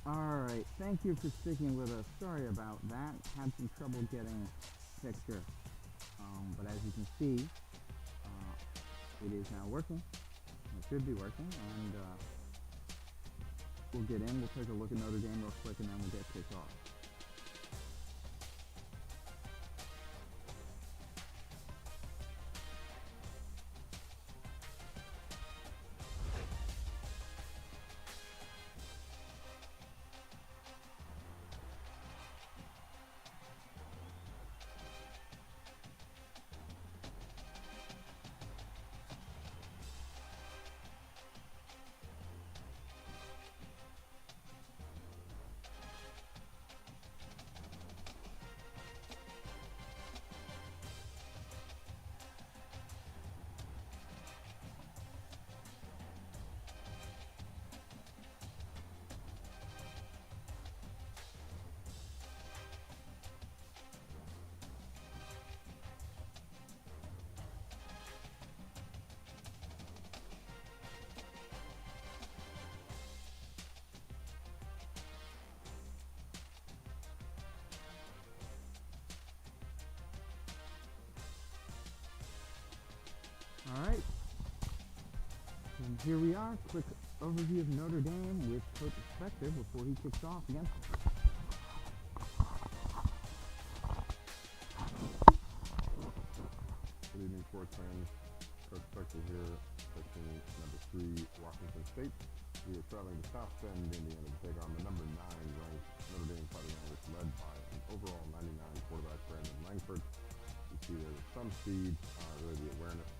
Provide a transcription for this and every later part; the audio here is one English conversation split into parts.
Alright, thank you for sticking with us. Sorry about that. Had some trouble getting Spectre. But as you can see, it is now working. It should be working, and we'll get in. We'll take a look at Notre Dame real quick, and then we'll get kicked off. Alright, and here we are, quick overview of Notre Dame with Coach Spectre before he kicks off again. Good evening, sports fans. Coach Spectre here, section number 3, Washington State. We are traveling to South Bend, Indiana to take on the number 9 ranked Notre Dame Fighting Irish, led by an overall 99 quarterback Brandon Langford. You see there's some speed, really the awareness.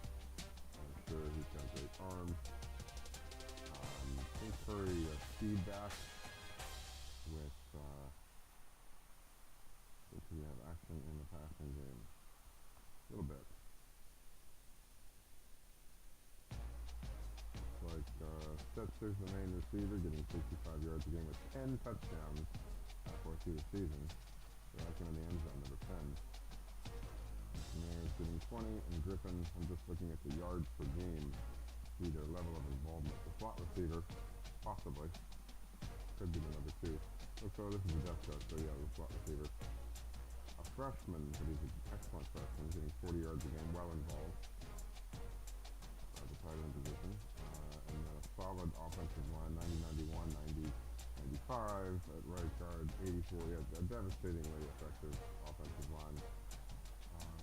Sure, he's got a great arm. Think Curry feedback with since we have action in the passing game. A little bit. Looks like Spectre's the main receiver, getting 65 yards a game with 10 touchdowns halfway through the season. So that's in the end zone, number 10. Mayor's getting 20, and Griffin, I'm just looking at the yards per game, see their level of involvement. The slot receiver, possibly, could be the number 2. Looks like this is a depth chart, so yeah, the slot receiver. A freshman, but he's an excellent freshman, getting 40 yards a game, well involved. The tight end position. And then a solid offensive line, 90, 91, 90, 95 at right guard, 84. Yeah, a devastatingly effective offensive line.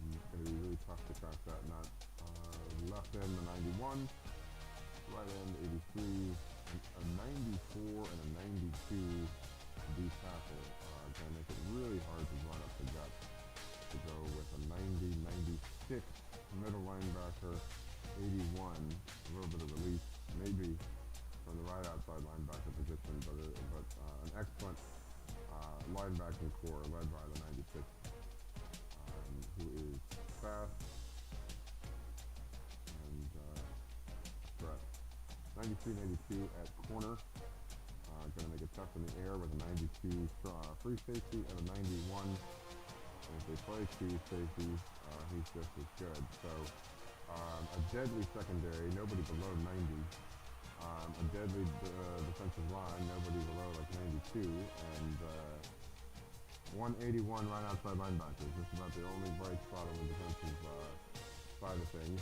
It's going to be really tough to crack that nut. Left end, the 91. Right end, 83. A 94 and a 92 D tackle. Going to make it really hard to run up the gut. To go with a 90, 96 middle linebacker, 81. A little bit of release, maybe from the right outside linebacker position, but an excellent linebacking core led by the 96. Who is fast and threat. 93-92 at corner. Going to make it tough in the air with a 92 free safety and a 91. And if they play 2 safeties, he's just as good. So a deadly secondary, nobody below 90. A deadly defensive line, nobody below like 92. And 181 right outside linebackers. Just about the only bright spot on the defensive side of things.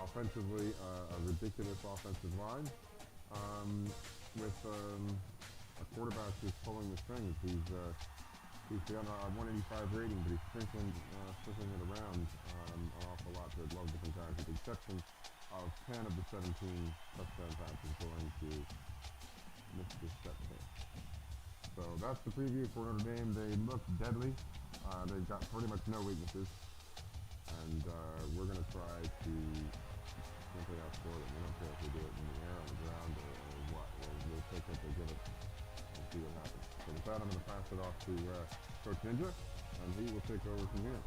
Offensively, a ridiculous offensive line with a quarterback who's pulling the strings. He's got a 185 rating, but he's sprinkling it around an awful lot to a lot of different guys, with the exception of 10 of the 17 touchdown passes going to Mr. Spectre. So that's the preview for Notre Dame. They look deadly. They've got pretty much no weaknesses. And we're going to try to simply outscore them. We don't care if we do it in the air, on the ground, or what. We'll take what they give us and see what happens. So with that, I'm going to pass it off to Coach Ninja, and he will take over from here.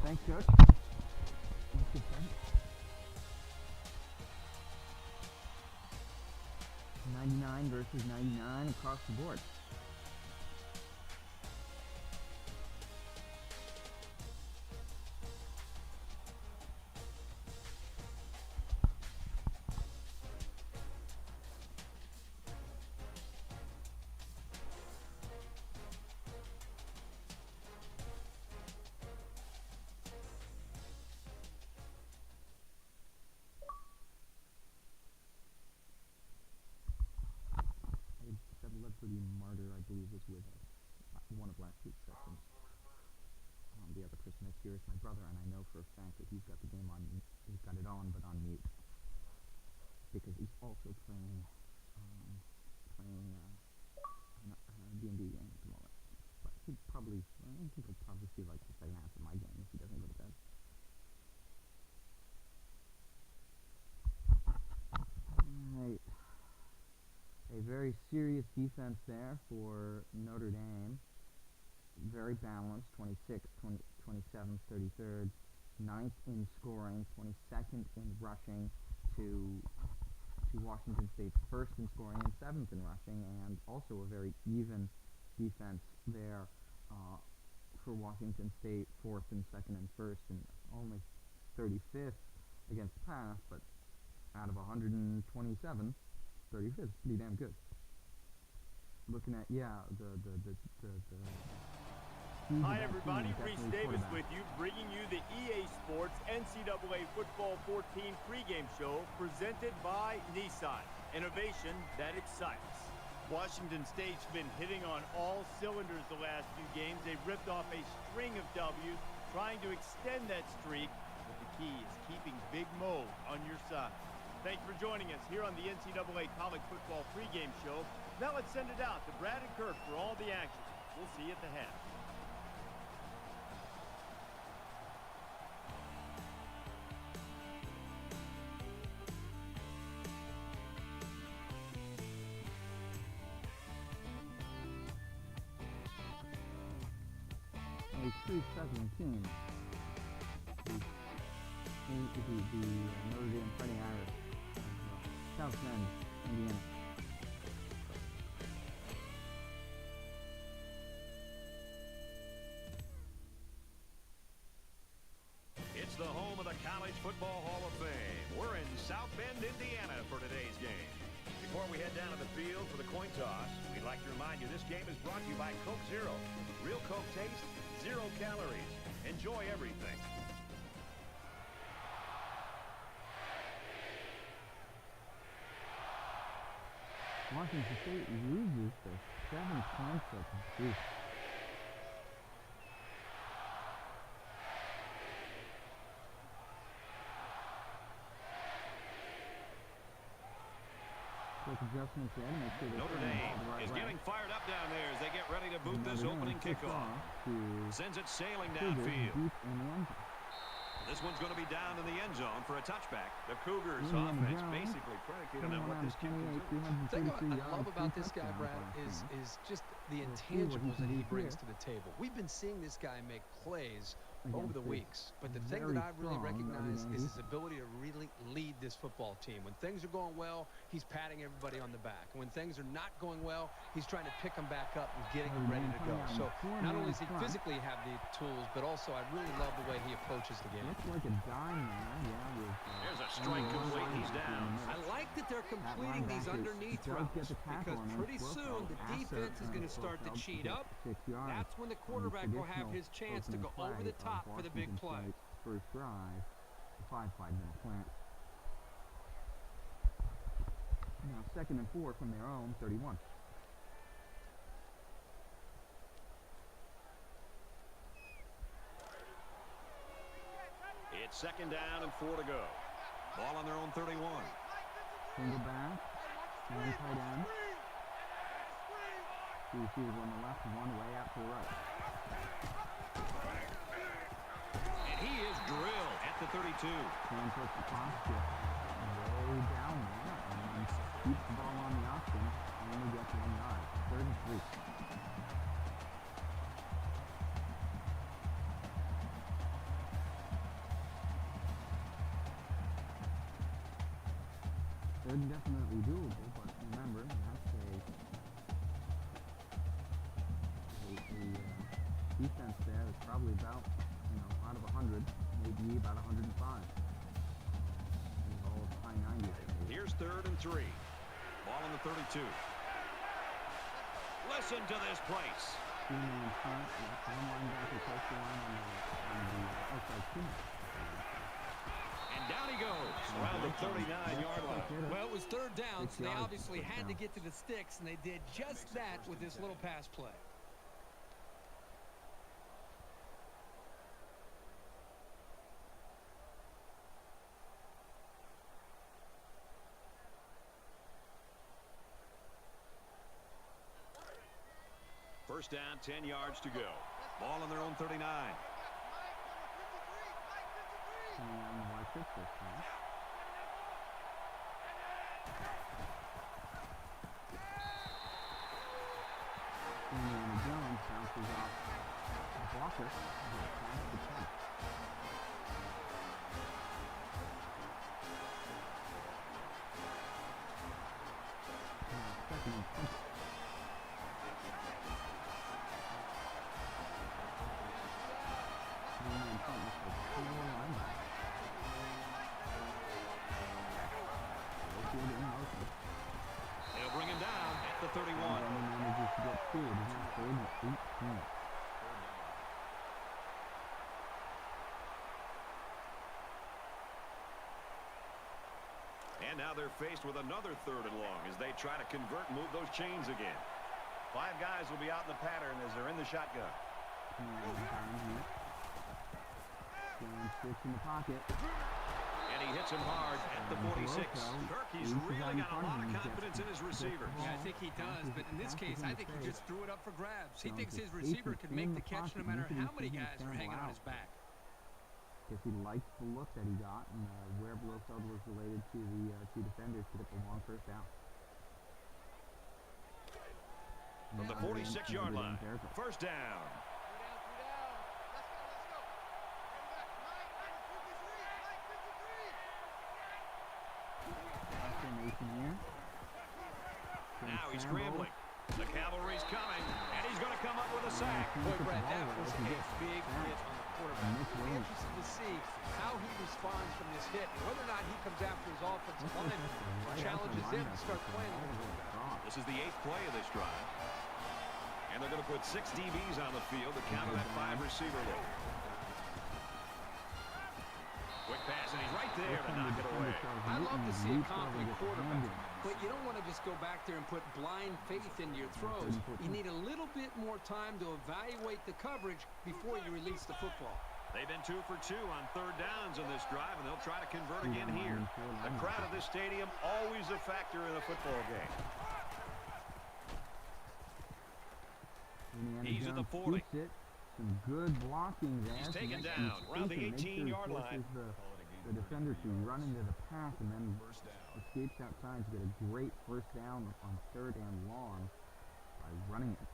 Thanks, Coach. 99 versus 99 across the board. Cody Martyr, I believe, was with us one of last week's sessions. The other person that's here is my brother, and I know for a fact that he's got the game on. He's got it on, but on mute, because he's also playing D&D game at the moment. But I think he'll probably see like the second half of my game if he doesn't go to bed. Alright. A very serious defense there for Notre Dame. Very balanced, 26th, 27th, 33rd, 9th in scoring, 22nd in rushing to Washington State's 1st in scoring and 7th in rushing, and also a very even defense there for Washington State, 4th and 2nd and 1st, and only 35th against the pass, but out of 127, 35th is pretty damn good. Looking at, Hi everybody, Reese Davis with you, bringing you the EA Sports NCAA Football 14 pregame show presented by Nissan. Innovation that excites. Washington State's been hitting on all cylinders the last few games. They've ripped off a string of W's, trying to extend that streak, but the key is keeping Big Mo on your side. Thanks for joining us here on the NCAA College Football pregame show. Now let's send it out to Brad and Kirk for all the action. We'll see you at the half. A true Southern team. The Notre Dame Fighting Irish of South Bend, Indiana. It's the home of the College Football Hall of Fame. We're in South Bend, Indiana for today's game. Before we head down to the field for the coin toss, we'd like to remind you this game is brought to you by Coke Zero. Real Coke taste, 0 calories. Enjoy everything. Washington State loses the 7 points of boost. Quick adjustments there to make sure Notre Dame is getting fired up down there as they get ready to boot this opening kickoff. Sends it sailing downfield. This one's going to be down in the end zone for a touchback. The Cougars offense basically predicated on what this kid can do. The thing I love about this guy, Brad, is just the intangibles that he brings to the table. We've been seeing this guy make plays over the weeks, but the thing that I really recognize is his ability to really lead this football team. When things are going well, he's patting everybody on the back. And when things are not going well, he's trying to pick them back up and getting them ready to go. So not only does he physically have the tools, but also I really love the way he approaches the game. Looks like a dime there, There's a strike complete, he's down. I like that they're completing these underneath routes because pretty soon the defense is going to start to cheat up. That's when the quarterback will have his chance to go over the top for the big play. First drive, a 5-minute plant. Now 2nd and 4 from their own 31. It's 2nd down and 4 to go. Ball on their own 31. Single back, and tight end. Two receivers on the left, one way out to the right. And he is drilled at the 32. Hands up the clock, way down there, and keeps the ball on the option, and only gets 1 yard. 3rd and 3. They're definitely doable, but remember, that's a defense there is probably about, out of 100, maybe about 105. All high 90s. Here's 3rd and 3. Ball on the 32. Listen to this place. Two-man front, one linebacker close to line on the outside two. And down he goes. Well, the 39-yard line. Well, it was third down, so they obviously had to get to the sticks, and they did just that with this little pass play. First down, 10 yards to go. Ball on their own 39. Jones bounces off a blocker. Pass to 10. Second and 20. They'll bring him down at the 31. And now they're faced with another third and long as they try to convert and move those chains again. 5 guys will be out in the pattern as they're in the shotgun. Sits in the pocket. And he hits him hard at the 46. Kirky's really got a lot of confidence in his receivers. Yeah, I think he does, but in this case, I think he just threw it up for grabs. He thinks his receiver can make the catch no matter how many guys are hanging on his back. Guess he likes the look that he got, and where Blofeld was related to the 2 defenders to get the long first down. From the 46-yard line, first down. Now he's scrambling. The cavalry's coming, and he's going to come up with a sack. Boy, Brad, that was a big hit on the quarterback. I'll be interested to see how he responds from this hit, and whether or not he comes after his offensive line and challenges them to start playing. This is the 8th play of this drive. And they're going to put 6 DBs on the field to counter that 5-receiver look. Quick pass, and he's right there to knock it away. I love to see a confident quarterback, but you don't want to just go back there and put blind faith into your throws. You need a little bit more time to evaluate the coverage before you release the football. They've been 2 for 2 on third downs in this drive, and they'll try to convert again here. The crowd at this stadium, always a factor in a football game. He's at the 40. Some good blocking there. He's taken down around the 18-yard line. The defender to run into the path and then escapes outside to get a great first down on third and long by running it.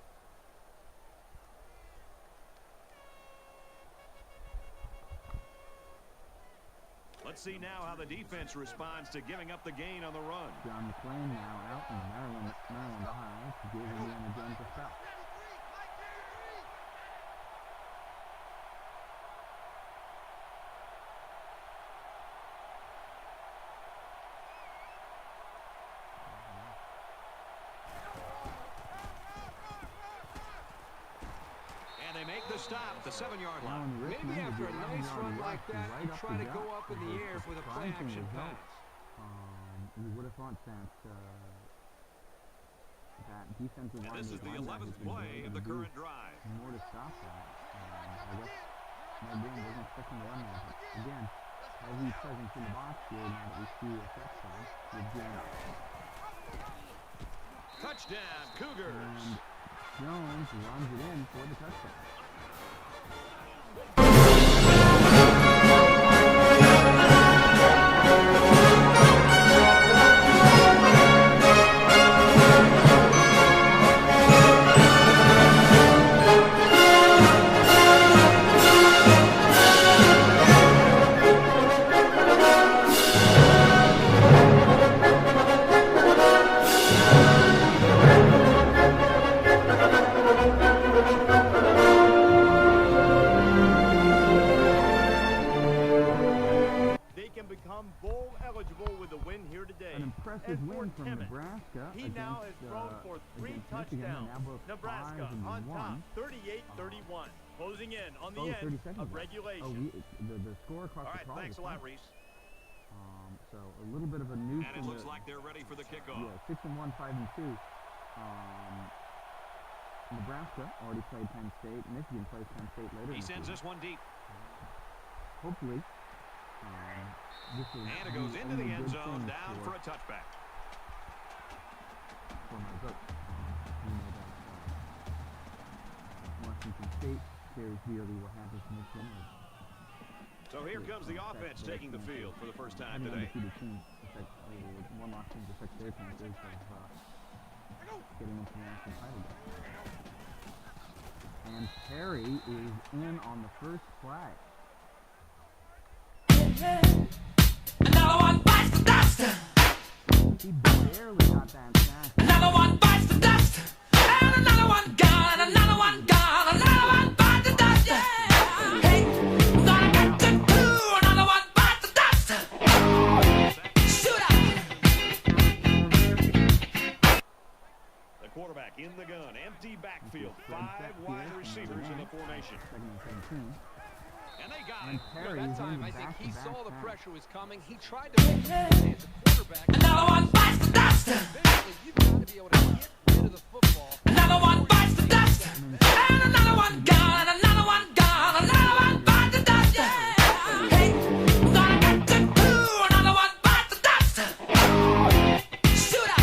Let's see now how the defense responds to giving up the gain on the run. John McClain now out in the Maryland High to give Indiana Jones a foul. Stop at the 7-yard line. Maybe after a nice run like that, you try to go up in the air with a play-action pass. You would have thought that that defensive line. This is the 11th play of the current drive. More to stop that. I guess Notre Dame wasn't expecting to run that. But again, heavy presence in the box here now that we see a touchdown. Touchdown, Cougars. And Jones runs it in for the touchdown. He now has thrown for 3 touchdowns. Nebraska on top, 38-31. Closing in on the end of regulation. The score across All right, the thanks a lot, Reese. So a little bit of a new. And it looks like they're ready for the kickoff. Yeah, 6-1, 5-2. Nebraska already played Penn State. Michigan plays Penn State later. He sends this one deep. Hopefully. This is and it goes into the end zone, down for a touchback. For my vote. You know that Washington State cares dearly what happens to Michigan. So here comes the offense taking the field for the first time today. One loss teams affect their chances of getting into the national title game. And Perry is in on the first play. Another one bites the dust. He barely got that sack. Another one bites the dust. And another one gone. And another one gone. Another one bites the dust. Yeah. Hey, I'm gonna get to do. Another one bites the dust. Shoot up. The quarterback in the gun, empty backfield, 5 wide receivers in the formation. And they got him. That time, I think he saw the pressure was coming. He tried to make a play as a quarterback. Another one bites the dust. Eventually, you've got to be able to get rid of the football. Another one bites the dust. And another one gone. And another one gone. Another one bites the dust. Yeah. Hey, I'm gonna get to do. Another one bites the dust. Shoot up.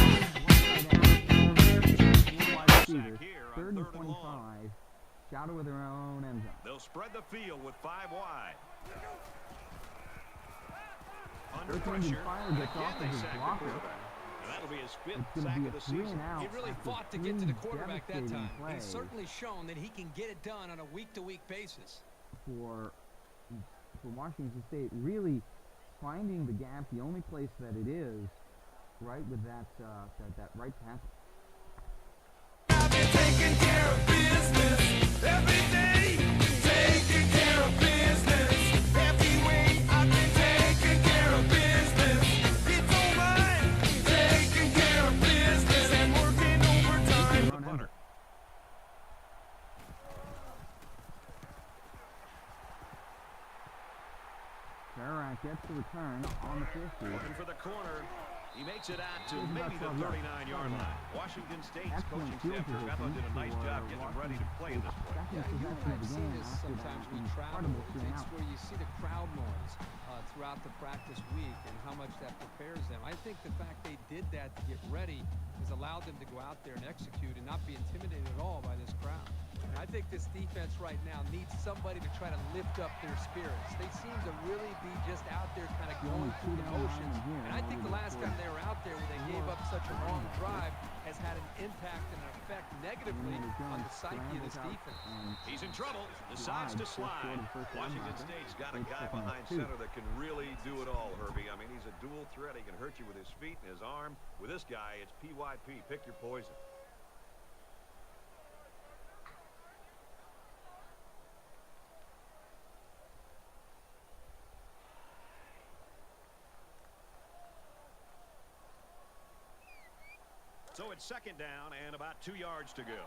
Third and 25. Shout it with their own end zone. They'll spread the field with 5 wide. Under Gets pressure. off of his blocker. And that'll be his 5th It's going sack to be of a the 3 season. and out. He really after fought to get to the quarterback that devastating time. plays He's certainly shown that he can get it done on a week-to-week basis. for Washington State, really finding the gap, the only place that it is, right with that right pass. I've been taking care of business every day. Taking care of business every way. I've been taking care of business. It's all right. Taking care of business and working overtime. The punter. Barak gets the return on the 50. Looking for the corner. He makes it out to maybe the 39-yard line. Washington State's coaching staff here, Bethel, did a nice job getting them ready to play in this play. Yeah, you and I have seen this sometimes we travel. It's where you see the crowd noise throughout the practice week and how much that prepares them. I think the fact they did that to get ready has allowed them to go out there and execute and not be intimidated at all by this crowd. And I think this defense right now needs somebody to try to lift up their spirits. They seem to really be just out there kind of going through the motions. And I think the last time they were out there where they gave up such a long drive has had an impact and an effect negatively on the psyche of this defense. He's in trouble. Decides to slide. Washington State's got a guy behind center that can really do it all, Herbie. I mean, he's a dual threat. He can hurt you with his feet and his arm. With this guy, it's PYP. Pick your poison. So it's 2nd down and about 2 yards to go.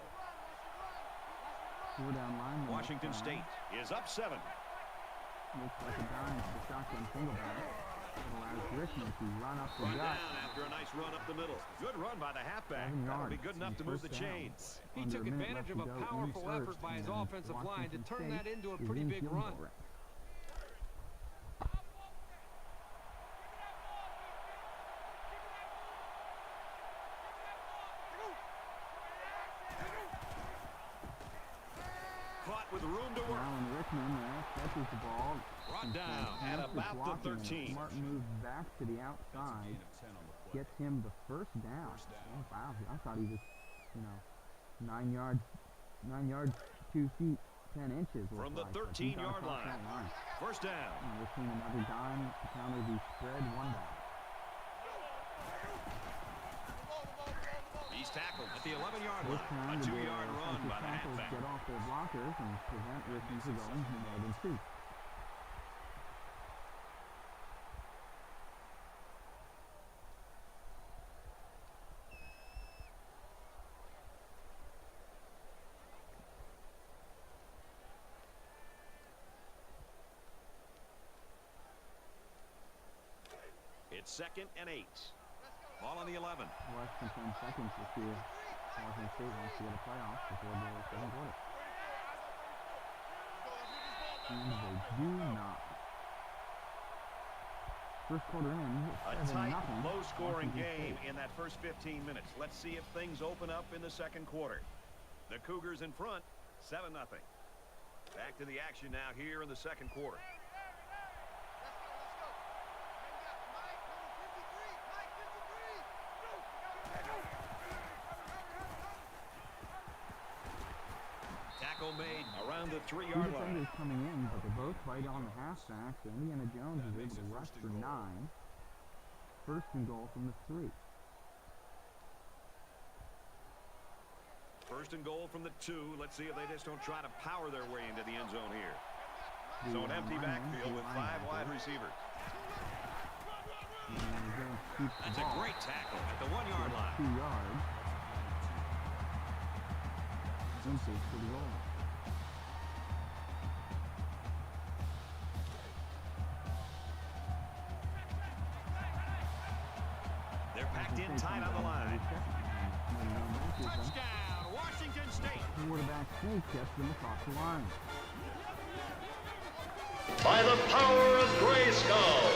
Washington State is up 7. Looks like a dime for shotgun single back. It allows Richmond to run up the Run gut. down after a nice run up the middle. Good run by the halfback. 7 That'll be yards. good enough to move the chains. He Under took a minute advantage left of to a go in powerful first, effort by his and offensive line to Washington turn that State into a is pretty in big field run. goal range. Caught with room to work. Now in Richmond, catches the ball. Brought down at about the 13. Martin moves back to the outside. Gets him the first down. Oh, wow. I thought he was, 9 yards, 2 feet, 10 inches. From the 13-yard line. First down. And we're seeing another dime to counter the spread 1 down. He's tackled at the 11-yard This line. time A the 2-yard run by the tackles halfback. get off their blockers and prevent Richmond from going more than 2. It's It's 2nd and 8. Ball on the 11. Less than 10 seconds to see if Washington State wants to get a playoff before the second quarter. And they do not. First quarter in, A 7-0. tight, low-scoring Washington game State. in that first 15 minutes. Let's see if things open up in the second quarter. The Cougars in front, 7-0. Back to the action now here in the second quarter. Tackle made around the 3-yard Two line. defenders coming in, but they're both right on the halfback. So Indiana Jones is able to rush for 9. First and goal from the 3. First and goal from the 2. Let's see if they just don't try to power their way into the end zone here. So an empty backfield with 5 wide receivers. That's a great tackle at the 1-yard line. 2 yards. Empty for the goal. They're packed in tight on the line. Touchdown, Washington State. Quarterback sneak gets them across the line. By the power of Grayskull.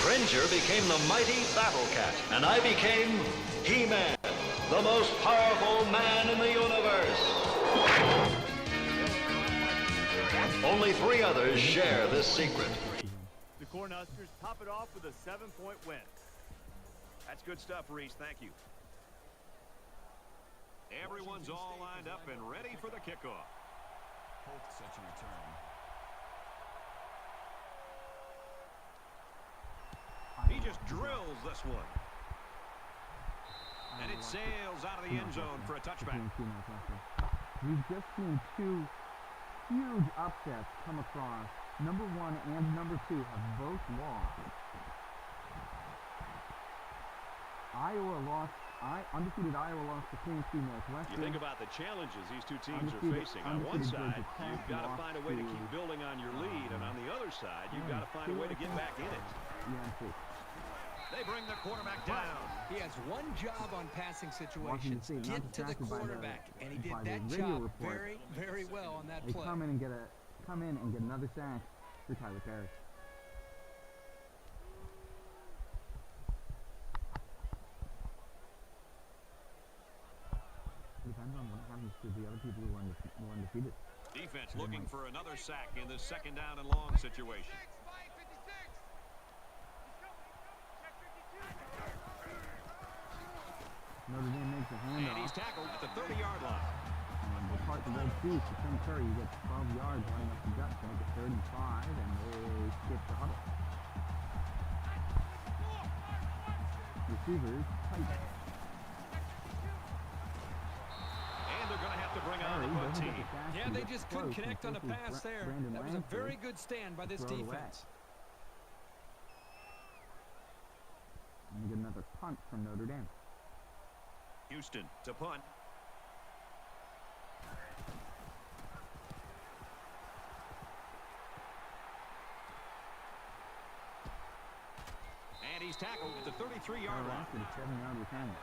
Cringer became the mighty Battle Cat, and I became He-Man, the most powerful man in the universe. Only 3 others share this secret. The Cornhuskers top it off with a 7-point win. That's good stuff, Reese. Thank you. Everyone's all lined up and ready for the kickoff. Hope such a return. He just drills this one. And it sails out of the end zone for a touchback. We've just seen 2 huge upsets come across. Number 1 and number 2 have both lost. Undefeated Iowa lost to Tennessee Northwestern. You think about the challenges these two teams are facing. On one side, you've got to find a way to keep building on your lead, and on the other side, you've got to find a way to get back in it. They bring the quarterback down. He has one job on passing situations. Get to the quarterback. And he did that job very, very well on that They play. come in and get another sack for Tyler Perry. Depends on what happens to the other people who are undefeated. Defense looking for another sack in this 2nd down and long situation. Notre Dame makes a handoff. And he's tackled at the 30-yard line. And they part the Red Sea to Tim Curry. He gets 12 yards running up the gut to make it 3rd and 5, and they skip the huddle. Receivers tight. And they're going to have to bring on the punt team. Yeah, they just couldn't connect on the pass there. That was a very good stand by this defense. And we get another punt from Notre Dame. Houston to punt. And he's tackled at the 33-yard line. After the 7-yard return.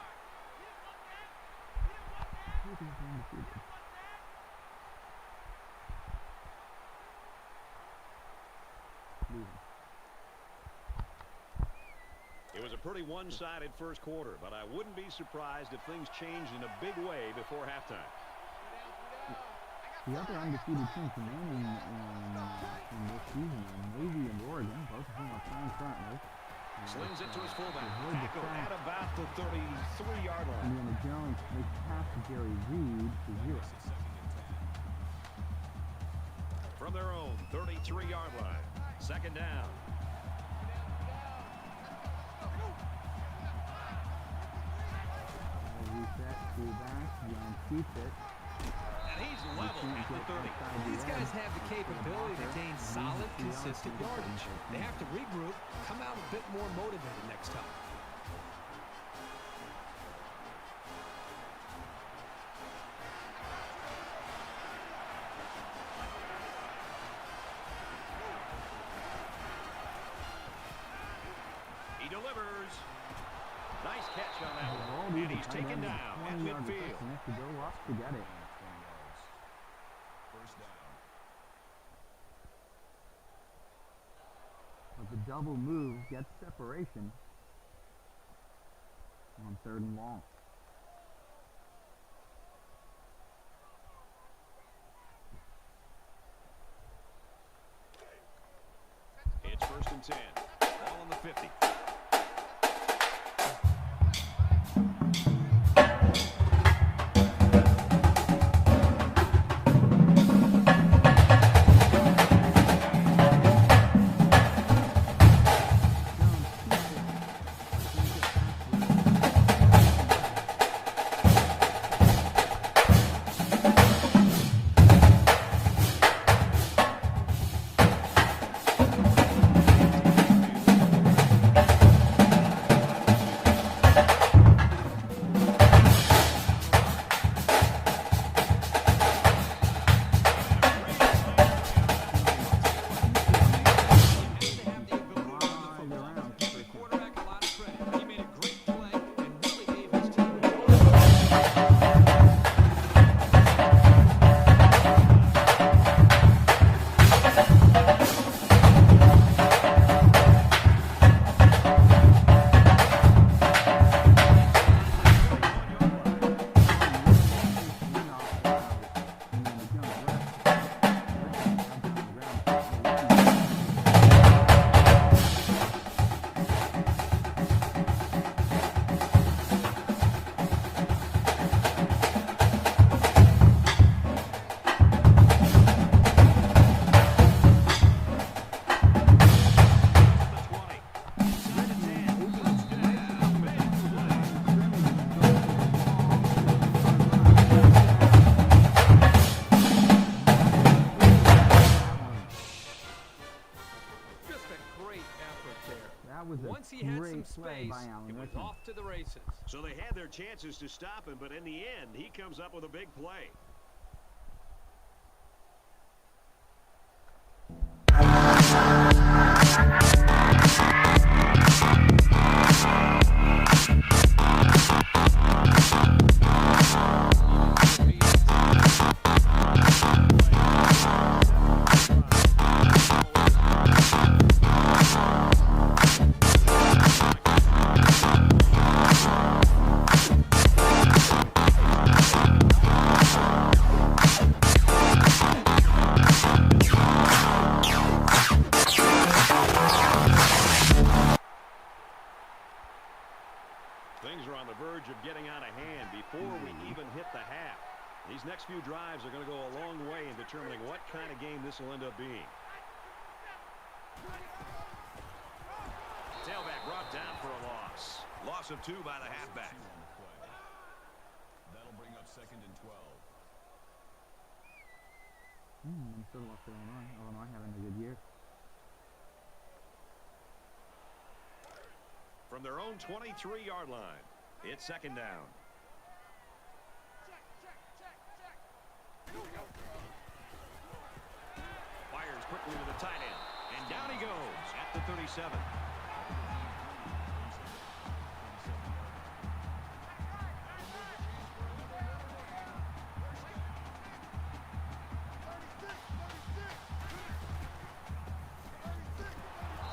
It was a pretty one-sided first quarter, but I wouldn't be surprised if things changed in a big way before halftime. The other undefeated teams remaining in this season are Navy and Oregon, both of whom are playing currently. Slings it to his fullback. Tackle at about the 33-yard line. Indiana Jones makes a pass to Jerry Reed to 0. From their own 33-yard line. 2nd down. Reset, two back, Young keeps it. And he's level at the 30. These guys have the capability to gain solid, consistent yardage. They have to regroup, come out a bit more motivated next time. delivers. Nice catch on that Well, one. these And are he's tight taken ends with down at 20 yards of midfield. cushion to go up to get it. First down. But the double move gets separation on 3rd and long. It's 1st and 10. Ball on the 50. Once he had some space, space, it was off to the races. So they had their chances to stop him, but in the end, he comes up with a big play. Things are on the verge of getting out of hand before we even hit the half. These next few drives are going to go a long way in determining what kind of game this will end up being. Tailback brought down for a loss. Loss of 2 by the halfback. That'll bring up 2nd and 12. Minnesota lost to Illinois. Illinois having a good year. From their own 23-yard line, it's 2nd down. Fires quickly to the tight end, and down he goes at the 37.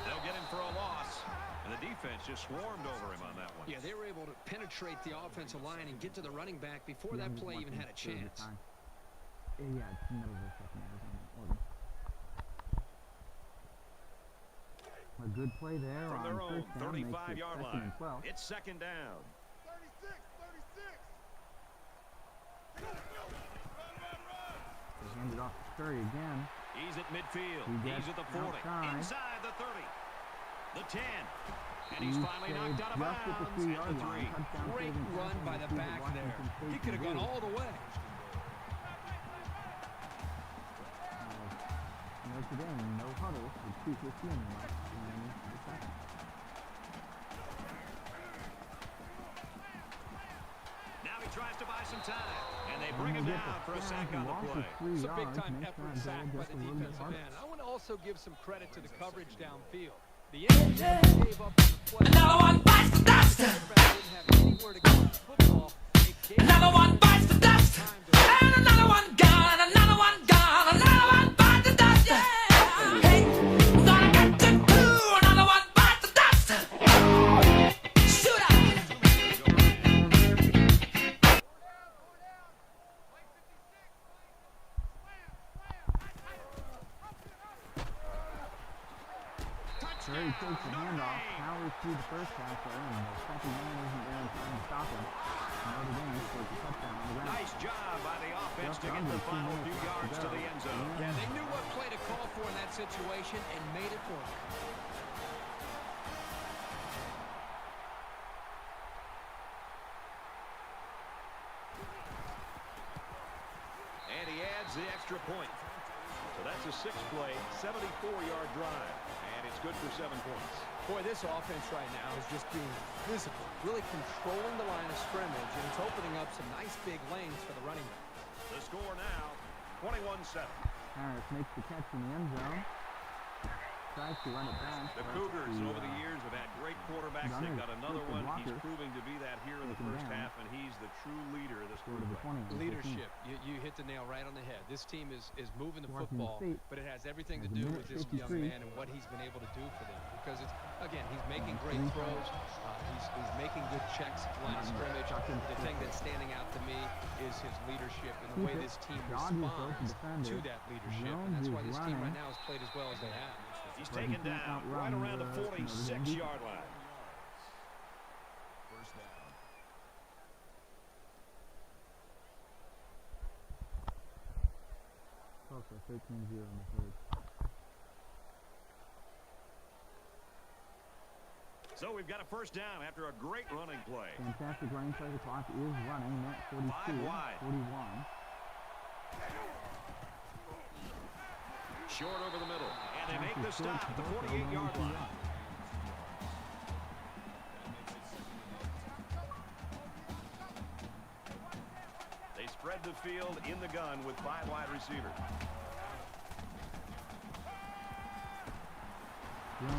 They'll get him for a loss. And the defense just swarmed over him on that one. Yeah, they were able to penetrate the offensive line and get to the running back before that play even had a chance. Yeah, it's the middle of the second order. A good play there From on their own 35-yard line. 12. It's 2nd down. 36. They hand it off to Curry again. He's at midfield. He He's gets at the 40. outside. Inside the 30. The 10. And he's finally knocked out of just at the bounds 3-yard at the 3. line. Touchdown Great saving run tackle by to the see back what there. Washington State He could have can gone do. all the way. Notre Dame, no huddle with 2:15 left in the second. Now he tries to buy some time. And they bring him down for a sack on the play. It's a big-time effort sack by the defensive end. I want to also give some credit to the coverage downfield. The end gave up on the play. Another one bites the dust. Didn't have anywhere to go with the football. It gave Another one bites the dust. And another one gone. And another one gone. Another one bites the dust. Yeah. Hey, gonna catch it too. Another one bites the dust. Shoot out. Curry takes the handoff, powers through the first tackler, and the second man isn't there in time to stop him. Notre Dame scores a touchdown on the ground. Nice job by the offense to get the final few yards to the end zone. Yeah, they knew what play to call for in that situation and made it work. And he adds the extra point. So that's a 6-play, 74-yard drive. And it's good for 7 points. Boy, this offense right now is just being physical, really controlling the line of scrimmage, and it's opening up some nice big lanes for the running back. The score now, 21-7. Harris makes the catch in the end zone. Tries to run it back. The Cougars over the years have had great quarterbacks. They've got another one. He's proving to be that here in the first half, and he's the true leader of this quarterback. Leadership. You hit the nail right on the head. This team is moving the football, but it has everything to do with this young man and what he's been able to do for them. Because it's, again, he's making great throws. He's making good checks at the line of scrimmage. The thing that's standing out to me is his leadership and the way this team responds to that leadership. And that's why this team right now has played as well as they have. He's taken down right around the 46-yard line. First down. Closer, 13-0 in the third. So we've got a first down after a great running play. Fantastic running play. The clock is running. Net 42, 41. Short over the middle. And they make the stop at the 48-yard line. They spread the field in the gun with 5 wide receivers. And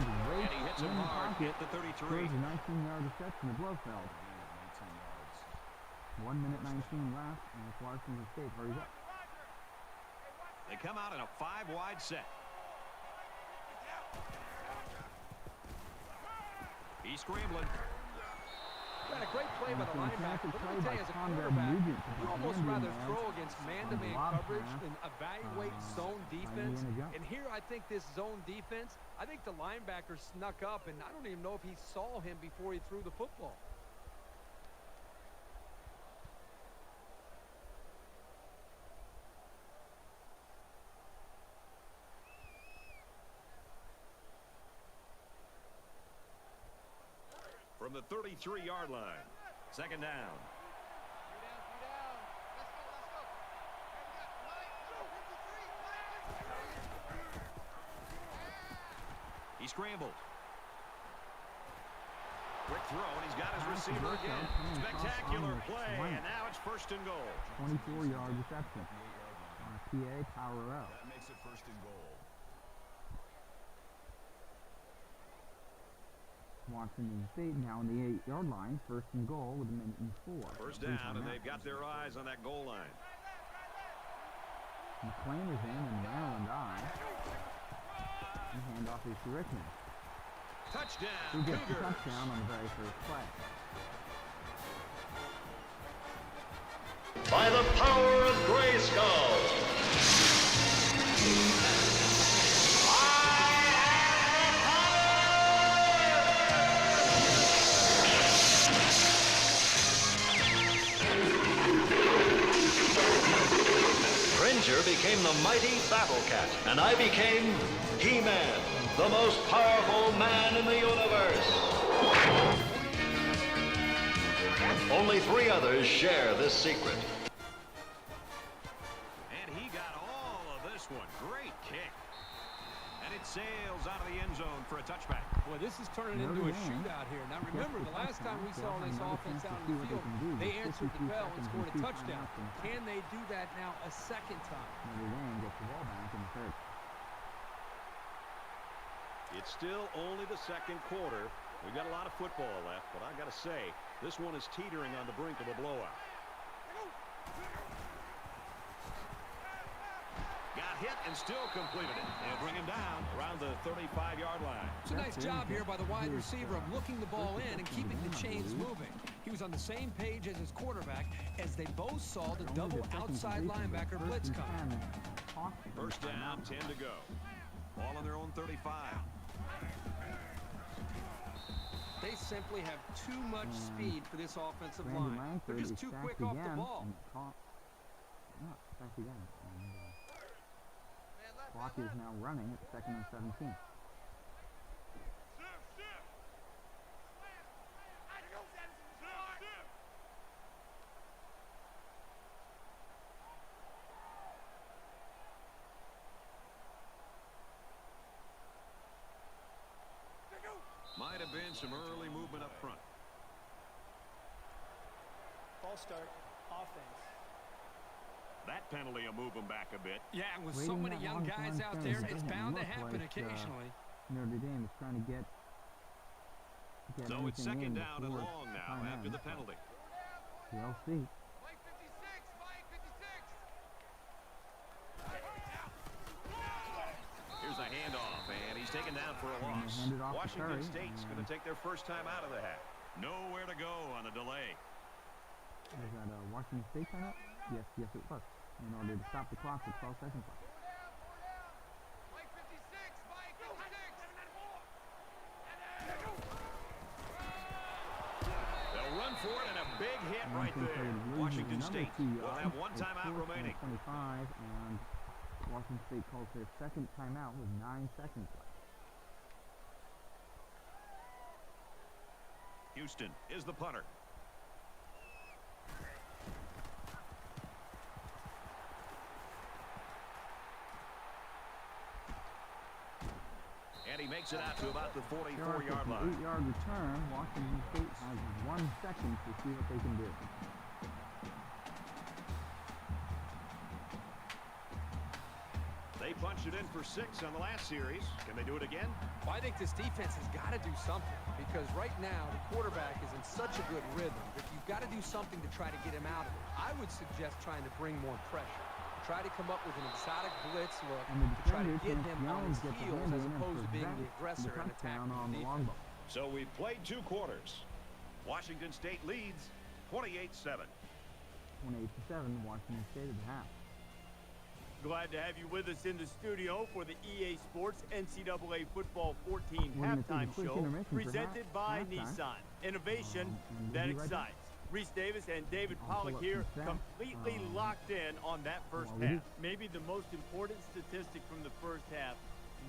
he hits him hard at the 33. Throws a 19-yard reception to Blofeld. 1 minute 19 left, and it's Larson's escape. Hurries up. They come out in a 5-wide set. He's scrambling. Got a great play by the linebacker. But let me tell you, as a quarterback, you almost rather throw against man-to-man coverage than evaluate zone defense. And here, I think this zone defense, I think the linebacker snuck up, and I don't even know if he saw him before he threw the football. From the 33-yard line. Second down. He scrambled. Quick throw, and he's got his receiver again. Spectacular play, and now it's first and goal. 24-yard reception. On a PA, power up. That makes it first and goal. Washington State now on the 8-yard line. First and goal with 1:04. First down, and they've got their eyes on that goal line. McClain is in, and Maryland eye. And handoff is to Richmond. Touchdown, Who gets the Cougars. touchdown on the very first play. By the power of Grayskull. Cringer became the mighty Battle Cat, and I became He-Man, the most powerful man in the universe. Only 3 others share this secret. And he got all of this one. Great kick. And it sails out of the end zone for a touchback. Boy, this is turning into a shootout here. Now, remember, the last time we saw this offense out in the field, they answered the bell and scored a touchdown. Can they do that now a second time? Notre Dame gets the ball back in the third. It's still only the second quarter. We've got a lot of football left, but I've got to say, this one is teetering on the brink of a blowout. Got hit and still completed it. They'll bring him down around the 35-yard line. It's a nice job here by the wide receiver of looking the ball in and keeping the chains moving. He was on the same page as his quarterback as they both saw the double outside linebacker blitz coming. First down, 10 to go. Ball on their own 35. They simply have too much speed for this offensive line. They're just too quick off the ball. Clock is now running at 2nd and 17. Might have been some early movement up front. Ball start, offense. That penalty will move them back a bit. Yeah, with so many young guys out there, it's bound to happen occasionally. Notre Dame is trying to get So it's second down and before long now time after ends. the penalty. We'll see. Here's a handoff, and he's taken down for a And loss. hand it off to Washington Curry, State's going to take their first time out of the half. Nowhere to go on the delay. Was that a Washington State timeout? Yes, it was. In order to stop the clock with 12 seconds left. They'll run for it, and a big hit right Washington there. State loses Washington another State 2 will yards. have one It's timeout 4th and remaining. 25, and Washington State calls their second timeout with 9 seconds left. Houston is the punter. And he makes it out to about the 44-yard line. 8-yard return. Washington State has 1 second to see what they can do. They punched it in for 6 on the last series. Can they do it again? Well, I think this defense has got to do something because right now the quarterback is in such a good rhythm that you've got to do something to try to get him out of it. I would suggest trying to bring more pressure. Try to come up with an exotic blitz look And the to try to defender, get him Chance on his Jones, gets the heels hand as in and opposed to being the prevents aggressor the and attacking touchdown on the the long defense. ball. So we've played 2 quarters. Washington State leads 28-7. 28-7, Washington State at the half. Glad to have you with us in the studio for the EA Sports NCAA Football 14 We're gonna take a halftime quick show intermission for presented by halftime. Nissan. Innovation And we'll that be right back. excites. Reese Davis and David I'll Pollack pull up here some stats. completely locked in on that first while we half. do- Maybe the most important statistic from the first half,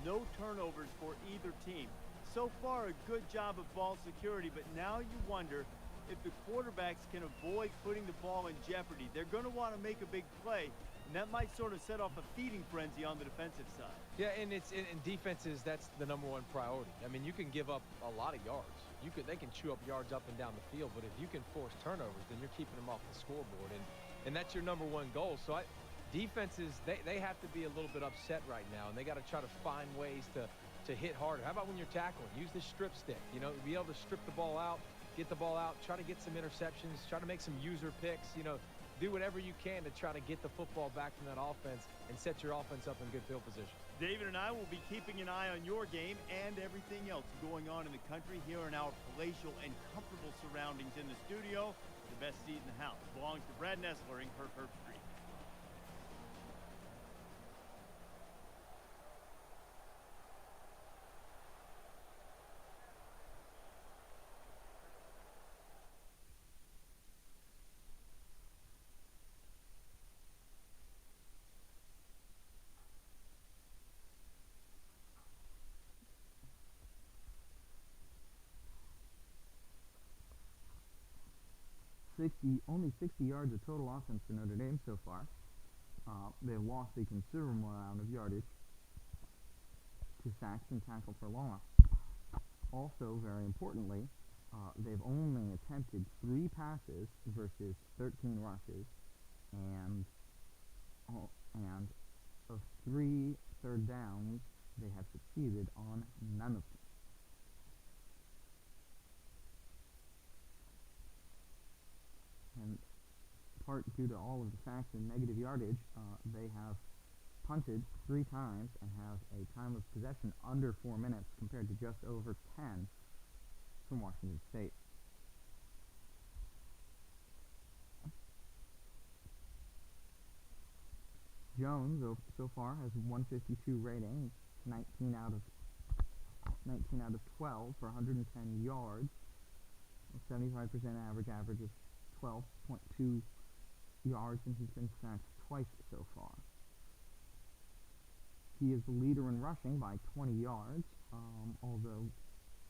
no turnovers for either team. So far, a good job of ball security, but now you wonder if the quarterbacks can avoid putting the ball in jeopardy. They're going to want to make a big play, and that might sort of set off a feeding frenzy on the defensive side. Yeah, and it's in defenses, that's the #1 priority. I mean, you can give up a lot of yards. They can chew up yards up and down the field, but if you can force turnovers, then you're keeping them off the scoreboard, and that's your #1 goal. So defenses, they have to be a little bit upset right now, and they got to try to find ways to hit harder. How about when you're tackling? Use the strip stick. You know, be able to strip the ball out, get the ball out, try to get some interceptions, try to make some user picks. You know, do whatever you can to try to get the football back from that offense and set your offense up in good field position. David and I will be keeping an eye on your game and everything else going on in the country here in our palatial and comfortable surroundings in the studio. The best seat in the house belongs to Brad Nessler in Herb Street. Only 60 yards of total offense for Notre Dame so far. They've lost a considerable amount of yardage to sacks and tackle for loss. Also, very importantly, they've only attempted 3 passes versus 13 rushes, and of 3 third downs, they have succeeded on none of them. And part due to all of the sacks and negative yardage, they have punted 3 times and have a time of possession under 4 minutes compared to just over 10 from Washington State. Jones so far has 152 rating, 19 out of 12 for 110 yards, 75% average of 12.2 yards, and he's been sacked twice so far. He is the leader in rushing by 20 yards, although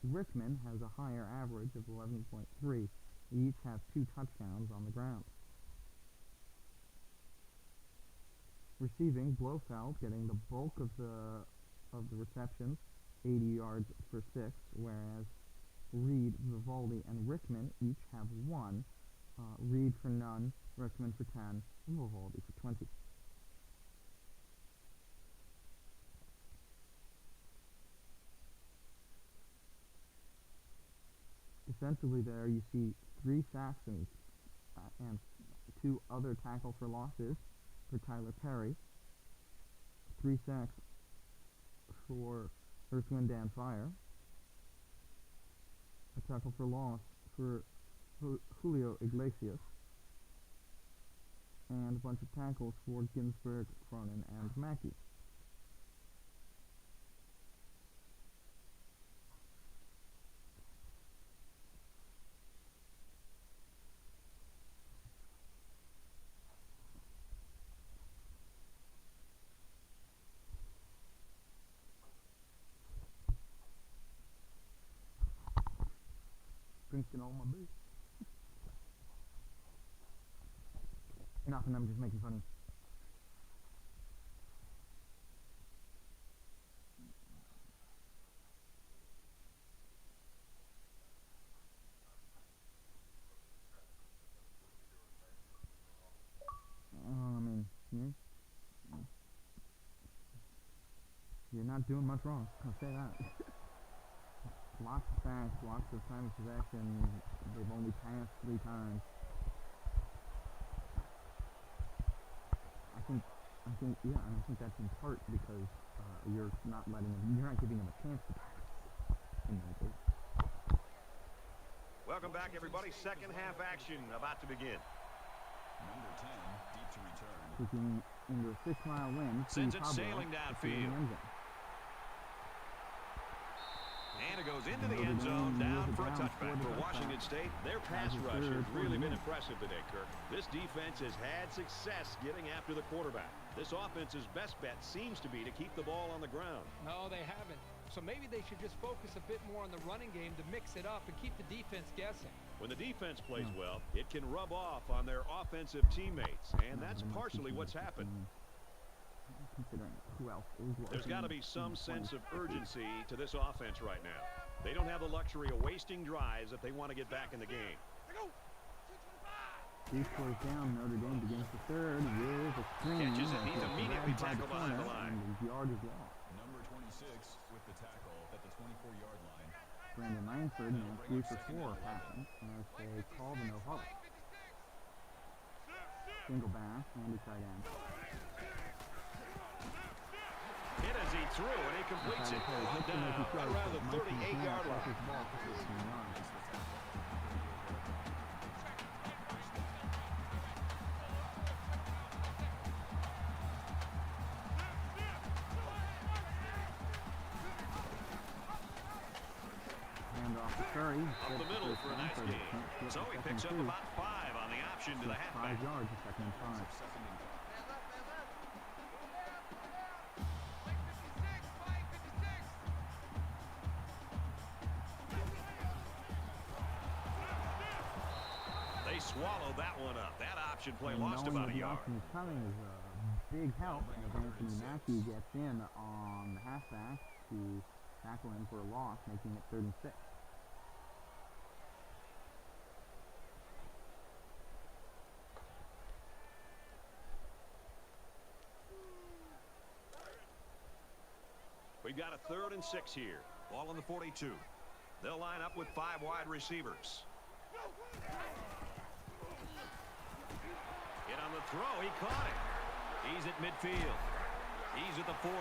Rickman has a higher average of 11.3. They each have 2 touchdowns on the ground. Receiving, Blofeld getting the bulk of the receptions, 80 yards for 6, whereas Reed, Vivaldi, and Rickman each have 1. Reed for none, Rickman for 10, and Vivaldi for 20. Defensively there, you see 3 sacks and 2 other tackle for losses for Tyler Perry, 3 sacks for Earth, Wind, and Fire, a tackle for loss for Julio Iglesias, and a bunch of tackles for Ginsberg, Cronin, and Mackey. Drinking all my beer. Nothing, I'm just making fun of you. You're not doing much wrong, I'll say that. Lots of sacks, lots of time of possession. They've only passed 3 times. I think that's in part because you're not giving them a chance to pass. In that case. Welcome back, everybody. Second half action about to begin. Number 10, deep to return. Kicking into a 6-mile wind. Sends it sailing downfield. And it goes into the end zone, down for a touchback. For Washington State, their pass rush has really been impressive today, Kirk. This defense has had success getting after the quarterback. This offense's best bet seems to be to keep the ball on the ground. No, they haven't. So maybe they should just focus a bit more on the running game to mix it up and keep the defense guessing. When the defense plays well, it can rub off on their offensive teammates, and that's partially what's happened. Considering who else is There's got to be some sense of urgency to this offense right now. They don't have the luxury of wasting drives if they want to get back in the game. 3 scores down, Notre Dame begins the third with a screen. Catches it, he's immediately tackled behind the line. And his yard is lost. Number 26 with the tackle at the 24-yard line. Brandon Langford now 3 for 4 passing as they call the no huddle. Single back, handy tight end. Hit as he threw, and he completes it. Down around the 38-yard line. Hand off to Curry. Up the middle for a nice gain. So he picks up about 5 on the option to the halfback. 5 yards, second and 5. They swallowed that one up. That option play lost about a yard. Option coming is a big help as Anthony Mackey gets in on the halfback to tackle him for a loss, making it 3rd and 6. We've got 3rd and 6 here. Ball on the 42. They'll line up with 5 wide receivers. Hit on the throw. He caught it. He's at midfield. He's at the 40.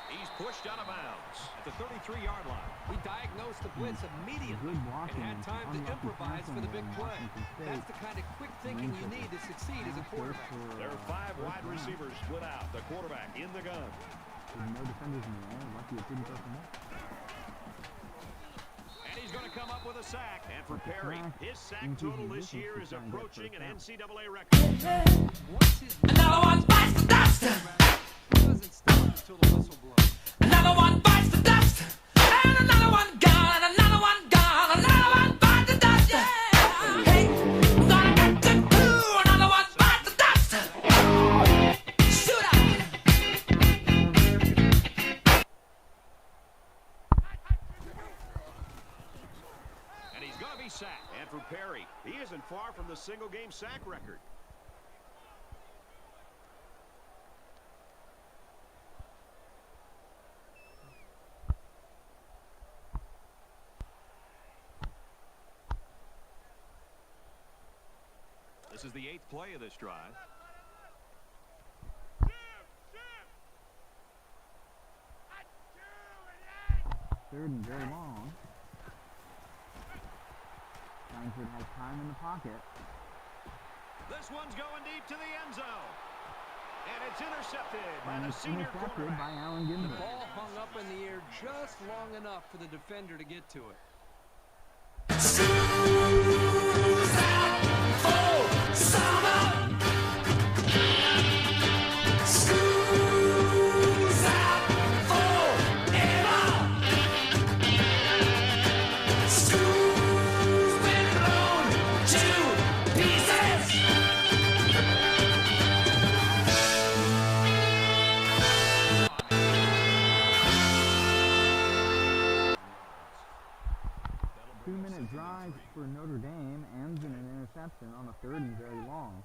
He's pushed out of bounds at the 33-yard line. He diagnosed the blitz immediately and had time to improvise for the big play. That's the kind of quick thinking you need to succeed as a quarterback. There are 5 wide receivers split out. The quarterback in the gun. No defenders in there. Lucky it didn't go from there. And he's going to come up with a sack. And for Perry, his sack total this year is approaching an NCAA record. Another one bites the dust. He doesn't stop until the whistle blows. Another one bites the dust. And another one gone. And another one gone. Another one bites the dust. Yeah. Hey, I'm gonna get to do. Another one bites the dust. Shoot out. And he's going to be sacked. And for Perry, he isn't far from the single-game sack record. This is the 8th play of this drive. Third and very long. Langford has time in the pocket. This one's going deep to the end zone. And it's intercepted by And the it's senior intercepted quarterback. by Allen The Ginsberg. ball hung up in the air just long enough for the defender to get to it. Two-minute drive for Notre Dame ends in an interception on a 3rd and very long.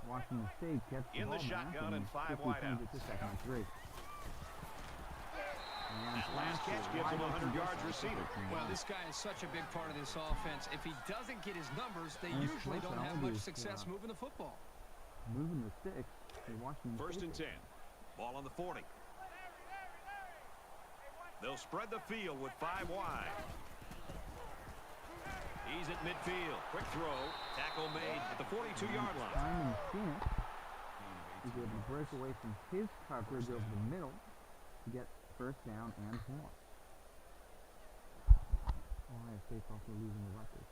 Washington State gets the In the ball back shotgun and 5 quickly wideouts. turns it to 2nd and 3. And That last catch gives him 100 yards receiving. Well, this guy is such a big part of this offense. If he doesn't get his numbers, they And usually don't have much Sloan success moving the football. moving the sticks for Washington 1st and State. 10. Ball on the 40. They'll spread the field with 5 wide. He's at midfield. Quick throw. Tackle made at the 42-yard line. Simon Phoenix is able to break away from his coverage over the middle to get 1st down and more. Ohio State's also losing the Rutgers.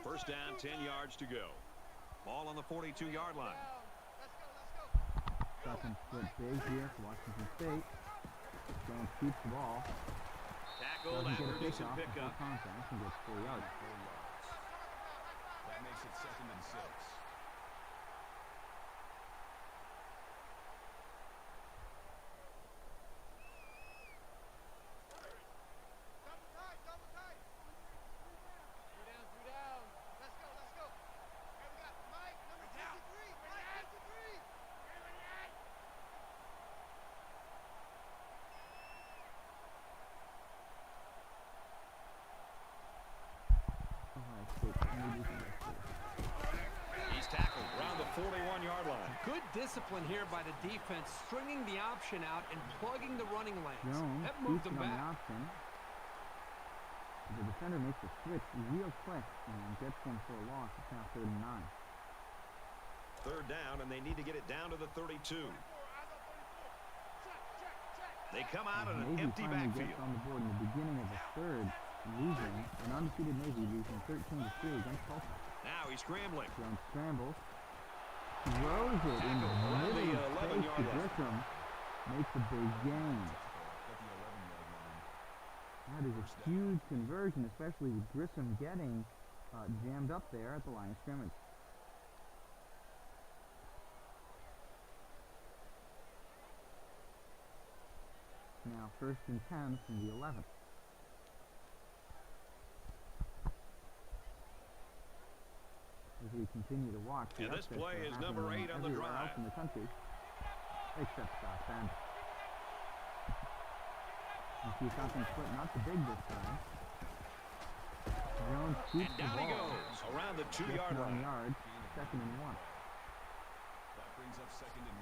First down, 10 yards to go. Ball on the 42-yard line. Second split big here for Washington State. Jones keeps the ball. Tackled Doesn't after get a decent pickoff pickup. before contact and gets 4 yards. That makes it 2nd and 6. Ohio State maybe can get through. He's tackled around the 41-yard line. Good discipline here by the defense, stringing the option out and plugging the running lanes. Jones That moved keeps them it on the back. option. The defender makes a switch real quick and gets them for a loss. It's now 3rd and 9. 3rd down, and they need to get it down to the 32. They come out in an Navy empty finally backfield. gets on the board in the beginning of the 3rd, losing an undefeated Navy losing 13-3 against Tulsa. Now he's scrambling. Jones scrambles, throws it into the around the middle 11 space to yard line. Grissom, makes a big gain. That is a huge conversion, especially with Grissom getting jammed up there at the line of scrimmage. Now 1st and 10 from the 11. as we continue to watch. And this play is number 8 on the drive. Else in the country, except South Bend. You see something split, not the big this time. Jones shoots and down the he ball. goes around the 2-yard Just 1 line. yard, 2nd and 1. That brings up 2nd and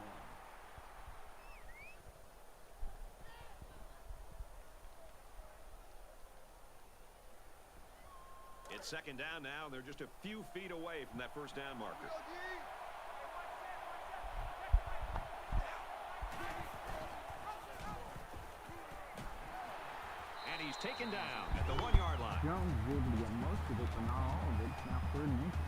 1. It's 2nd down now, and they're just a few feet away from that first down marker. And he's taken down at the 1-yard line. Jones is able to get most of it, but not all of it. It's now 3rd and inches.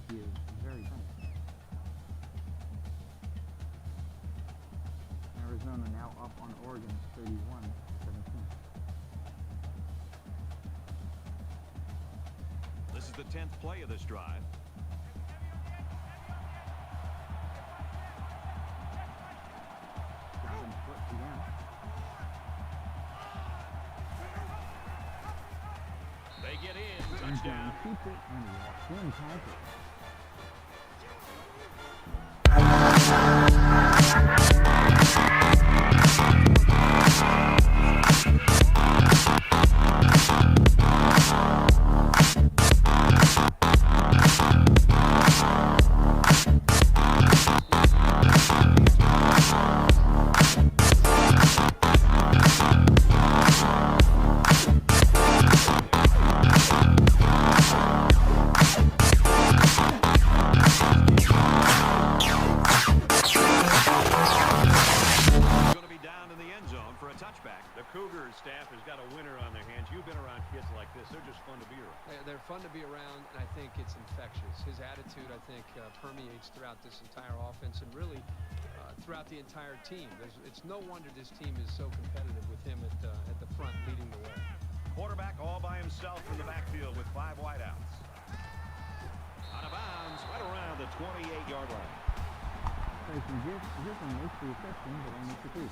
He is very good. Arizona now up on Oregon 31-17. This is the 10th play of this drive. Grabbing foot again. They get in. And Touchdown. keeps it and walks in, ties it. Going to be down in the end zone for a touchback. The Cougars staff has got a winner on their hands. You've been around kids like this. They're just fun to be around. They're fun to be around, and I think it's infectious. His attitude, I think, permeates throughout this entire offense and really throughout the entire team. It's no wonder this team is so competitive with him at the front leading the way. Quarterback all by himself in the backfield with 5 wideouts. Out of bounds, right around the 28-yard line. Tyson Griffin makes the reception, but only for 3.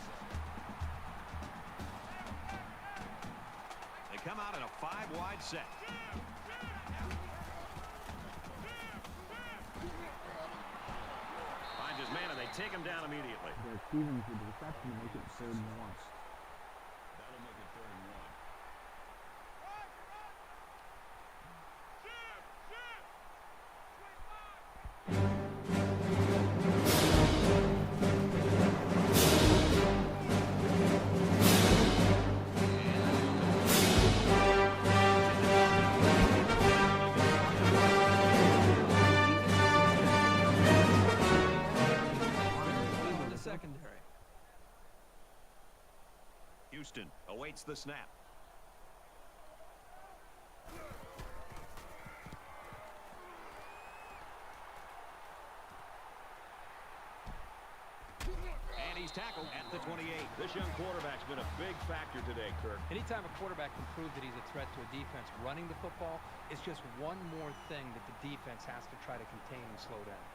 They come out in a 5-wide set. Finds his man, and they take him down immediately. Derek Stevens with the reception to make it 3rd and 1. That'll make it 3rd and 1. In the secondary. Houston awaits the snap. And he's tackled at the 28. This young quarterback's been a big factor today, Kirk. Anytime a quarterback can prove that he's a threat to a defense running the football, it's just one more thing that the defense has to try to contain and slow down.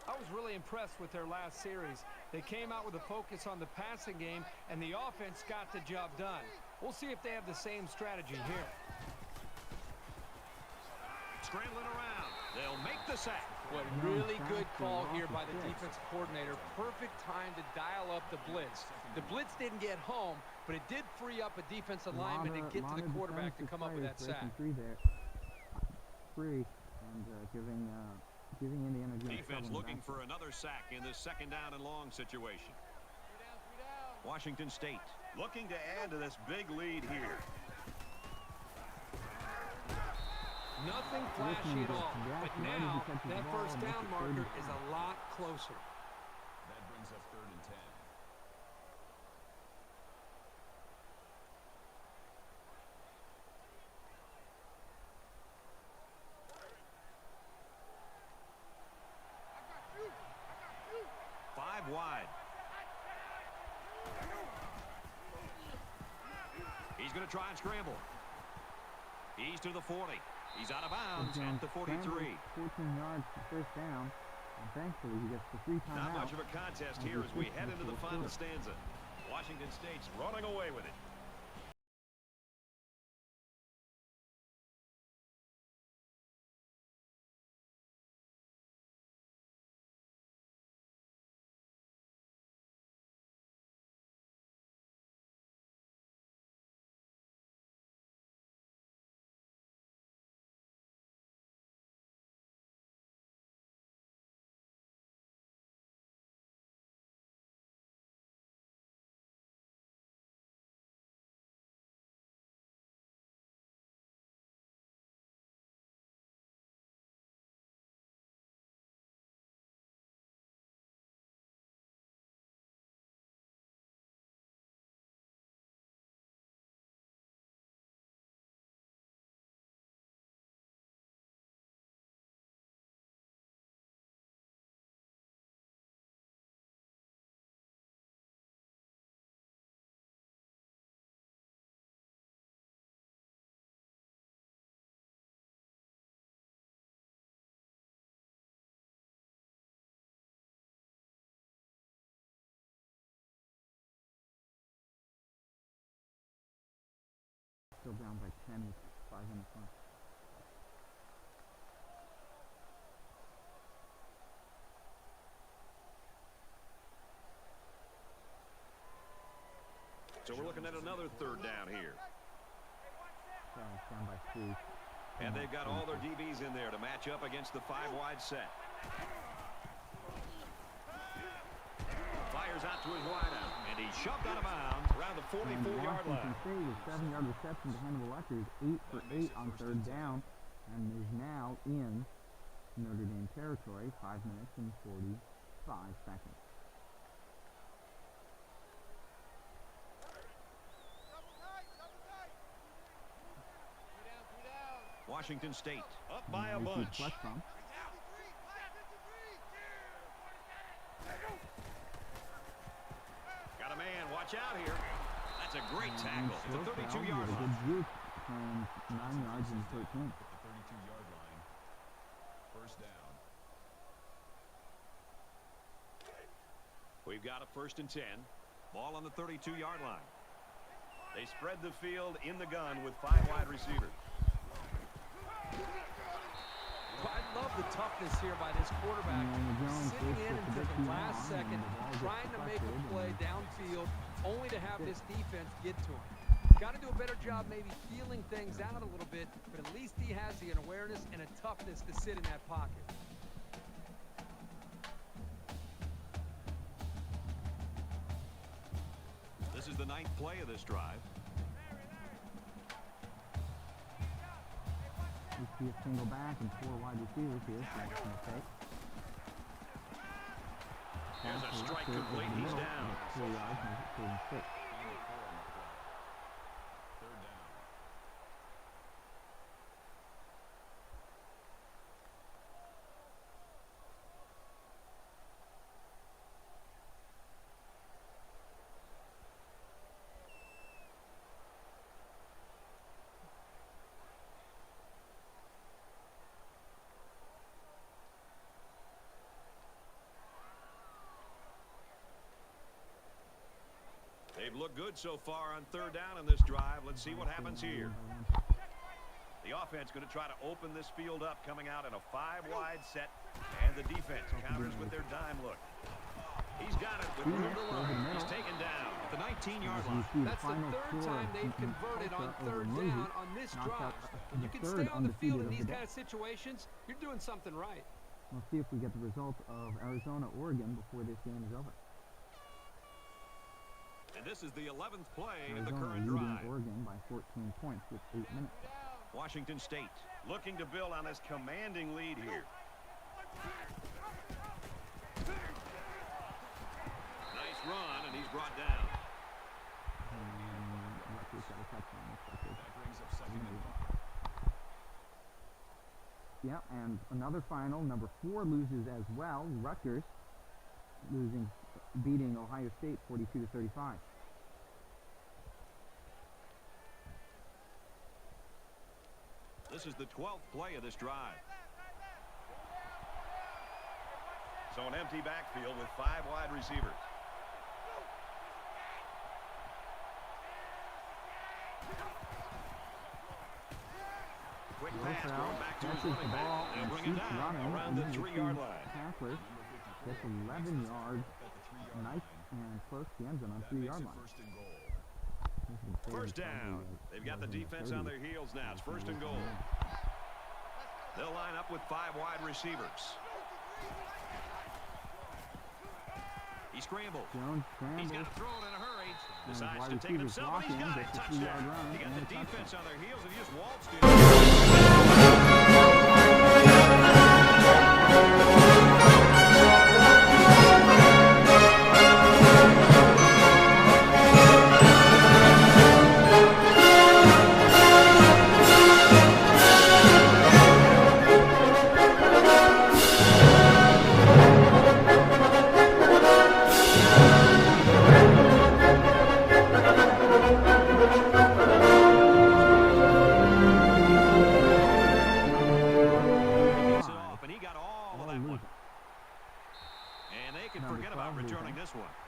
I was really impressed with their last series. They came out with a focus on the passing game, and the offense got the job done. We'll see if they have the same strategy here. Scrambling around. They'll make the sack. What really good call here by the defensive coordinator. Perfect time to dial up the blitz. The blitz didn't get home, but it did free up a defensive lineman to get to the quarterback to come up with that sack. Free there. Free and giving Indiana Defense looking for another sack in this 2nd down and long situation. Washington State looking to add to this big lead here. Nothing flashy at all, but now that first down marker is a lot closer. That brings up 3rd and 10. Wide. He's going to try and scramble. He He's to the 40. He's out of bounds at the 43. 14 yards for first down. And thankfully, he gets the 3 timeouts. Not much of a contest here as we head into the final stanza. Washington State's running away with it. Still down by 10 with 5 minutes left. So we're looking at another third down here. It's down by 3. And they've got all their DBs in there to match up against the 5-wide set. Fires out to his wideout, and he's shoved out of bounds around the 44-yard line. State with 7-yard reception to Hannibal Rutgers, 8 for 8 on third down, and is now in Notre Dame territory, 5 minutes and 45 seconds. Washington State up by a bunch. Got a man, watch out here. That's a great tackle at the 32-yard line. Good group, 9 yards and 13. At the 32-yard line. First down. We've got a 1st and 10. Ball on the 32-yard line. They spread the field in the gun with 5 wide receivers. I love the toughness here by this quarterback, sitting in until the last second, trying to make a play downfield, only to have this defense get to him. He's got to do a better job maybe feeling things out a little bit, but at least he has the awareness and a toughness to sit in that pocket. This is the 9th play of this drive. We see a single back and 4 wide receivers here. That's a mistake. There's a strike complete. He's down. 4 yards, makes it 3 and 6. Third down. They've looked good so far on third down in this drive. Let's see what happens here. The offense going to try to open this field up, coming out in a 5-wide set, and the defense counters with their dime look. He's got it with room to run. He's taken down at the 19-yard line. That's the 3rd time they've converted on third down on this drive. When you can stay on the field in these kind of situations, you're doing something right. We'll see if we get the result of Arizona-Oregon before this game is over. And this is the 11th play Arizona of the current leading drive. Oregon by 14 points with 8 minutes left. Washington State looking to build on this commanding lead here. Nice run, and he's brought down. Rutgers got a touchdown. That brings up 2nd and 5. Yeah, and another final. Number 4 loses as well. Rutgers beating Ohio State 42-35. This is the 12th play of this drive. So an empty backfield with 5 wide receivers. Quick pass going back to his running back. They'll bring him down around the 3-yard line. Tackler gets 11 yards. Nice and close to the end zone on 3-yard line. First down. They've got the defense on their heels now. It's first and goal. They'll line up with 5 wide receivers. He scrambles. He's got to throw it in a hurry. Decides to take it himself, and he's got it. Touchdown. He got the defense on their heels, and he just waltzed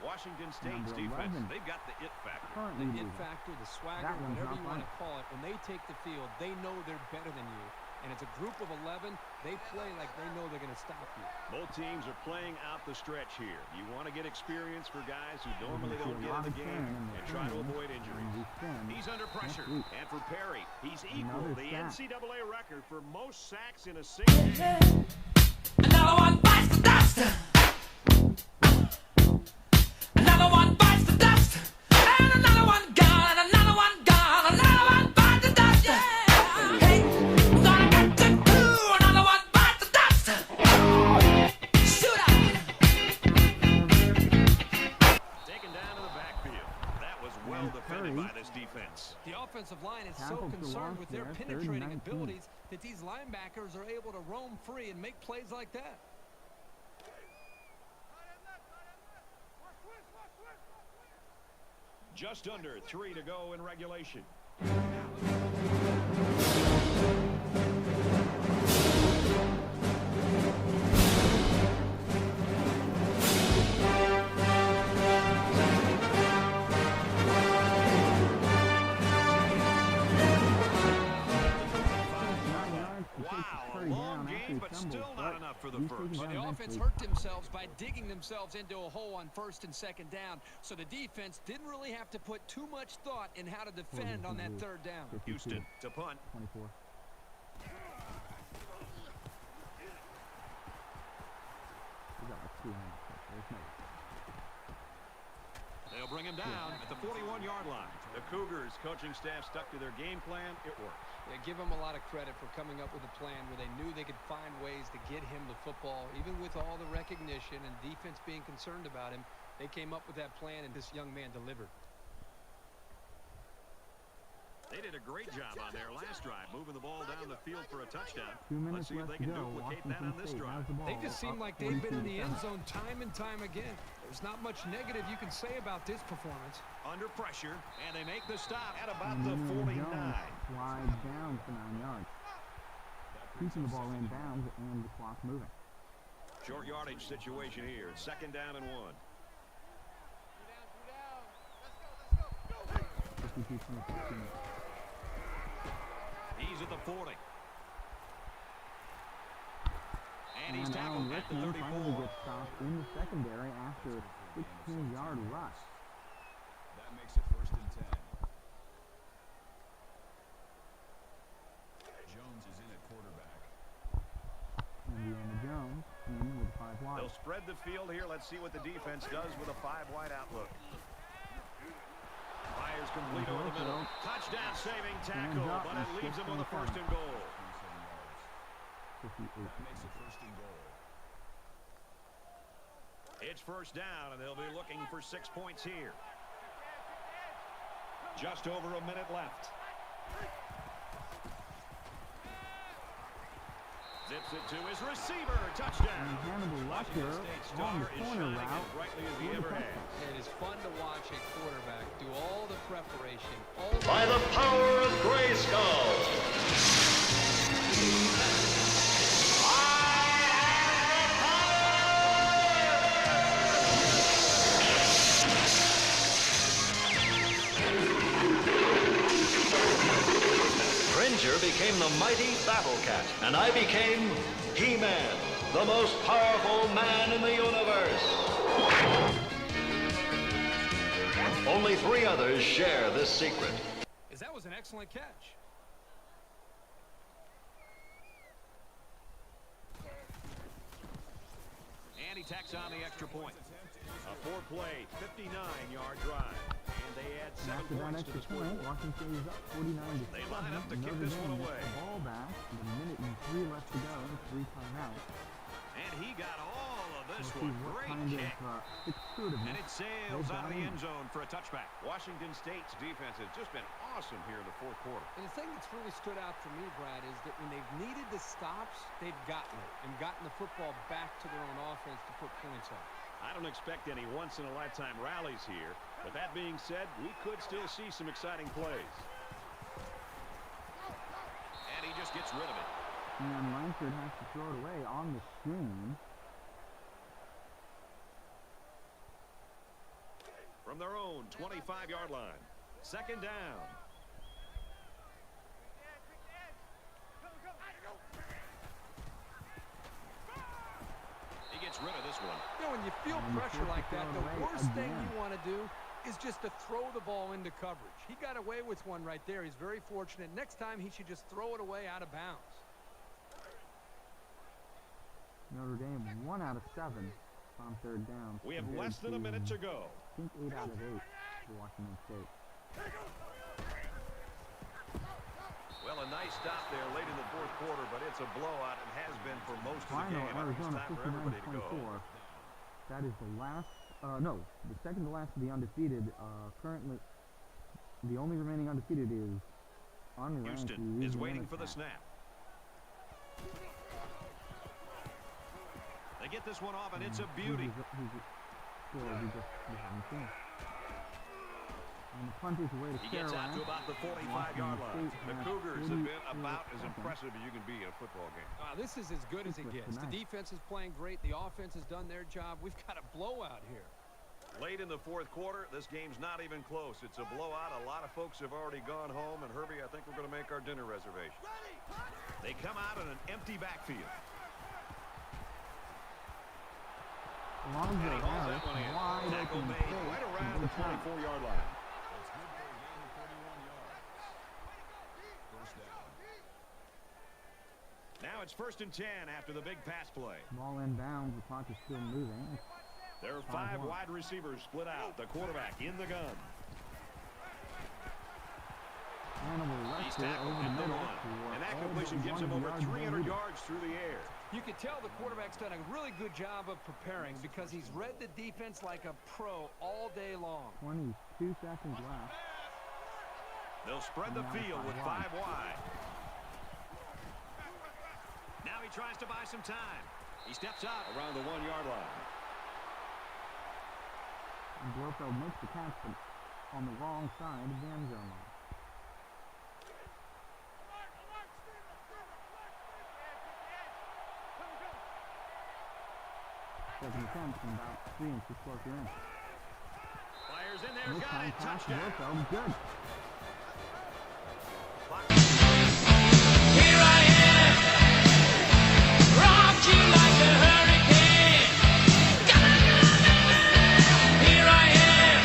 Washington State's defense, they've got the it factor. The it factor, the swagger, whatever you want to call it. When they take the field, they know they're better than you. And it's a group of 11. They play like they know they're going to stop you. Both teams are playing out the stretch here. You want to get experience for guys who normally don't get in the game and try to avoid injuries. He's under pressure. And for Perry, he's equal the NCAA record for most sacks in a single game. Another one bites the dust. Another one bites the dust. And another one gone. And another one gone. Another one bites the dust. Yeah. Hey, I'm gonna get to do another one bites the dust. Shoot up. Taken down to the backfield. That was well defended by this defense. The offensive line is so concerned with their penetrating abilities that these linebackers are able to roam free and make plays like that. Just under 3 to go in regulation. For the first. Well, the offense hurt themselves by digging themselves into a hole on 1st and 2nd down, so the defense didn't really have to put too much thought in how to defend on that 3rd down. Houston to punt. 24. They'll bring him down at the 41-yard line. The Cougars coaching staff stuck to their game plan. It worked. Yeah, give them a lot of credit for coming up with a plan where they knew they could find ways to get him the football, even with all the recognition and defense being concerned about him. They came up with that plan, and this young man delivered. They did a great job on their last drive, moving the ball down the field for a touchdown. 2 minutes Let's see if they can left to go. duplicate that on this drive. They just seem like they've been in the end zone time and time again. There's not much negative you can say about this performance. Under pressure, and they make the stop at about the 49. Slide down for 9 yards. Keeping the ball in bounds and the clock moving. Short yardage situation here. 2nd down and 1. 52 minutes. He's at the 40. And he's tackled at the 34. Finally gets stopped in the secondary after a 16-yard rush. That makes it 1st and 10. Jones is in at quarterback. Indiana Jones in with 5 wide. They'll spread the field here. Let's see what the defense does with a 5-wide outlook. Fires complete over the middle. Touchdown saving tackle, but it leaves him with a 1st and goal. That makes it 1st and goal. It's 1st down, and they'll be looking for 6 points here. Just over a minute left. Zips it to his receiver. Touchdown. And Hannibal Lecter on the corner route. As brightly as he ever has. It is fun to watch a quarterback do all the preparation. By the power of Grayskull. mighty Battle Cat, and I became He-Man, the most powerful man in the universe. Only 3 others share this secret. That was an excellent catch. And he tacks on the extra point. A 4-play, 59-yard drive. And they add 7 After that points to extra the point, scoreboard. Washington is up 49-7. They line up to kick Notre this Dame one gets away. the ball back with a minute and 3 left to go, 3 timeouts. And he got all of this We'll see one. what Great kind kick. of assertiveness And it sails they've out of got the in. end zone for a touchback. Washington State's defense has just been awesome here in the fourth quarter. And the thing that's really stood out for me, Brad, is that when they've needed the stops, they've gotten it and gotten the football back to their own offense to put points on. I don't expect any once-in-a-lifetime rallies here. But that being said, we could still see some exciting plays. And he just gets rid of it. And Langford has to throw it away on the screen. From their own 25-yard line. 2nd down. He gets rid of this one. You know, when you feel And pressure forced to like that, throw it the away worst thing again. you want to do is just to throw the ball into coverage. He got away with one right there. He's very fortunate. Next time, he should just throw it away out of bounds. Notre Dame 1 out of 7 on 3rd down. We have compared less than a minute to go. I think 8 out of 8 for Washington State. Well, a nice stop there late in the fourth quarter, but it's a blowout and has been for most of the Final game. I think it's Arizona time for everybody to go. 59-24. That is the last, no, the second to last of the undefeated. Currently, the only remaining undefeated is unranked Houston is Louisiana waiting for the Tech. snap. They get this one off, and it's a beauty. We haven't seen it. And the punt is away to He gets out to about the 45-yard line. The Cougars have been about as impressive as you can be in a football game. This is as good as it gets. The defense is playing great. The offense has done their job. We've got a blowout here. Late in the fourth quarter, this game's not even close. It's a blowout. A lot of folks have already gone home, and Herbie, I think we're going to make our dinner reservation. They come out in an empty backfield. Lonzo And he hauls Harris, that one in. wide Tackle open made space right to around the the top. 24-yard line. It's good for a gain of 31 yards. First down. Now it's 1st and 10 after the big pass play. Ball inbounds, the clock is still moving. There are 5 wide receivers split out. The quarterback in the gun. Hannibal He's Lester tackled over the at the middle 1. for And that all completion but gives him 1 over yard 300 lead. yards through the air. You can tell the quarterback's done a really good job of preparing because he's read the defense like a pro all day long. 22 seconds left. They'll spread the field with 5 wide. Now he tries to buy some time. He steps out around the 1-yard line. And Blofeld makes the catch, but on the wrong side of the end zone line. Second attempt from about 3 inches closer in. Fires in there, This got time it, pass to touchdown. Blofeld, good. Here I am, rock you like a hurricane. Here I am,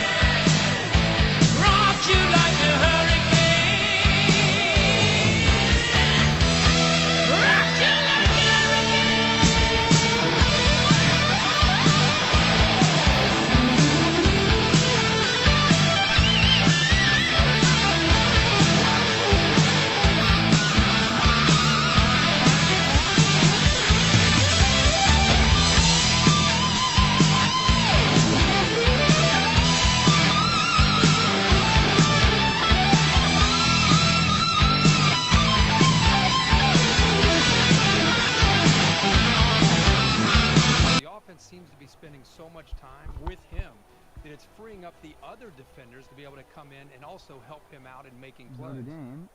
rock you like a hurricane. Rock you like a The offense seems to be spending so much time with him that it's freeing up the other defenders to be able to come in and also help him out in making plays. Notre Dame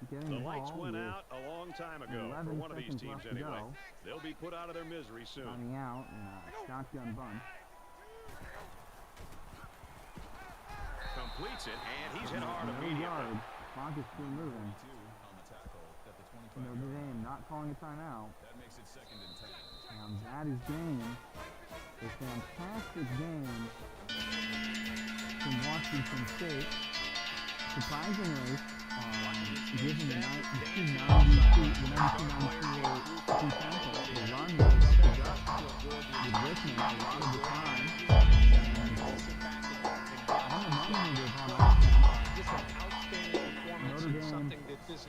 getting The the lights ball went with out a long time ago for 11 one of these seconds teams left to anyway. go. They'll be put out of their misery soon. Coming out in a shotgun bunt. Completes it, and he's hit hard No immediately. yards. clock is still moving. 42 on the tackle at the 25 Notre yard Dame line. not calling a timeout. That makes it 2nd and 10. And that is game. A fantastic game from Washington State. Surprisingly, given the 92-93 tackle, the run was picked up with Richmond a lot of the time. And on the money on offense, Just an outstanding performance. Notre Dame Something that this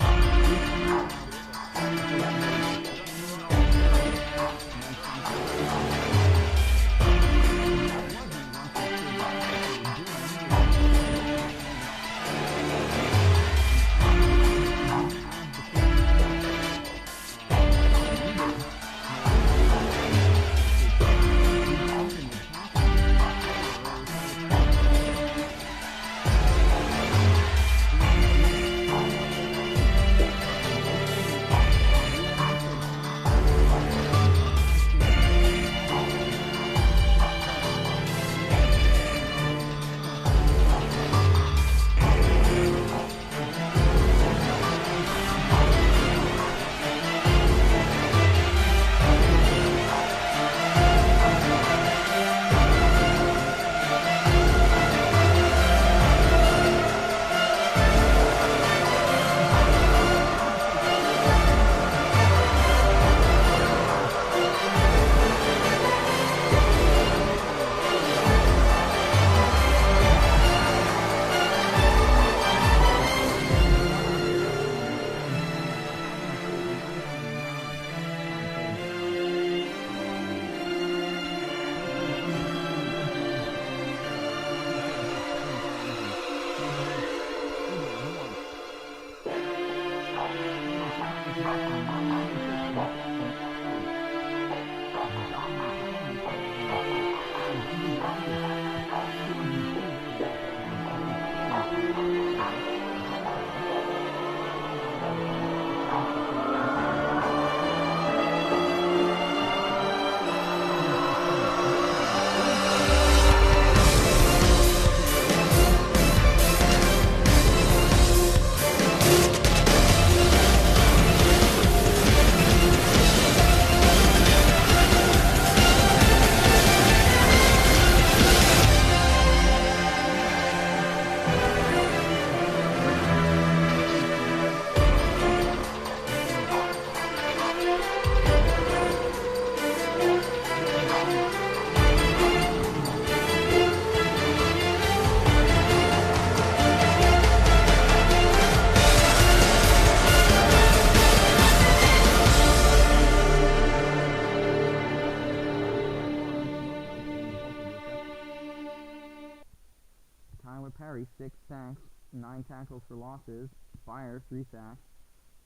Perry, 6 sacks, 9 tackles for losses. Fire, 3 sacks.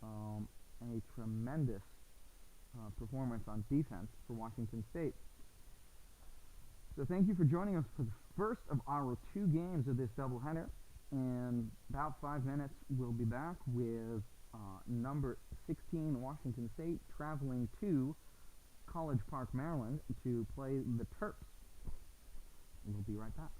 A tremendous performance on defense for Washington State. So thank you for joining us for the first of our 2 games of this doubleheader. In about 5 minutes, we'll be back with number 16 Washington State traveling to College Park, Maryland to play the Terps. We'll be right back.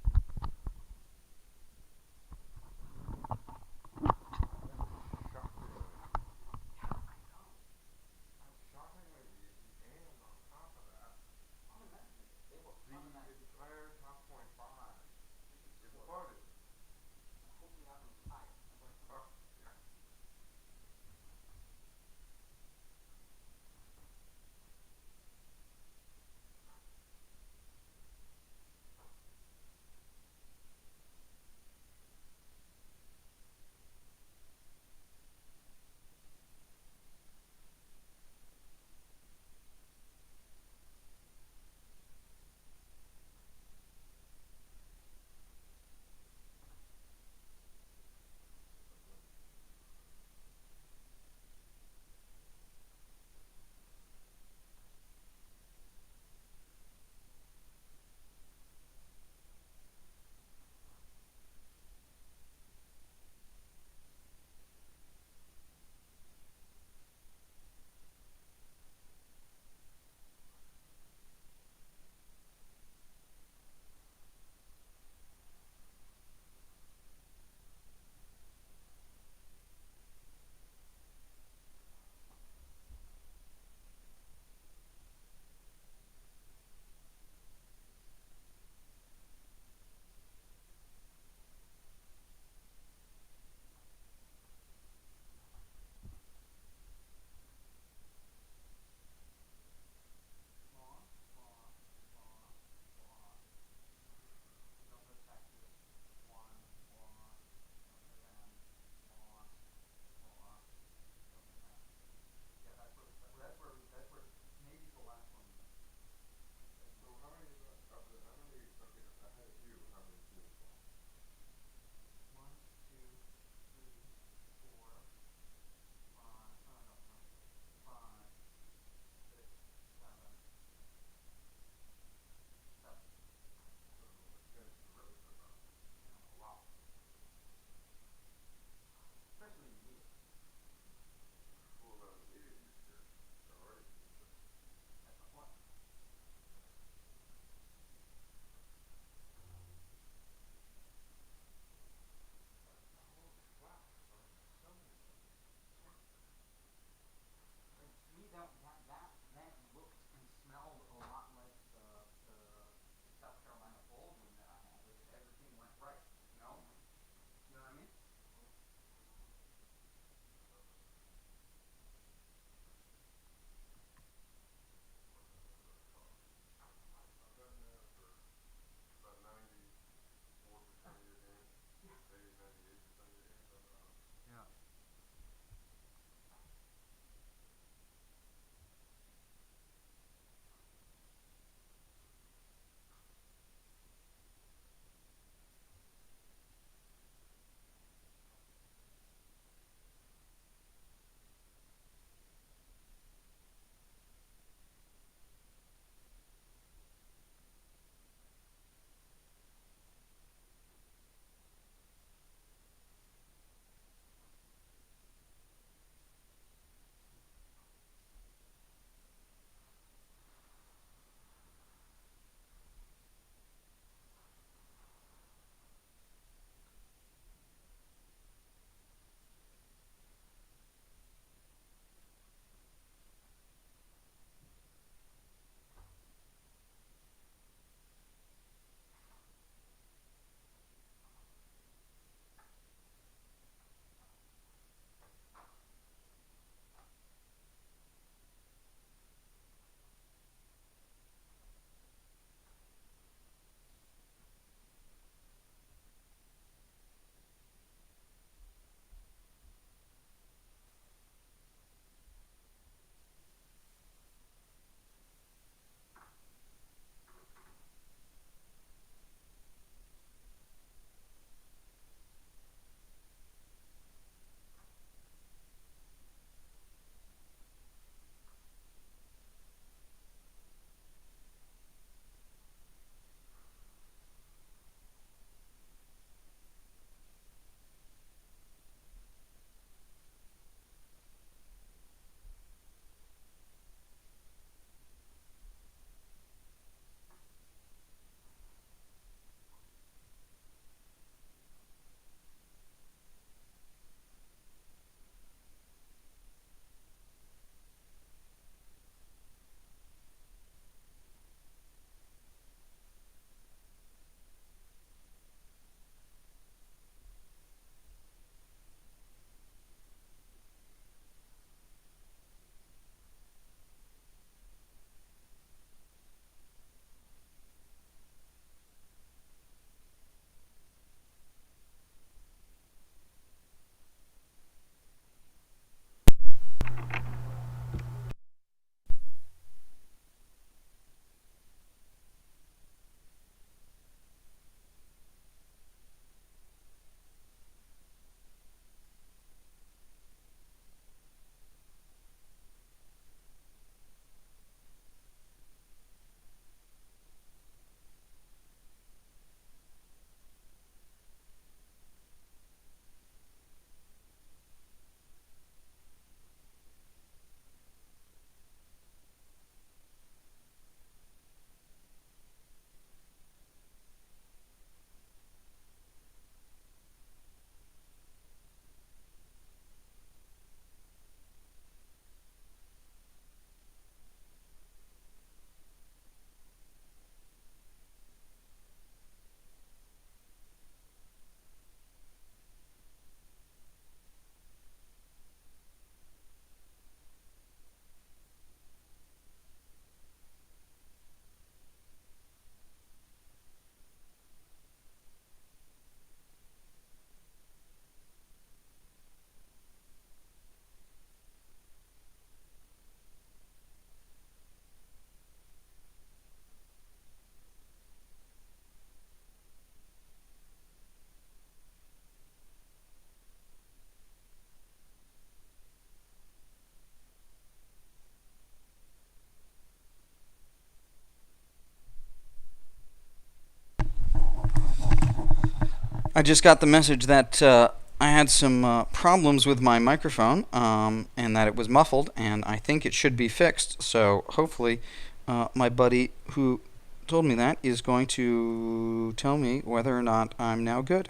I just got the message that I had some problems with my microphone and that it was muffled, and I think it should be fixed. So hopefully my buddy who told me that is going to tell me whether or not I'm now good.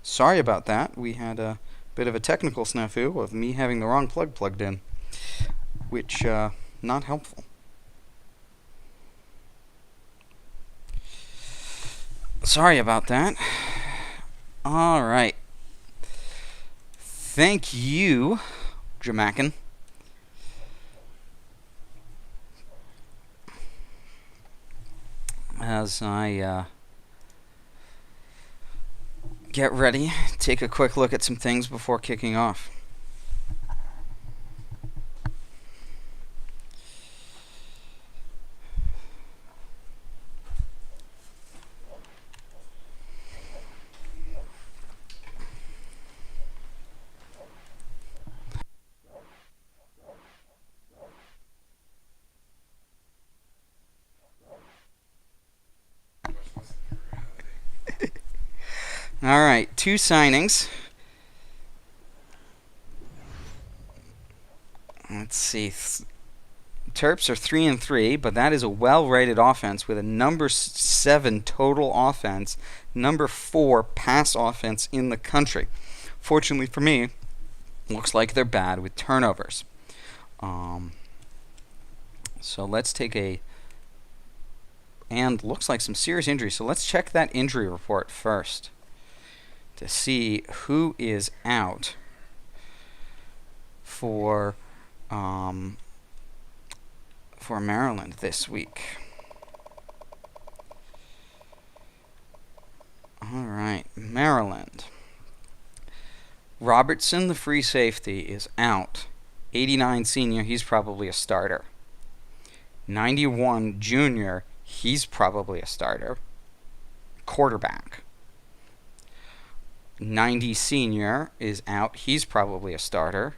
Sorry about that. We had a bit of a technical snafu of me having the wrong plug plugged in, which not helpful. Sorry about that. All right. Thank you, Jamaican. As I get ready, take a quick look at some things before kicking off. All right, 2 signings. Let's see. Terps are 3-3, but that is a well-rated offense with a number 7 total offense, number 4 pass offense in the country. Fortunately for me, looks like they're bad with turnovers. So let's take and looks like some serious injuries. So let's check that injury report first to see who is out for Maryland this week. All right, Maryland. Robertson, the free safety, is out. 89 senior, he's probably a starter. 91 junior, he's probably a starter. Quarterback. 90 senior is out, he's probably a starter.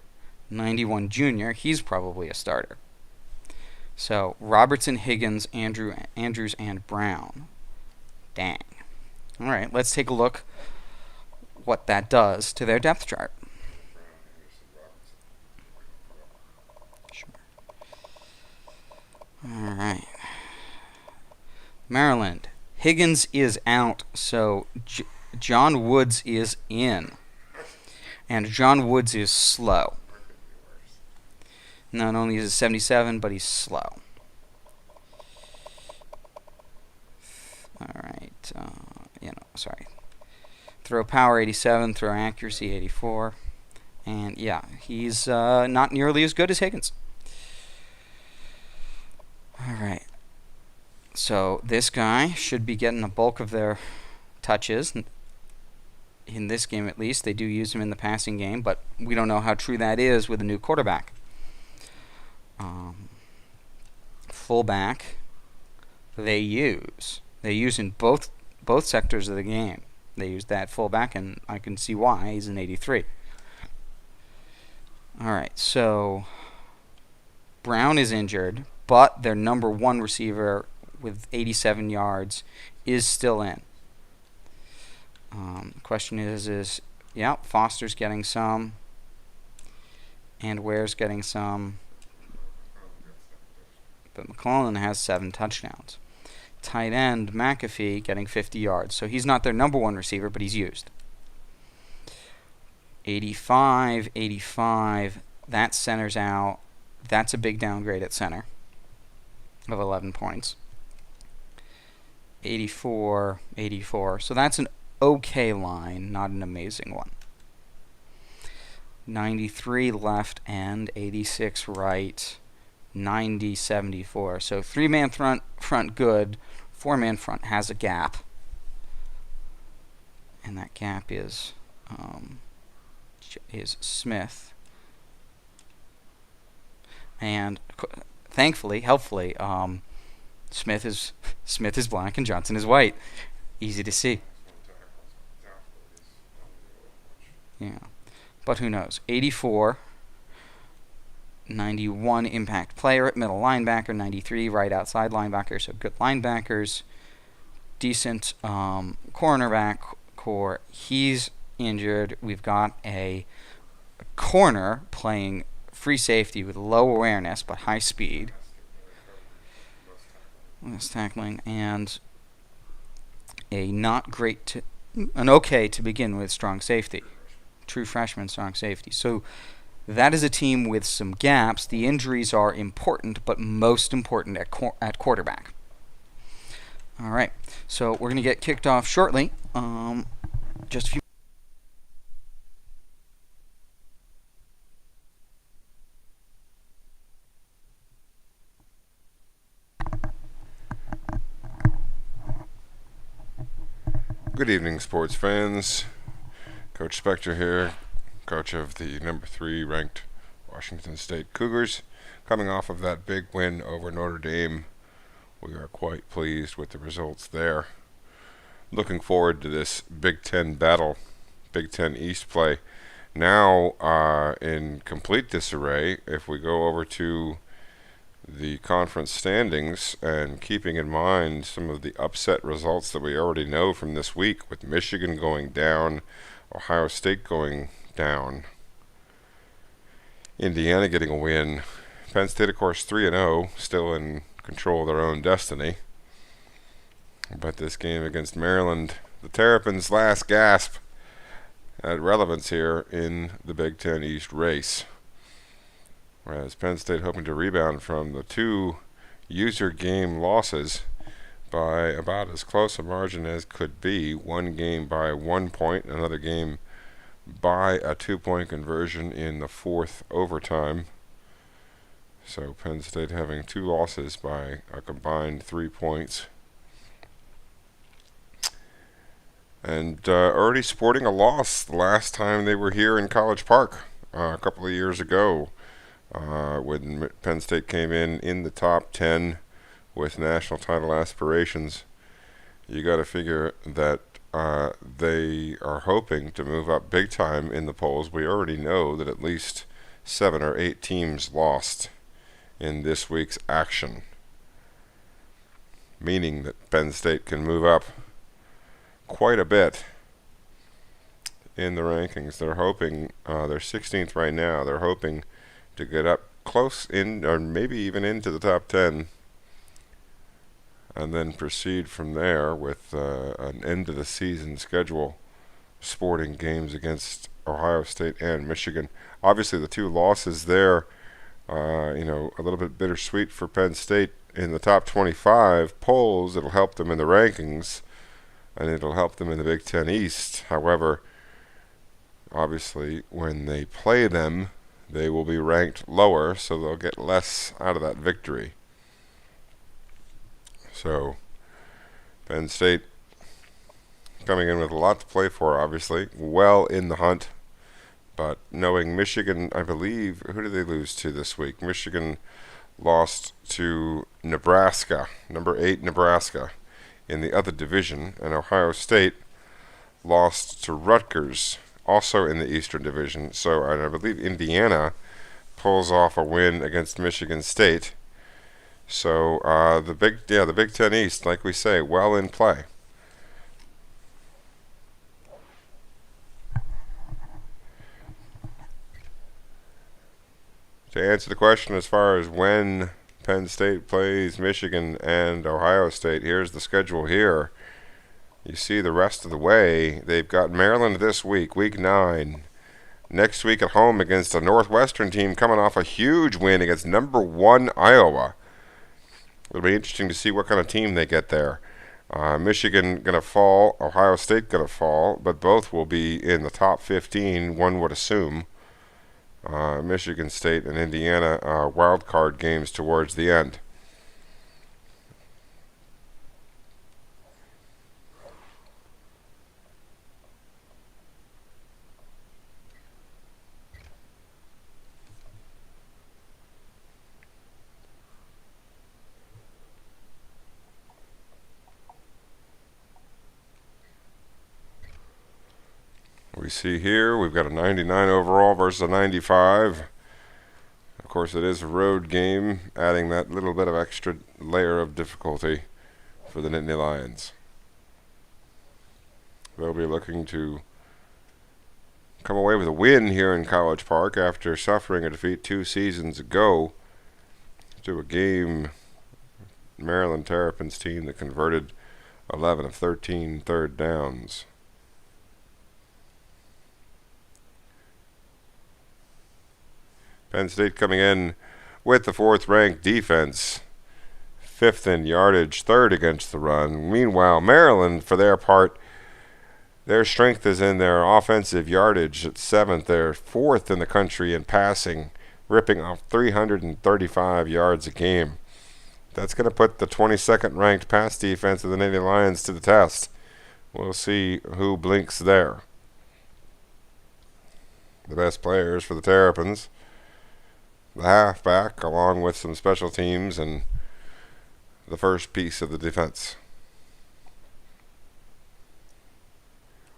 91 junior, he's probably a starter. So Robertson, Higgins, Andrews, and Brown. Dang. All right, let's take a look what that does to their depth chart. Sure. All right. Maryland. Higgins is out, so John Woods is in. And John Woods is slow. Not only is he 77, but he's slow. All right. Sorry. Throw power 87, throw accuracy 84. And yeah, he's not nearly as good as Higgins. All right. So this guy should be getting a bulk of their touches. In this game at least. They do use him in the passing game, but we don't know how true that is with a new quarterback. Fullback, they use in both sectors of the game. They use that fullback, and I can see why. He's an 83. All right, so Brown is injured, but their number 1 receiver with 87 yards is still in. The question is yeah, Foster's getting some, and Ware's getting some, but McClellan has 7 touchdowns. Tight end McAfee getting 50 yards, so he's not their number 1 receiver, but he's used. 85, that center's out. That's a big downgrade at center of 11 points. 84, so that's an okay line, not an amazing one. 93 left and 86 right, 90, 74. So 3-man front good, 4-man front has a gap, and that gap is Smith. And thankfully, helpfully, Smith is black and Johnson is white. Easy to see. Yeah, but who knows? 84, 91 impact player at middle linebacker, 93 right outside linebacker, so good linebackers, decent cornerback, core. He's injured. We've got a corner playing free safety with low awareness but high speed. Less tackling, and an okay to begin with strong safety. True freshman strong safety. So that is a team with some gaps. The injuries are important, but most important at quarterback. All right, so we're going to get kicked off shortly. Just a few. Good evening, sports fans. Coach Spectre here, coach of the number 3 ranked Washington State Cougars. Coming off of that big win over Notre Dame, we are quite pleased with the results there. Looking forward to this Big Ten battle, Big Ten East play. Now in complete disarray, if we go over to the conference standings and keeping in mind some of the upset results that we already know from this week, with Michigan going down, Ohio State going down, Indiana getting a win, Penn State of course 3-0, still in control of their own destiny. But this game against Maryland, the Terrapins' last gasp at relevance here in the Big Ten East race. Whereas Penn State hoping to rebound from the 2 user game losses by about as close a margin as could be. One game by 1 point, another game by a 2-point conversion in the 4th overtime. So Penn State having 2 losses by a combined 3 points. And already sporting a loss the last time they were here in College Park a couple of years ago. When Penn State came in the top 10 with national title aspirations. You got to figure that they are hoping to move up big time in the polls. We already know that at least 7 or 8 teams lost in this week's action, meaning that Penn State can move up quite a bit in the rankings. They're hoping, they're 16th right now. They're hoping to get up close in, or maybe even into the top 10, and then proceed from there with an end of the season schedule sporting games against Ohio State and Michigan. Obviously the 2 losses there, a little bit bittersweet for Penn State in the top 25 polls. It'll help them in the rankings, and it'll help them in the Big Ten East. However, obviously when they play them, they will be ranked lower, so they'll get less out of that victory. So Penn State coming in with a lot to play for, obviously. Well in the hunt, but knowing Michigan, I believe, who did they lose to this week? Michigan lost to Nebraska, number 8 Nebraska, in the other division, and Ohio State lost to Rutgers, also in the Eastern Division. So I believe Indiana pulls off a win against Michigan State. So the Big Ten East, like we say, well in play. To answer the question as far as when Penn State plays Michigan and Ohio State, here's the schedule here. You see the rest of the way. They've got Maryland this week, week 9. Next week at home against a Northwestern team coming off a huge win against number 1 Iowa. It'll be interesting to see what kind of team they get there. Michigan going to fall, Ohio State going to fall, but both will be in the top 15, one would assume. Michigan State and Indiana wild card games towards the end. We see here we've got a 99 overall versus a 95. Of course, it is a road game, adding that little bit of extra layer of difficulty for the Nittany Lions. They'll be looking to come away with a win here in College Park after suffering a defeat 2 seasons ago to a game Maryland Terrapins team that converted 11 of 13 third downs. Penn State coming in with the 4th-ranked defense, 5th in yardage, 3rd against the run. Meanwhile, Maryland, for their part, their strength is in their offensive yardage at 7th. They're 4th in the country in passing, ripping off 335 yards a game. That's going to put the 22nd ranked pass defense of the Nittany Lions to the test. We'll see who blinks there. The best players for the Terrapins, the halfback, along with some special teams and the first piece of the defense.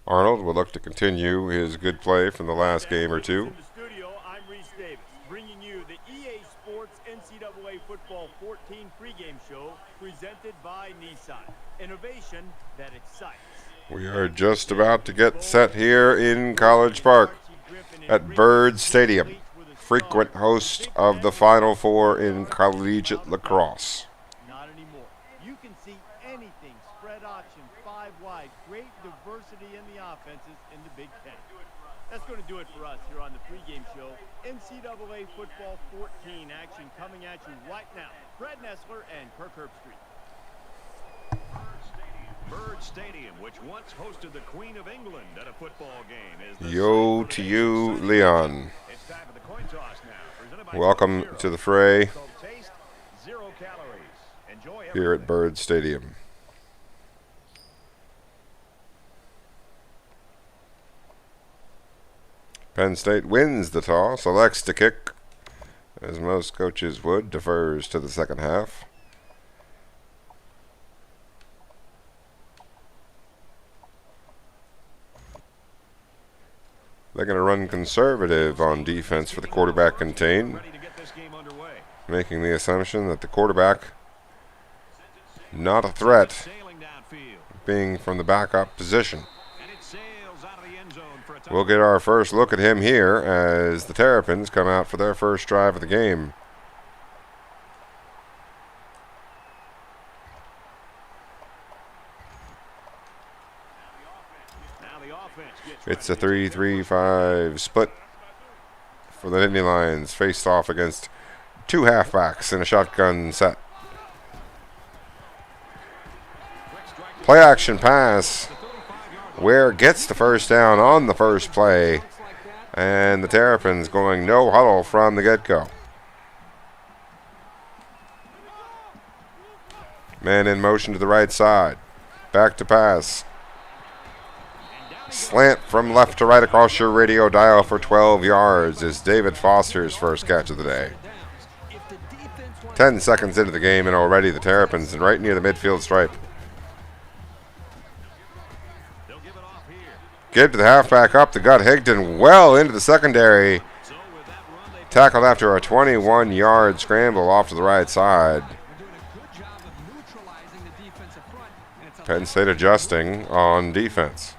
Arnold will look to continue his good play from the last game or two. Bringing you the EA Sports NCAA Football 14 pregame show presented by Nissan. Innovation that excites. We are just about to get set here in College Park at Byrd Stadium, frequent host of the Final Four in collegiate lacrosse. Not anymore. You can see anything, spread option, 5 wide, great diversity in the offenses in the Big Ten. That's going to do it for us here on the pregame show. NCAA Football 14 action coming at you right now. Fred Nessler and Kirk Herbstreit. Byrd Stadium, which once hosted the Queen of England at a football game, is the Yo to you, Leon. It's time for the coin toss now. Presented by Welcome Zero. to the fray So taste 0 calories. Enjoy here at everything. Byrd Stadium. Penn State wins the toss, elects to kick, as most coaches would, defers to the second half. They're going to run conservative on defense for the quarterback contain, Ready to get this game underway. making the assumption that the quarterback, not a threat, Sailing downfield. being from the backup position. And it sails out of the end zone for a We'll touchdown. get our first look at him here as the Terrapins come out for their first drive of the game. Now the offense gets It's a ready. 3-3-5 split for the Nittany Lions, faced off against 2 halfbacks in a shotgun set. Play action pass. Ware gets the first down on the first play, and the Terrapins going no huddle from the get-go. Man in motion to the right side. Back to pass. Slant from left to right across your radio dial for 12 yards is David Foster's first catch of the day. 10 seconds into the game, and already the Terrapins are right near the midfield stripe. They'll give it off here. Give to the halfback up the gut. Higdon well into the secondary. So with that run, they Tackled after a 21-yard scramble off to the right side. They're doing a good job of neutralizing the defensive front, and it's a Penn State adjusting on defense.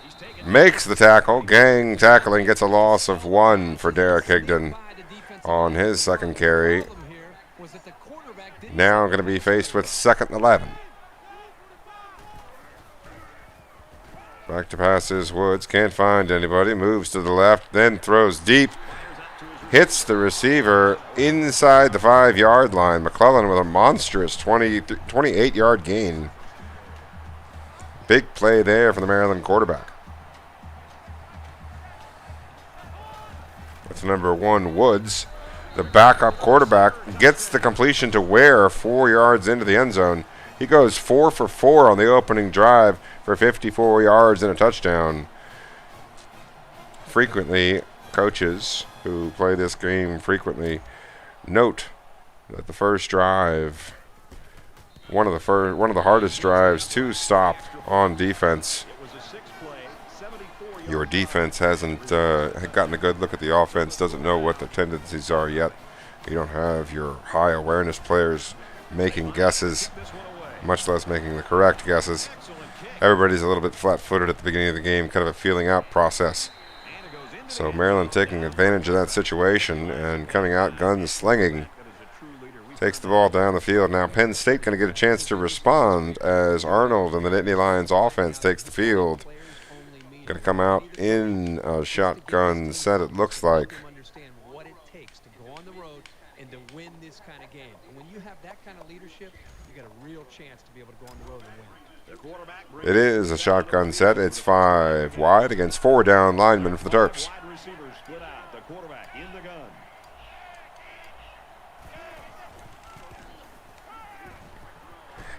he's taken Makes the tackle. Gang tackling, gets a loss of 1 for Derek Higdon by the defensive on his second carry. problem here was that the quarterback didn't Now going to be faced with 2nd and 11. Back to passes. Woods can't find anybody. Moves to the left, then throws deep. Hits the receiver inside the 5-yard line. McClellan with a monstrous 28-yard gain. Big play there for the Maryland quarterback. That's number 1, Woods. The backup quarterback gets the completion to Ware 4 yards into the end zone. He goes 4 for 4 on the opening drive for 54 yards and a touchdown. Frequently, coaches who play this game frequently note that the first drive, one of the hardest drives to stop on defense. It was a 6-play, 74-yard. Your defense hasn't gotten a good look at the offense, doesn't know what the tendencies are yet. You don't have your high awareness players making guesses. This one away. much less making the correct guesses. Everybody's a little bit flat-footed at the beginning of the game, kind of a feeling out process. So Maryland taking advantage of that situation and coming out guns slinging. Takes the ball down the field. Now Penn State going to get a chance to respond as Arnold and the Nittany Lions offense takes the field. Going to come out in a shotgun set, it looks like. Understand what it takes to go on the road and to win this kind of game. And when you have that kind of leadership, you got a real chance to be able to go on the road and win. It is a shotgun set. It's 5 wide against 4 down linemen for the Terps.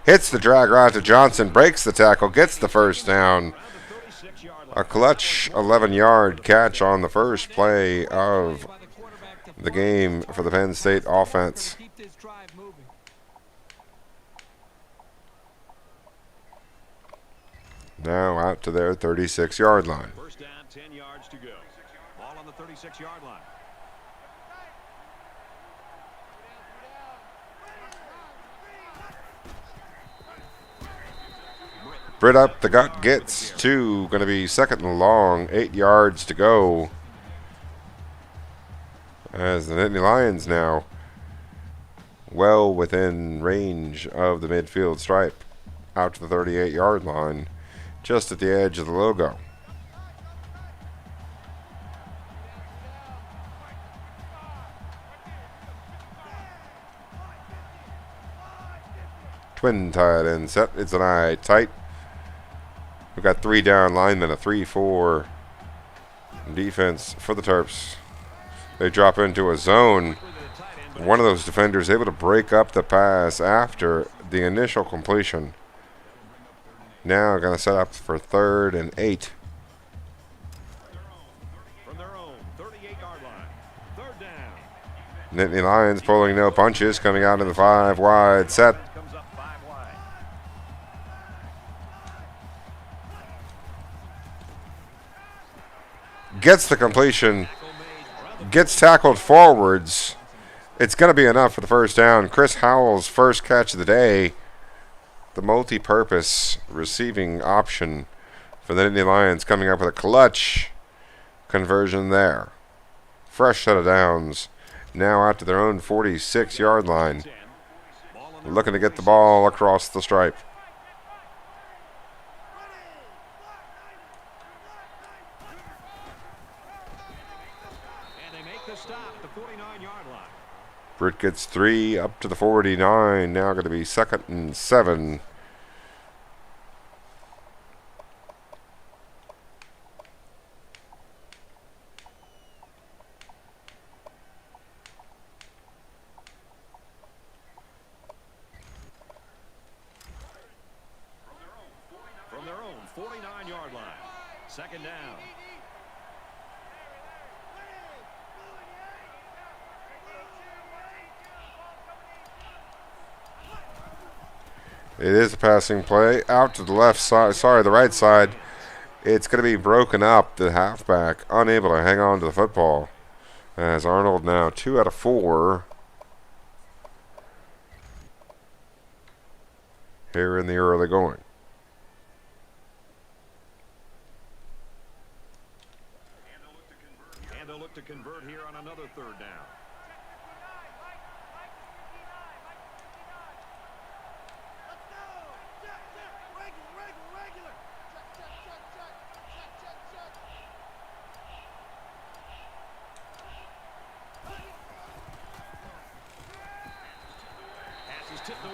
Hits the drag route to Johnson, breaks the tackle, gets the first down. A clutch 11-yard catch on the first play of the game for the Penn State offense. Now out to their 36-yard line. First down, 10 yards to go. Ball on the 36-yard line. Britt up the gut, gets 2. Going to be second and long, 8 yards to go. As the Nittany Lions now well within range of the midfield stripe. Out to the 38-yard line, just at the edge of the logo. Twin tight end set. It's an eye tight. We've got 3 down linemen, a 3-4 defense for the Terps. They drop into a zone. One of those defenders able to break up the pass after the initial completion. Now going to set up for 3rd and 8. From their own 38-yard line. 3rd down. Nittany Lions pulling no punches, coming out in the 5 wide set. Comes up 5 wide. Gets the completion, gets tackled forwards. It's going to be enough for the first down. Chris Howell's first catch of the day. The multi-purpose receiving option for the Nittany Lions, coming up with a clutch conversion there. Fresh set of downs. Now out to their own 46-yard line. Looking to get the ball across the stripe. Britt gets 3 up to the 49. Now going to be 2nd and 7. From their own 49-yard line. 2nd down. It is a passing play out to the left side, the right side. It's going to be broken up. The halfback unable to hang on to the football. As Arnold now 2 out of 4 here in the early going. And they'll look to convert here on another 3rd down.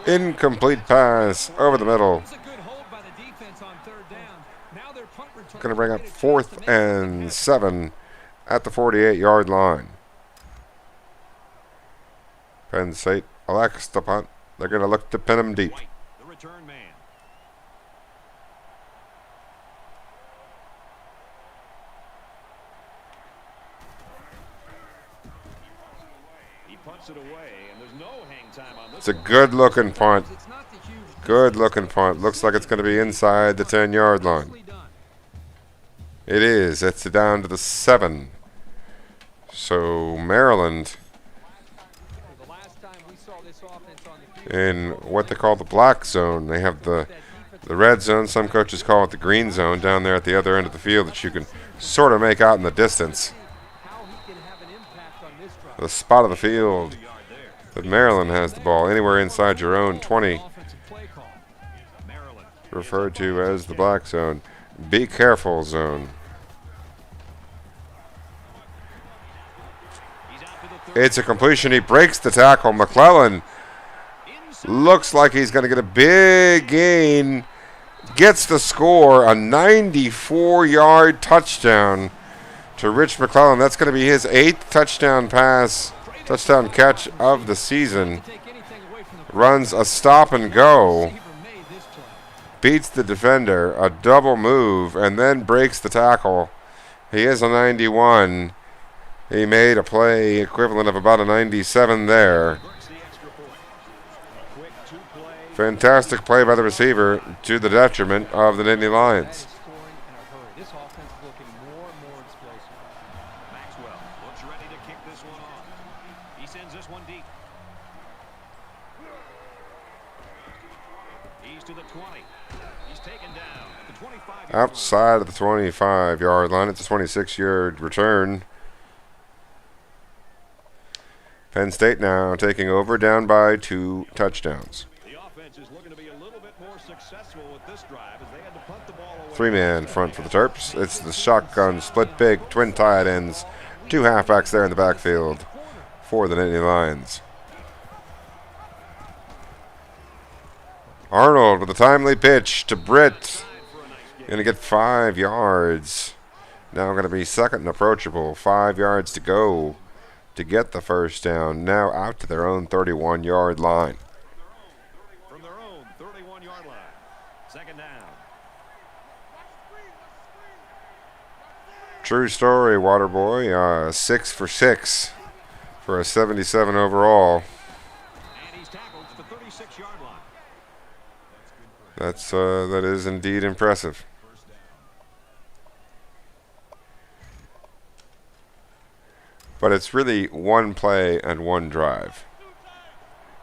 Incomplete pass over the middle. Going to bring up 4th and 7 at the 48-yard line. Penn State elects to punt. They're going to look to pin him deep. The return man. He punts it away, and there's no hang time on this. It's a good-looking punt. Good-looking punt. Looks like it's going to be inside the 10-yard line. It is. It's down to the 7. So Maryland in what they call the black zone. They have the red zone. Some coaches call it the green zone down there at the other end of the field that you can sort of make out in the distance. The spot of the field that Maryland has the ball anywhere inside your own 20, referred to as the black zone. Be careful zone. It's a completion. He breaks the tackle. McClellan looks like he's going to get a big gain. Gets the score, a 94-yard touchdown to Rich McClellan. That's going to be his 8th touchdown catch of the season. Runs a stop and go. Beats the defender, a double move, and then breaks the tackle. He is a 91. He made a play equivalent of about a 97 there. Fantastic play by the receiver to the detriment of the Nittany Lions. This offense is looking more and more explosive. Maxwell looks ready to kick this one off. He sends this one deep. He's to the 20. He's taken down at the 25. Outside of the 25-yard line, it's a 26-yard return. Penn State now taking over, down by 2 touchdowns. The offense is looking to be a little bit more successful with this drive as they had to punt the ball away. 3-man front for the Terps. It's the shotgun split big, twin tight ends, 2 halfbacks there in the backfield for the Nittany Lions. Arnold with a timely pitch to Britt. Going to get 5 yards. Now going to be second and approachable. 5 yards to go to get the first down. Now out to their own 31-yard line. From their own 31-yard line. Second down. True story, Waterboy. 6 for 6 for a 77 overall. And he's tackled to the 36-yard line. That is indeed impressive. But it's really one play and one drive.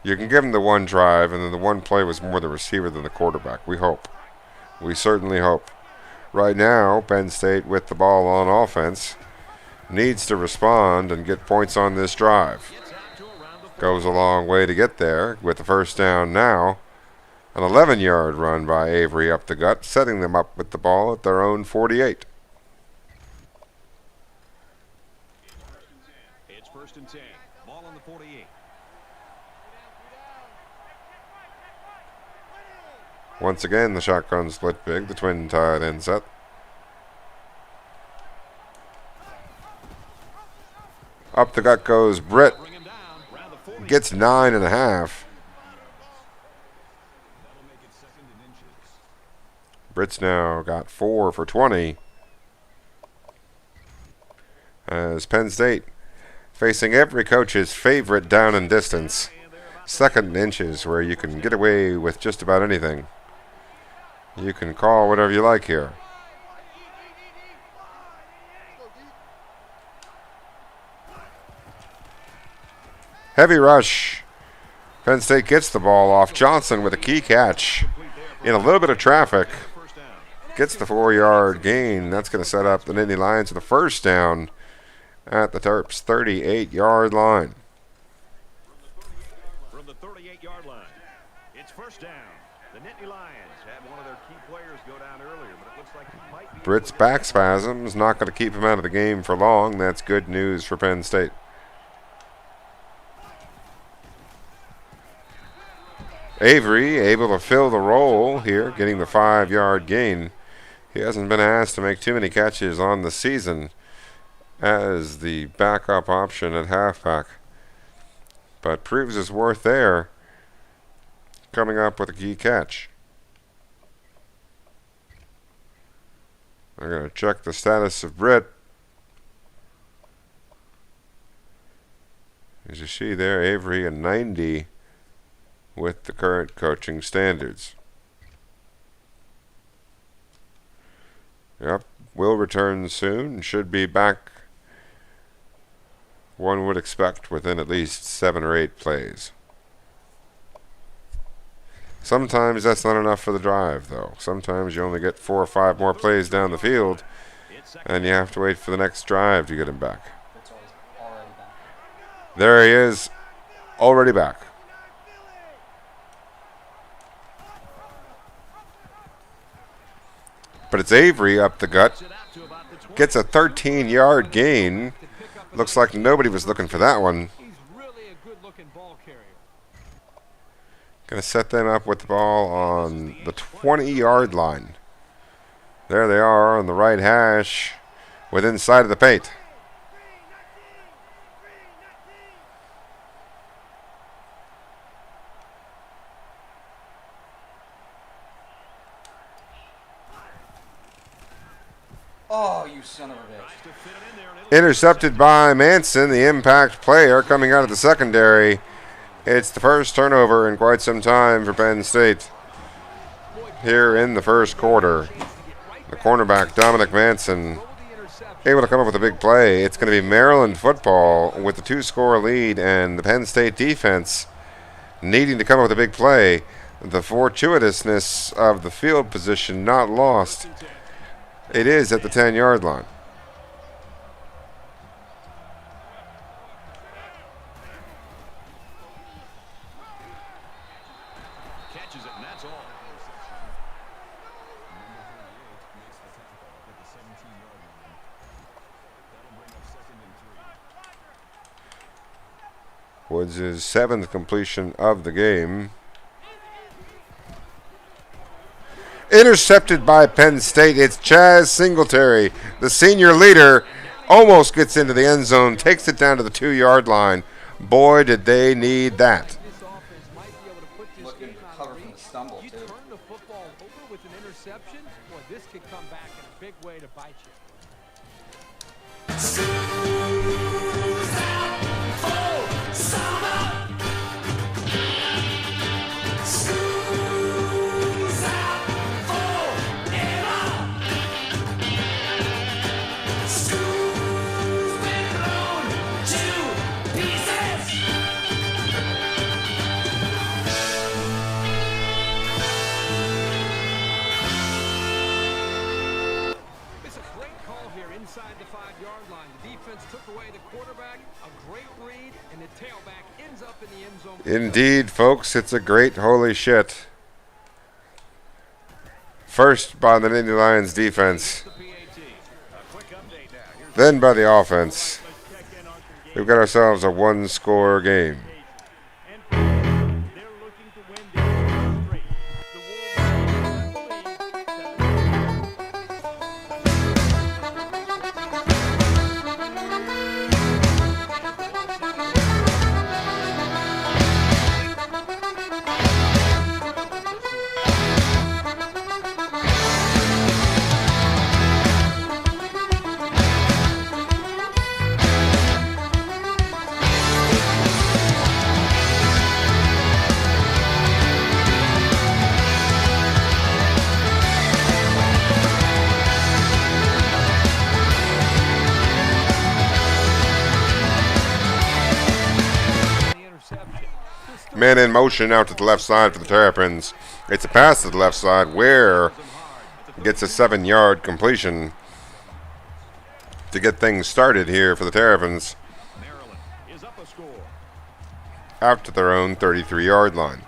You can give them the one drive, and then the one play was more the receiver than the quarterback. We hope. We certainly hope. Right now, Penn State with the ball on offense needs to respond and get points on this drive. Goes a long way to get there with the first down now. An 11-yard run by Avery up the gut, setting them up with the ball at their own 48. It's 1st and 10. Ball on the 48. Once again, the shotgun split big, the twin tight end set. Up the gut goes Britt. Gets 9.5. Britt's now got 4 for 20. As Penn State facing every coach's favorite down and distance. 2nd and inches, where you can get away with just about anything. You can call whatever you like here. Heavy rush. Penn State gets the ball off. Johnson with a key catch in a little bit of traffic. Gets the 4-yard gain. That's going to set up the Nittany Lions with a first down at the Terps' 38-yard line. From the 38-yard line, it's first down. The Nittany Lions had one of their key players go down earlier, but it looks like he might be... Britt's back spasms not going to keep him out of the game for long. That's good news for Penn State. Avery able to fill the role here, getting the 5-yard gain. He hasn't been asked to make too many catches on the season as the backup option at halfback, but proves his worth there, coming up with a key catch. I'm going to check the status of Britt. As you see there, Avery a 90 with the current coaching standards. Yep, will return soon. Should be back, one would expect, within at least 7 or 8 plays. Sometimes that's not enough for the drive, though. Sometimes you only get 4 or 5 more plays down the field, and you have to wait for the next drive to get him back. There he is, already back. But it's Avery up the gut. Gets a 13-yard gain. Looks like nobody was looking for that one. Going to set them up with the ball on the 20-yard line. There they are on the right hash, within sight of the paint. Oh, you son of a bitch. Intercepted by Manson, the impact player coming out of the secondary. It's the first turnover in quite some time for Penn State here in the first quarter. The cornerback, Dominic Manson, able to come up with a big play. It's going to be Maryland football with the 2-score lead and the Penn State defense needing to come up with a big play. The fortuitousness of the field position not lost. It is at the 10-yard line. Catches it, and that's all. Woods' 7th completion of the game. Intercepted by Penn State. It's Chaz Singletary, the senior leader, almost gets into the end zone, takes it down to the 2-yard line. Boy, did they need that. Looking to cover from the stumble, too. Turn the football over with an interception. Boy, this could come back in a big way to bite you. Inside the 5-yard line. The defense took away the quarterback. A great read, and the tailback ends up in the end zone. Indeed, folks, it's a great holy shit. First by the Nittany Lions defense, then by the offense. We've got ourselves a 1-score game. Man in motion out to the left side for the Terrapins. It's a pass to the left side where gets a 7-yard completion to get things started here for the Terrapins. Out to their own 33-yard line.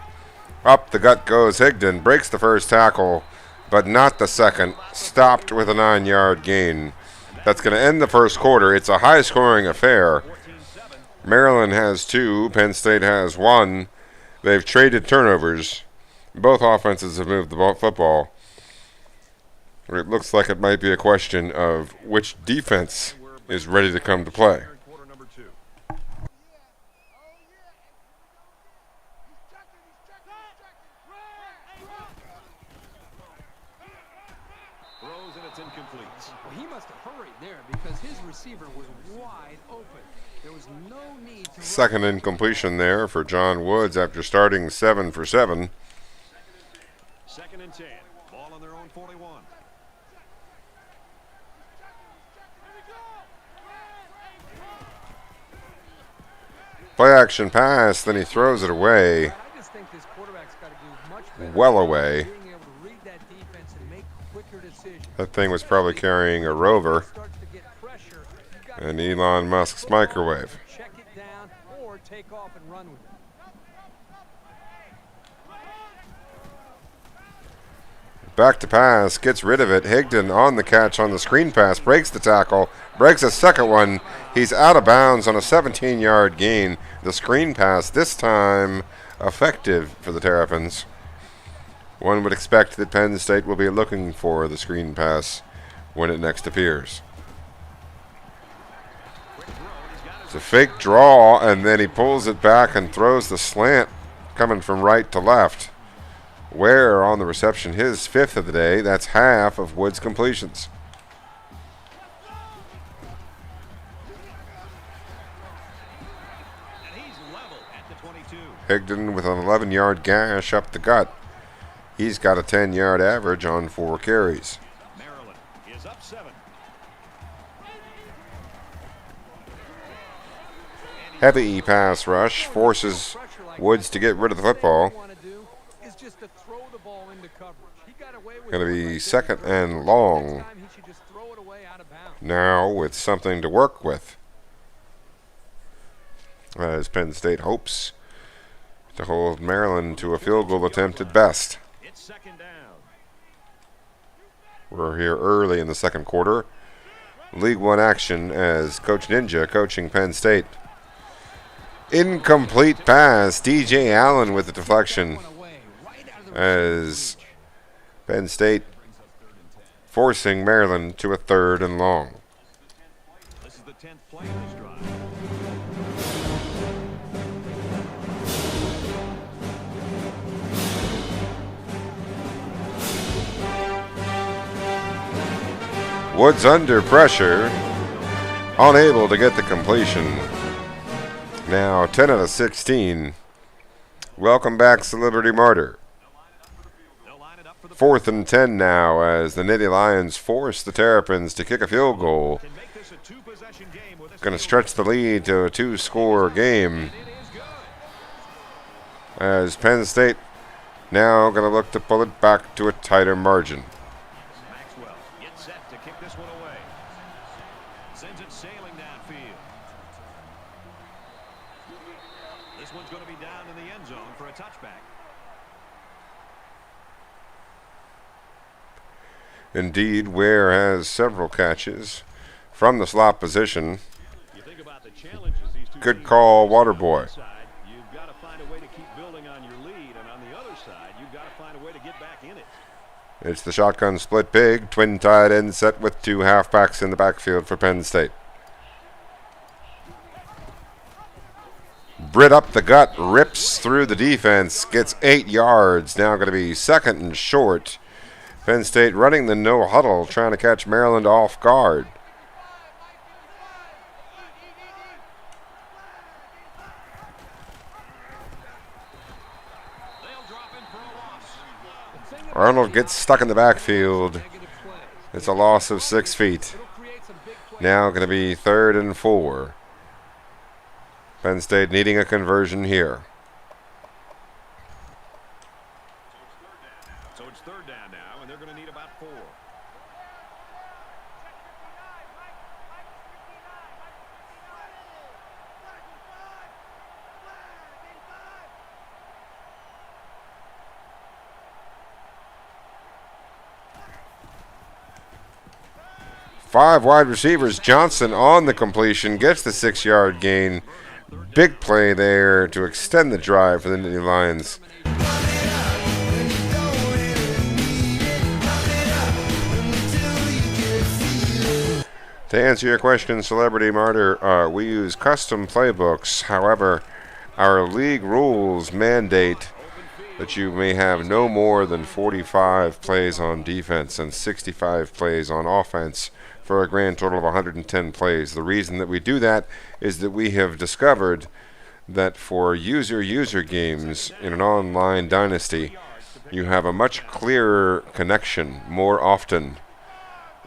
Up the gut goes Higdon, breaks the first tackle, but not the second. Stopped with a 9-yard gain. That's going to end the first quarter. It's a high-scoring affair. Maryland has 2, Penn State has 1. They've traded turnovers. Both offenses have moved the football. It looks like it might be a question of which defense is ready to come to play. Throws and it's incomplete. Well, he must have hurried there because his receiver was wide open. There was no need to Second incompletion there for John Woods after starting 7 for 7. 2nd and 10. Ball on their own 41. Play action pass, then he throws it away. I just think this quarterback's got to do much better. well away. That thing was probably carrying a rover and Elon Musk's microwave. Check it down or take off and run with it. Back to pass, gets rid of it. Higdon on the catch on the screen pass, breaks the tackle, breaks a second one. He's out of bounds on a 17-yard gain. The screen pass, this time effective for the Terrapins. One would expect that Penn State will be looking for the screen pass when it next appears. It's a fake draw, and then he pulls it back and throws the slant coming from right to left. Ware on the reception, his 5th of the day. That's half of Wood's completions. And he's level at the 22. Higdon with an 11-yard gash up the gut. He's got a 10-yard average on 4 carries. Maryland is up 7. Heavy pass rush forces Woods to get rid of the football. Going to be 2nd and long. Now with something to work with, as Penn State hopes to hold Maryland to a field goal attempt at best. It's 2nd down. We're here early in the 2nd quarter. League One action as Coach Ninja coaching Penn State. Incomplete pass. DJ Allen with the deflection as Penn State forcing Maryland to a 3rd and long. This is the 10th play of this drive. Woods under pressure, unable to get the completion. Now 10 out of 16. Welcome back, Celebrity Martyr. 4th and 10 now as the Nittany Lions force the Terrapins to kick a field goal. Going to stretch the lead to a 2-score game. As Penn State now going to look to pull it back to a tighter margin. Maxwell gets set to kick this one away. Sends it sailing downfield. This one's going to be down in the end zone for a touchback. Indeed, Ware has several catches from the slot position. You think about the challenges these two Good call, Waterboy. You've got to find a way to keep building on your lead, and on the other side, you've got to find a way to get back in it. It's the shotgun split big, twin tight end set with 2 halfbacks in the backfield for Penn State. Britt up the gut, rips through the defense, gets 8 yards. Now going to be 2nd and short. Penn State running the no huddle, trying to catch Maryland off guard. Arnold gets stuck in the backfield. It's a loss of 6 feet. Now going to be 3rd and 4. Penn State needing a conversion here. So it's 3rd down now, and they're going to need about 4. Five wide receivers. Johnson on the completion, gets the 6-yard gain. Big play there to extend the drive for the Nittany Lions. To answer your question, Celebrity Martyr, we use custom playbooks. However, our league rules mandate that you may have no more than 45 plays on defense and 65 plays on offense for a grand total of 110 plays. The reason that we do that is that we have discovered that for user games in an online dynasty, you have a much clearer connection more often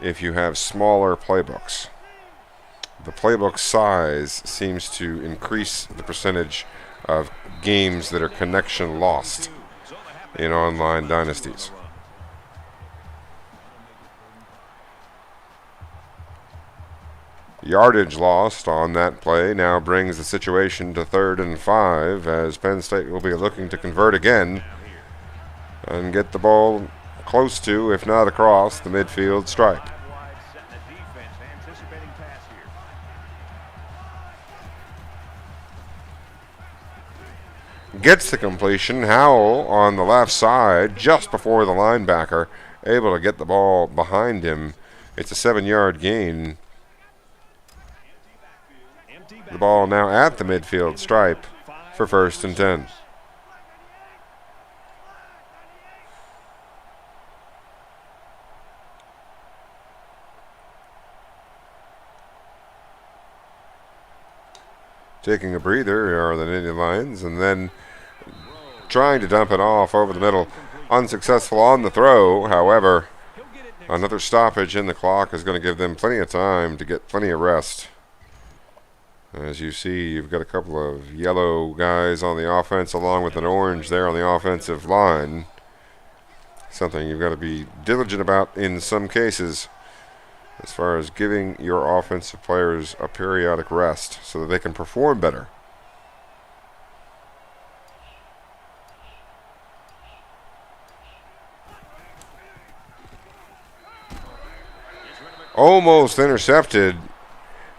if you have smaller playbooks. The playbook size seems to increase the percentage of games that are connection lost. in online dynasties. Yardage lost on that play now brings the situation to 3rd and 5 as Penn State will be looking to convert again and get the ball close to, if not across, the midfield stripe. Gets the completion. Howell on the left side just before the linebacker, able to get the ball behind him. It's a 7-yard gain. The ball now at the midfield stripe for 1st and 10. Taking a breather are the Nittany Lions, and then trying to dump it off over the middle. Unsuccessful on the throw, however. Another stoppage in the clock is going to give them plenty of time to get plenty of rest. As you see, you've got a couple of yellow guys on the offense along with an orange there on the offensive line. Something you've got to be diligent about in some cases as far as giving your offensive players a periodic rest so that they can perform better. Almost intercepted.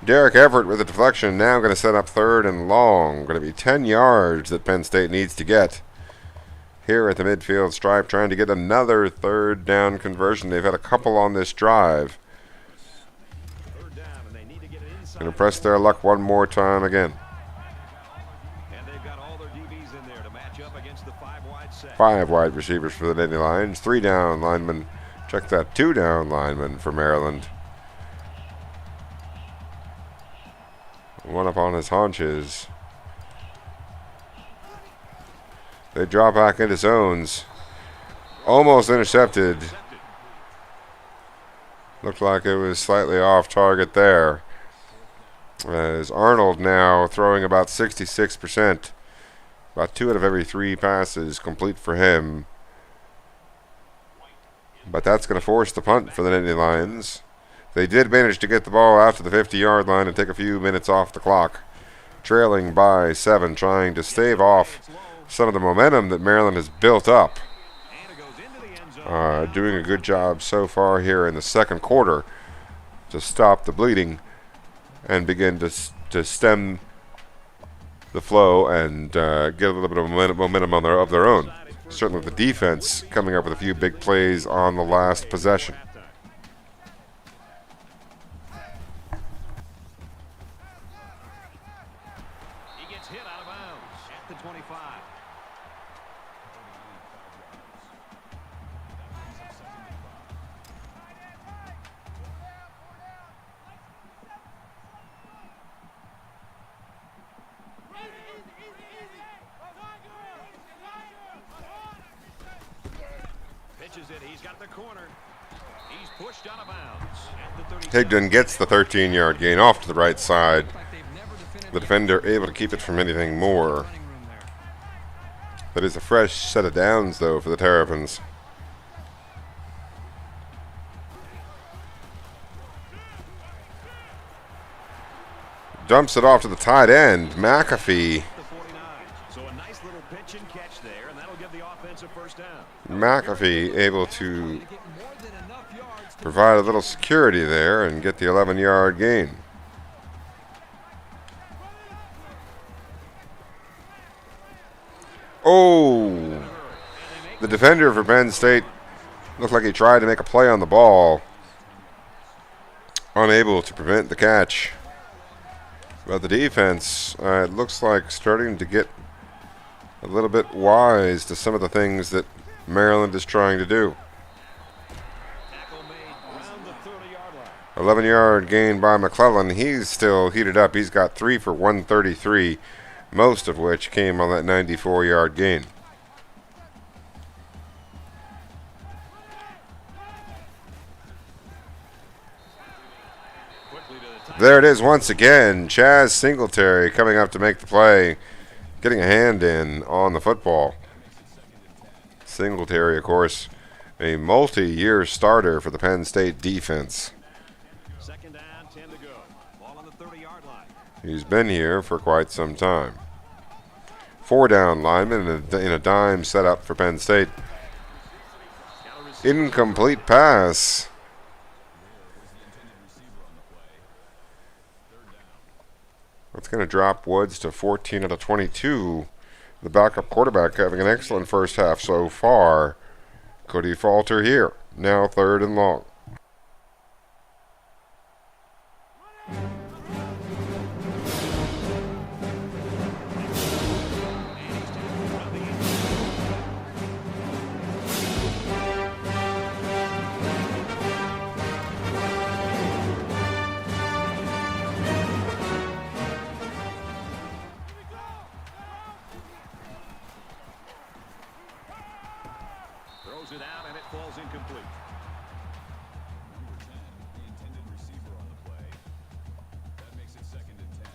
Derek Everett with a deflection, now going to set up 3rd and long. Going to be 10 yards that Penn State needs to get here at the midfield stripe, trying to get another 3rd down conversion. They've had a couple on this drive. Going to press their luck one more time again. And they've got all their DBs in there to match up against the 5 wide set. 5 wide receivers for the Nittany Lions, 3 down linemen. Check that, 2 down linemen for Maryland. One up on his haunches. They drop back into zones. Almost intercepted. Looked like it was slightly off target there. As Arnold now throwing about 66%. About 2 out of every 3 passes complete for him. But that's going to force the punt for the Nittany Lions. They did manage to get the ball out to the 50-yard line and take a few minutes off the clock. Trailing by 7, trying to stave off some of the momentum that Maryland has built up. Doing a good job so far here in the 2nd quarter to stop the bleeding and begin to stem the flow and get a little bit of momentum of their own. Certainly the defense coming up with a few big plays on the last possession. Higdon gets the 13-yard gain off to the right side. The defender able to keep it from anything more. That is a fresh set of downs, though, for the Terrapins. Dumps it off to the tight end, McAfee. So a nice little pitch and catch there, and that'll give the offense a 1st down. McAfee able to provide a little security there and get the 11-yard gain. Oh, the defender for Penn State looked like he tried to make a play on the ball. Unable to prevent the catch. But the defense, it looks like starting to get a little bit wise to some of the things that Maryland is trying to do. 11-yard gain by McClellan. He's still heated up. He's got 3 for 133, most of which came on that 94-yard gain. There it is once again. Chaz Singletary coming up to make the play, getting a hand in on the football. Singletary, of course, a multi-year starter for the Penn State defense. Second down, 10 to go. Ball on the 30-yard line. He's been here for quite some time. 4-down lineman in a dime setup for Penn State. Incomplete pass. That's going to drop Woods to 14 out of 22. The backup quarterback having an excellent first half so far. Could he falter here? Now 3rd and long. Throws it out, and it falls incomplete. Number 10, the intended receiver on the play. That makes it 2nd and 10.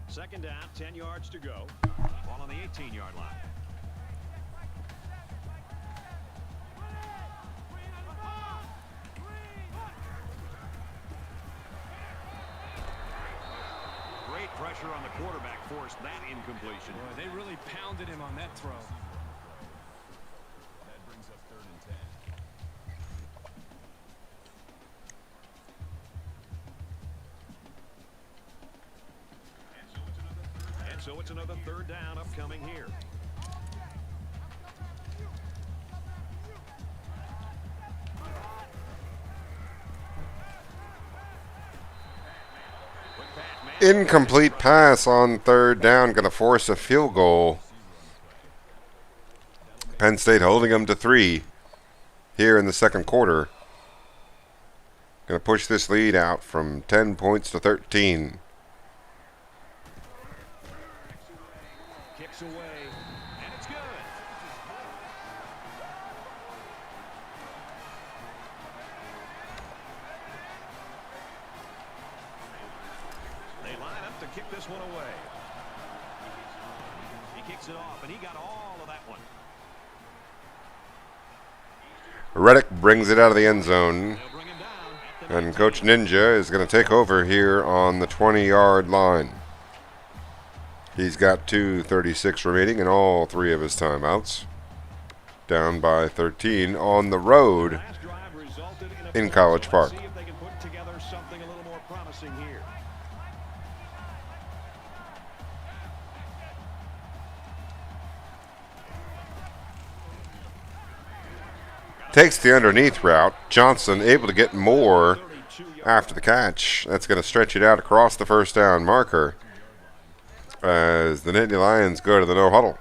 Second down, 10 yards to go. Ball on the 18-yard line. Great pressure on the quarterback forced that incompletion. Boy, they really pounded him on that throw. That brings up 3rd and 10. And so it's another 3rd down upcoming here. Incomplete pass on 3rd down. Going to force a field goal. Penn State holding them to 3 here in the 2nd quarter. Going to push this lead out from 10 points to 13. Kicks away, and it's good. They line up to kick this one away. He kicks it off, and he got all of that one. Reddick brings it out of the end zone. And Coach Ninja is going to take over here on the 20-yard line. He's got 2:36 remaining in all 3 of his timeouts. Down by 13 on the road in College Park. See if they can put together something a little more promising here. Takes the underneath route. Johnson able to get more after the catch. That's going to stretch it out across the 1st down marker as the Nittany Lions go to the no huddle.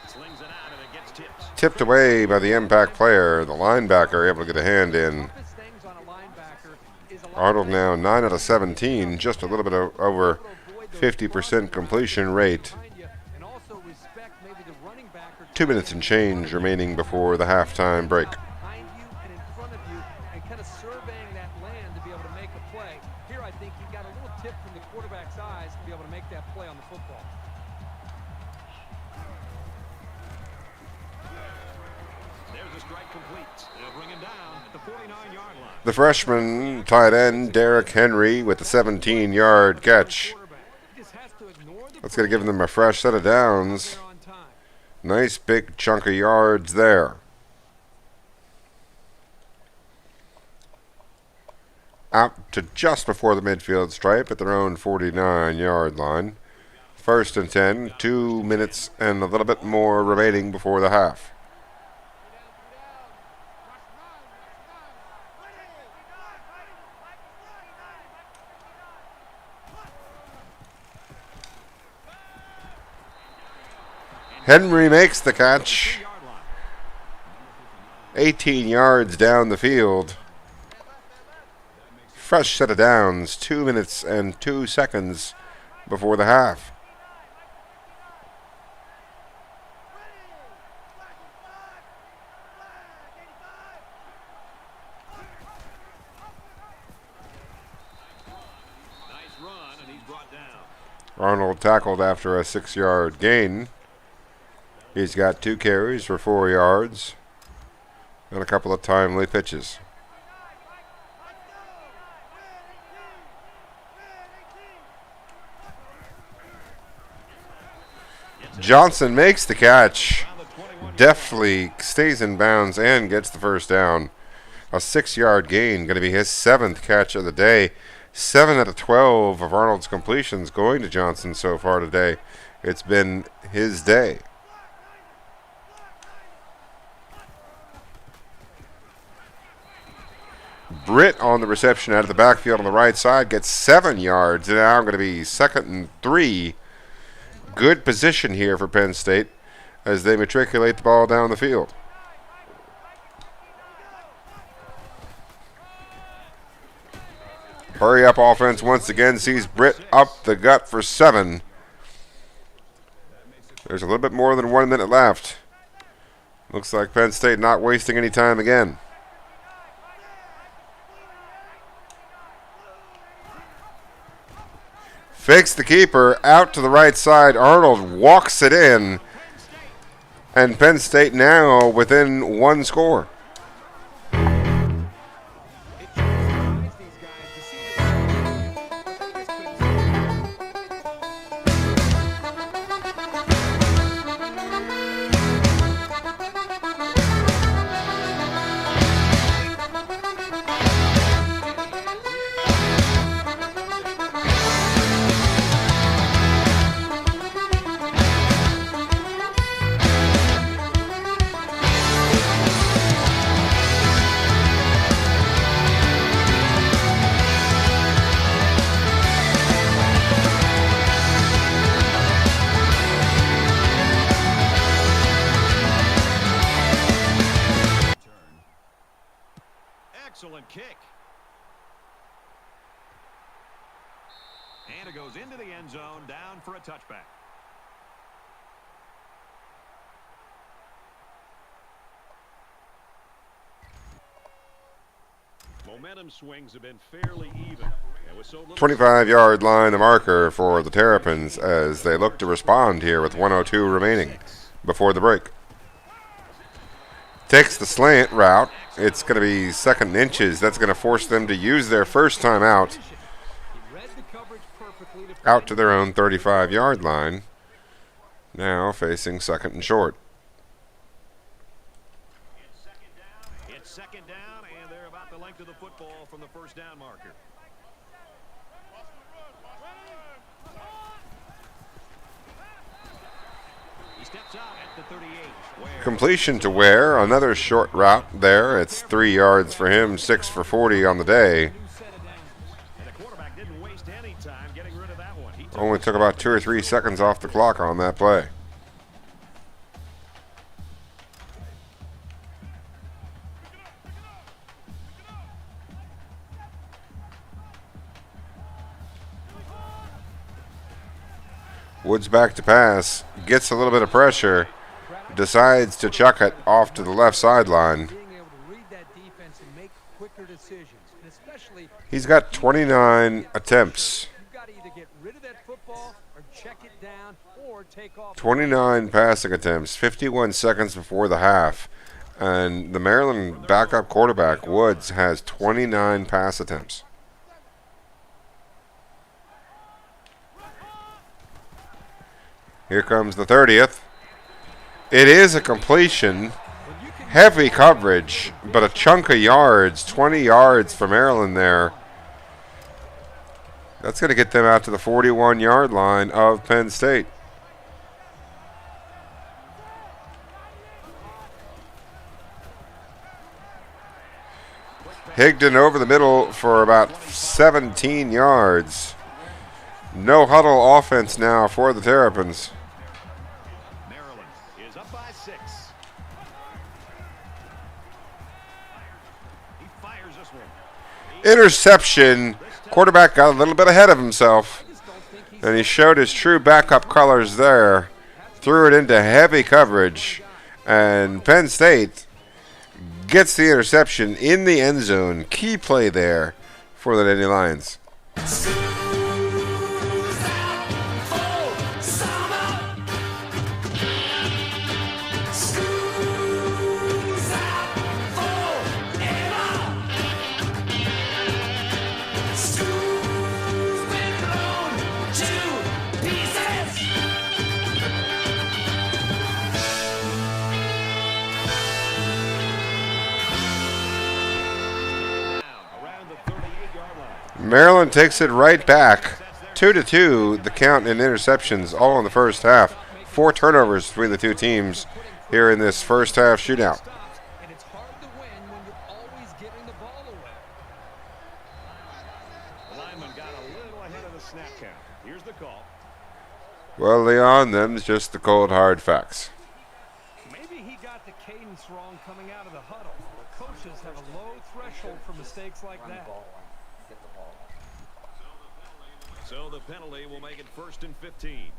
Slings it out, and it gets tipped. Tipped away by the impact player. The linebacker able to get a hand in. Arnold now 9 out of 17, just a little bit over 50% completion rate. 2 minutes and change remaining before the halftime break. Behind you and in front of you, and kind of surveying that land to be able to make a play. Here, I think he got a little tip from the quarterback's eyes to be able to make that play on the football. There's a strike complete. They'll bring him down at the 49-yard line. The freshman tight end, Derrick Henry, with the 17-yard catch. That's going to give them a fresh set of downs. Nice big chunk of yards there. Out to just before the midfield stripe at their own 49-yard line. 1st and 10, 2 minutes and a little bit more remaining before the half. Henry makes the catch. 18 yards down the field. Fresh set of downs. 2 minutes and 2 seconds before the half. Arnold tackled after a 6-yard gain. He's got 2 carries for 4 yards and a couple of timely pitches. Johnson makes the catch, deftly stays in bounds and gets the first down. A 6-yard gain, going to be his 7th catch of the day. 7 out of 12 of Arnold's completions going to Johnson so far today. It's been his day. Britt on the reception out of the backfield on the right side gets 7 yards. And now going to be 2nd and 3. Good position here for Penn State as they matriculate the ball down the field. Hurry up offense once again sees Britt up the gut for 7. There's a little bit more than 1 minute left. Looks like Penn State not wasting any time again. Fakes the keeper out to the right side. Arnold walks it in. And Penn State now within 1 score. Excellent kick. And it goes into the end zone, down for a touchback. Momentum swings have been fairly even. 25-yard line, the marker for the Terrapins as they look to respond here with 1:02 remaining before the break. Takes the slant route. It's going to be 2nd and inches. That's going to force them to use their first time out to their own 35-yard line. Now facing 2nd and short. It's 2nd down, and they're about the length of the football from the first down marker. He steps out at the 38. Completion to Ware, another short route there. It's 3 yards for him, 6 for 40 on the day. Only took about 2 or 3 seconds off the clock on that play. Woods back to pass, gets a little bit of pressure. Decides to chuck it off to the left sideline. He's got 29 attempts. 29 passing attempts, 51 seconds before the half. And the Maryland backup quarterback, Woods, has 29 pass attempts. Here comes the 30th. It is a completion, heavy coverage, but a chunk of yards, 20 yards for Maryland there. That's going to get them out to the 41-yard line of Penn State. Higdon over the middle for about 17 yards. No huddle offense now for the Terrapins. Interception. Quarterback got a little bit ahead of himself. And he showed his true backup colors there. Threw it into heavy coverage. And Penn State gets the interception in the end zone. Key play there for the Nittany Lions. Maryland takes it right back. 2-2, the count in interceptions, all in the first half. 4 turnovers between the two teams here in this first half shootout. And it's hard to win when you're always giving the ball away. The lineman got a little ahead of the snap count. Here's the call. Well, Leon, them's just the cold, hard facts. Maybe he got the cadence wrong coming out of the huddle. Coaches have a low threshold for mistakes like that. So the penalty will make it 1st and 15.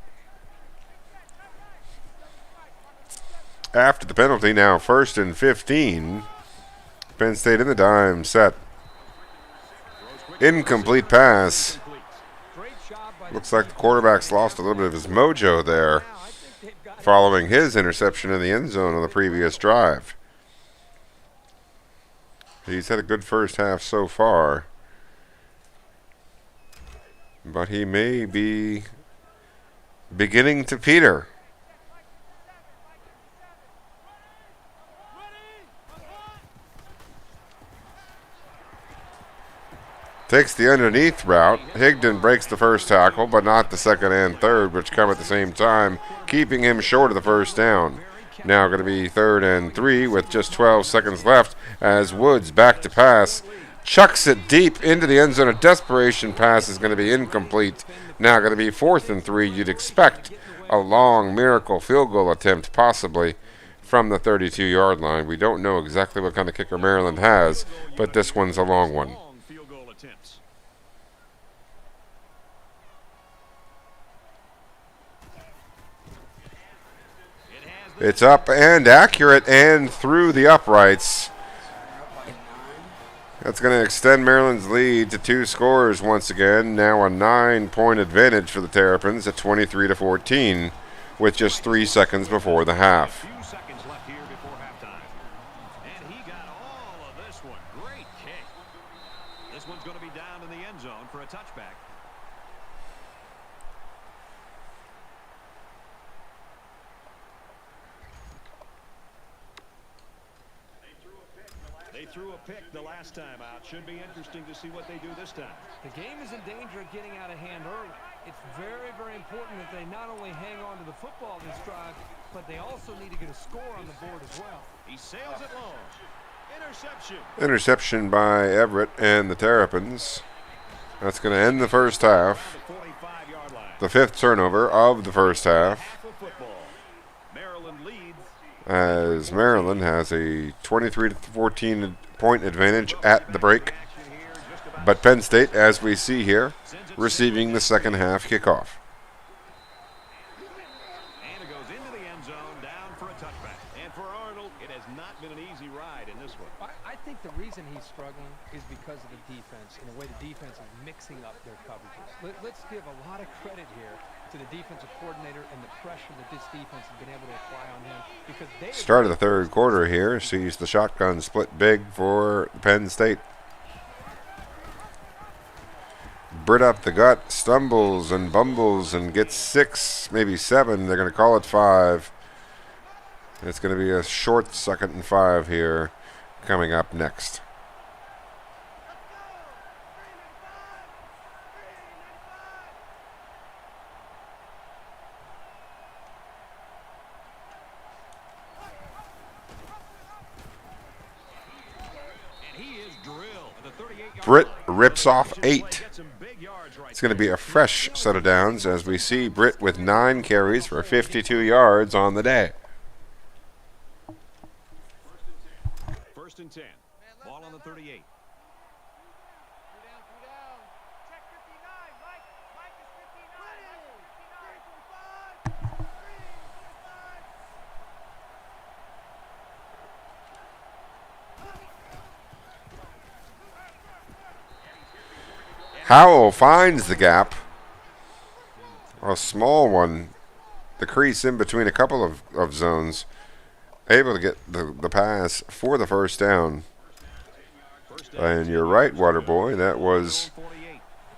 After the penalty, now 1st and 15. Penn State in the dime set. Incomplete pass. Looks like the quarterback's lost a little bit of his mojo there following his interception in the end zone on the previous drive. He's had a good first half so far, but he may be beginning to peter. Takes the underneath route. Higdon breaks the first tackle, but not the second and third, which come at the same time, keeping him short of the first down. Now going to be 3rd and 3 with just 12 seconds left as Woods back to pass. Chucks it deep into the end zone. A desperation pass is going to be incomplete. Now going to be 4th and 3. You'd expect a long miracle field goal attempt possibly from the 32-yard line. We don't know exactly what kind of kicker Maryland has, but this one's a long one. It's up and accurate and through the uprights. That's going to extend Maryland's lead to 2 scores once again. Now a 9-point advantage for the Terrapins at 23-14 with just 3 seconds before the half. And he got all of this one. Great kick. This one's going to be down in the end zone for a touchback. They threw a pick the last time out. Should be interesting to see what they do this time. The game is in danger of getting out of hand early. It's very, very important that they not only hang on to the football this drive, but they also need to get a score on the board as well. He sails it long. Interception. Interception by Everett and the Terrapins. That's going to end the first half. The 5th turnover of the first half. As Maryland has a 23-14 point advantage at the break. But Penn State, as we see here, receiving the second half kickoff. And it goes into the end zone, down for a touchback. And for Arnold, it has not been an easy ride in this one. I think the reason he's struggling is because of the defense and the way the defense is mixing up their coverages. Let's give a lot of credit here to the defensive coordinator and the pressure that this defense has been able to apply on him. Because they start of the third quarter here sees the shotgun split big for Penn State. Britt up the gut, stumbles and bumbles and gets 6, maybe 7. They're going to call it 5. It's going to be a short 2nd and 5 here coming up next. Britt rips off 8. It's going to be a fresh set of downs as we see Britt with 9 carries for 52 yards on the day. 1st and 10. Ball on the 38. Howell finds the gap. A small one. The crease in between a couple of zones. Able to get the pass for the first down. And you're right, Waterboy. That was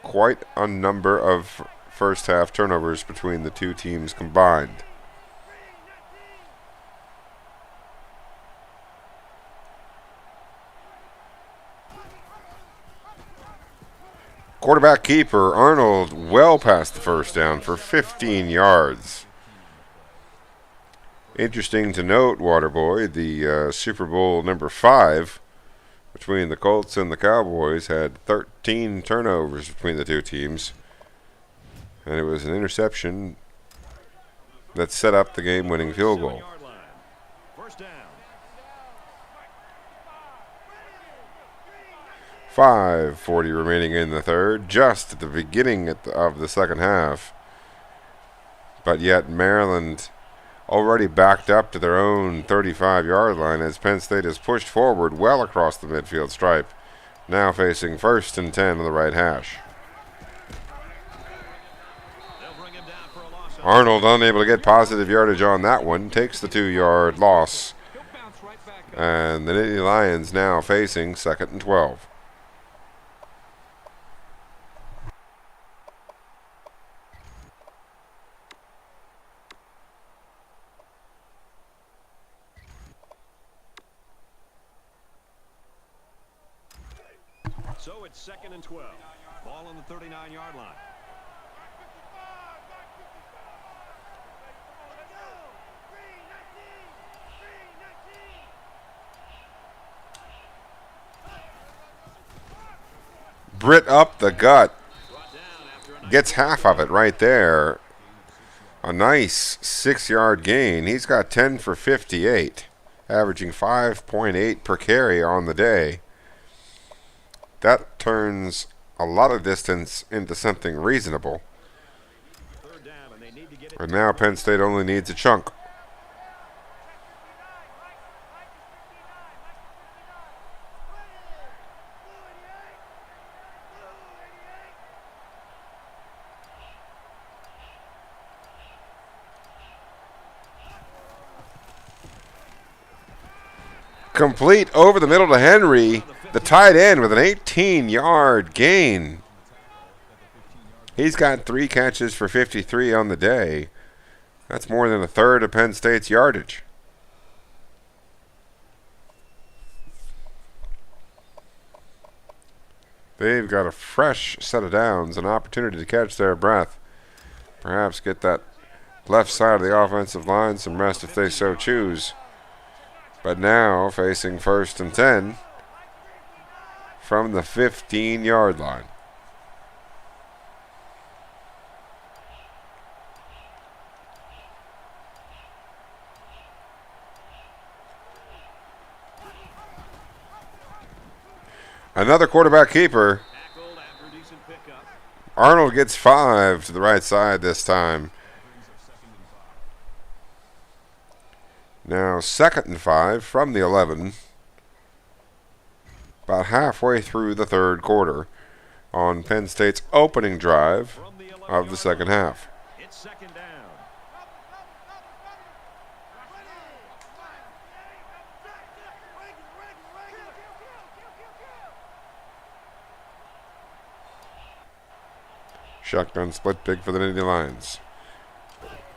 quite a number of first half turnovers between the two teams combined. Quarterback keeper Arnold well past the first down for 15 yards. Interesting to note, Waterboy, the Super Bowl number 5 between the Colts and the Cowboys had 13 turnovers between the two teams. And it was an interception that set up the game-winning field goal. 5:40 remaining in the third, just at the beginning of the second half. But yet Maryland already backed up to their own 35-yard line as Penn State has pushed forward well across the midfield stripe, now facing 1st and 10 on the right hash. Arnold unable to get positive yardage on that one, takes the 2-yard loss. And the Nittany Lions now facing 2nd and 12. So it's 2nd and 12. Ball on the 39-yard line. Britt up the gut. Gets half of it right there. A nice 6-yard gain. He's got 10 for 58, averaging 5.8 per carry on the day. That turns a lot of distance into something reasonable. And now Penn State only needs a chunk. Complete over the middle to Henry, the tight end, with an 18-yard gain. He's got 3 catches for 53 on the day. That's more than a third of Penn State's yardage. They've got a fresh set of downs, an opportunity to catch their breath. Perhaps get that left side of the offensive line some rest if they so choose. But now facing 1st and 10 from the 15-yard line. Another quarterback keeper. Arnold gets 5 to the right side this time. Now 2nd and 5 from the 11. About halfway through the third quarter on Penn State's opening drive of the second half. It's 2nd down. Shotgun split big for the Nittany Lions.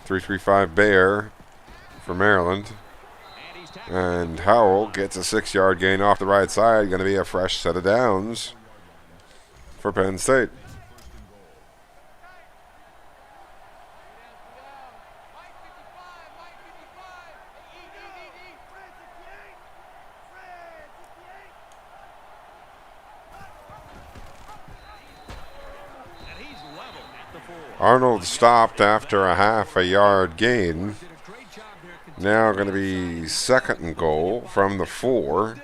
3-3-5 Bear for Maryland. And Howell gets a 6-yard gain off the right side. Going to be a fresh set of downs for Penn State. Arnold stopped after a half-a-yard gain. Now going to be 2nd and goal from the 4.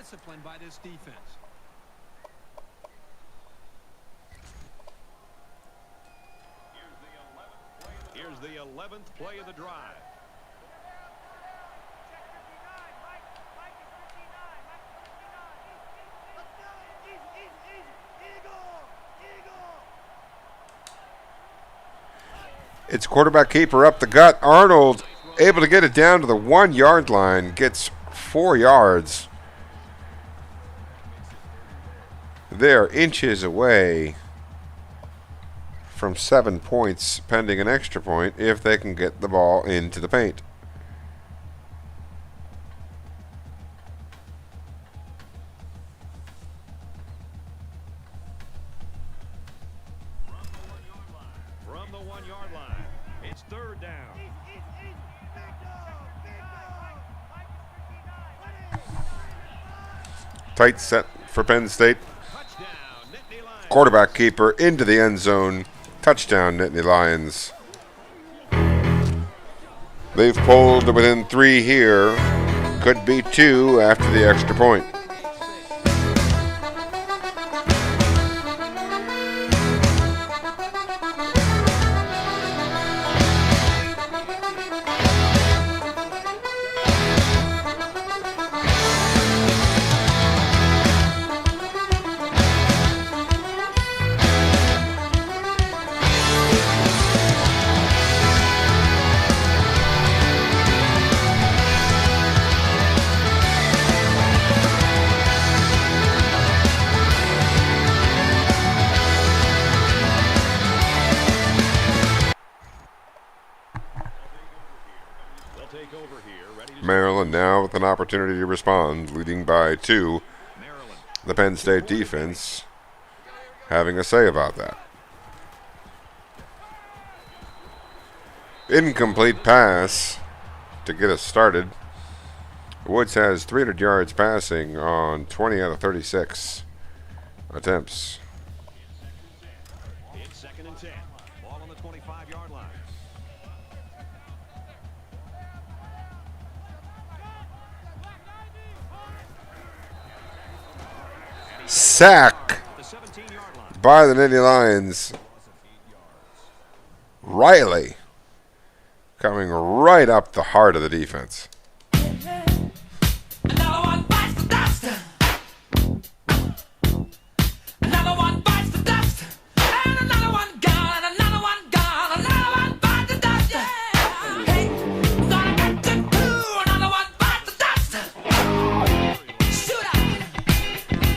Here's the 11th play of the drive. It's quarterback keeper up the gut. Arnold able to get it down to the 1 yard line. Gets 4 yards. They're inches away from 7 points, pending an extra point if they can get the ball into the paint. From the 1 yard line, it's 3rd down. Tight set for Penn State. Quarterback keeper into the end zone. Touchdown, Nittany Lions. They've pulled to within 3 here. Could be 2 after the extra point. Maryland now with an opportunity to respond, leading by 2. The Penn State defense having a say about that. Incomplete pass to get us started. Woods has 300 yards passing on 20 out of 36 attempts. It's 2nd and 10. Ball on the 25-yard line. Sack by the Nittany Lions. Riley coming right up the heart of the defense.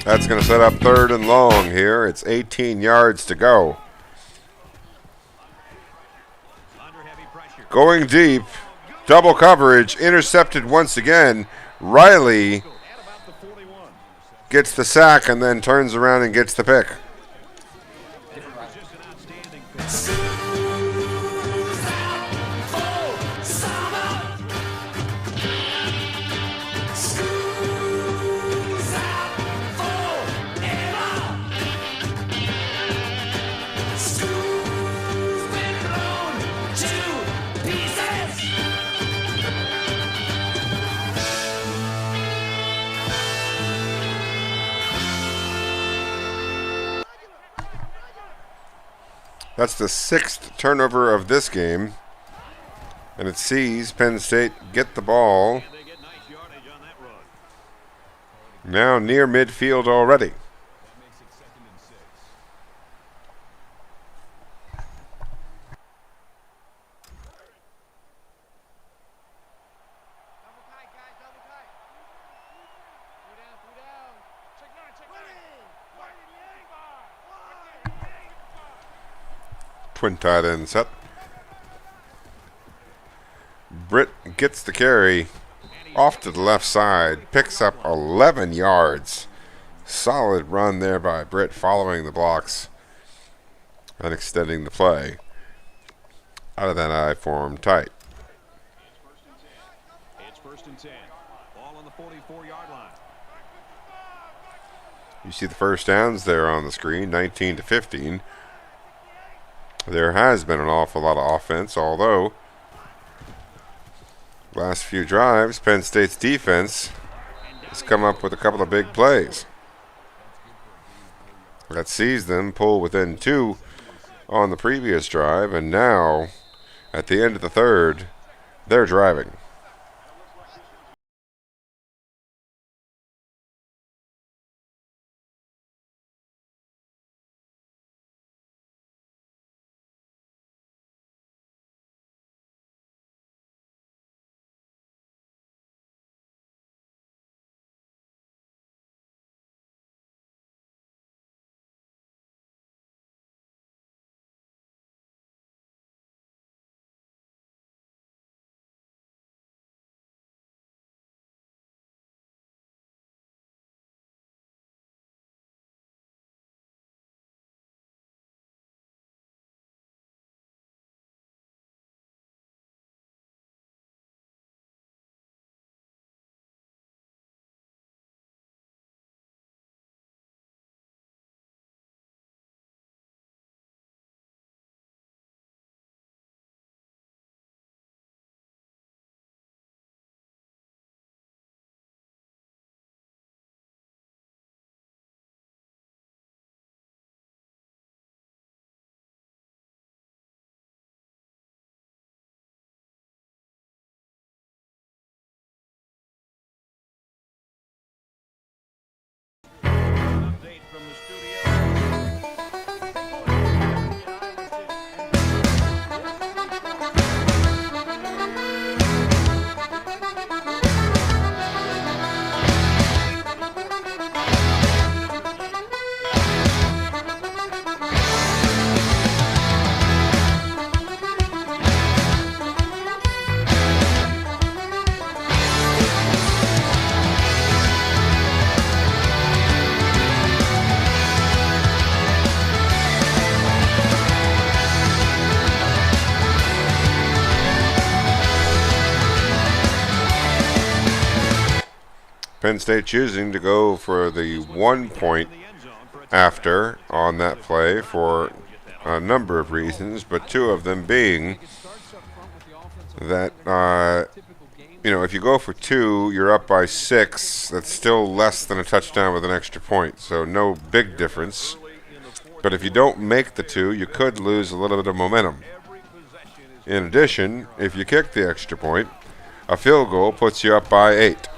That's going to set up 3rd and long here. It's 18 yards to go. Going deep. Double coverage. Intercepted once again. Riley gets the sack and then turns around and gets the pick. That's the 6th turnover of this game. And it sees Penn State get the ball. Now near midfield already. Twin tight end set. Britt gets the carry off to the left side, picks up 11 yards. Solid run there by Britt, following the blocks and extending the play out of that I form tight. It's 1st and 10. Ball on the 44-yard line. You see the first downs there on the screen, 19 to 15. There has been an awful lot of offense, although last few drives, Penn State's defense has come up with a couple of big plays. That sees them pull within 2 on the previous drive, and now at the end of the 3rd, they're driving. Penn State choosing to go for the 1 point after on that play for a number of reasons, but 2 of them being that, if you go for 2, you're up by 6. That's still less than a touchdown with an extra point, so no big difference. But if you don't make the 2, you could lose a little bit of momentum. In addition, if you kick the extra point, a field goal puts you up by 8.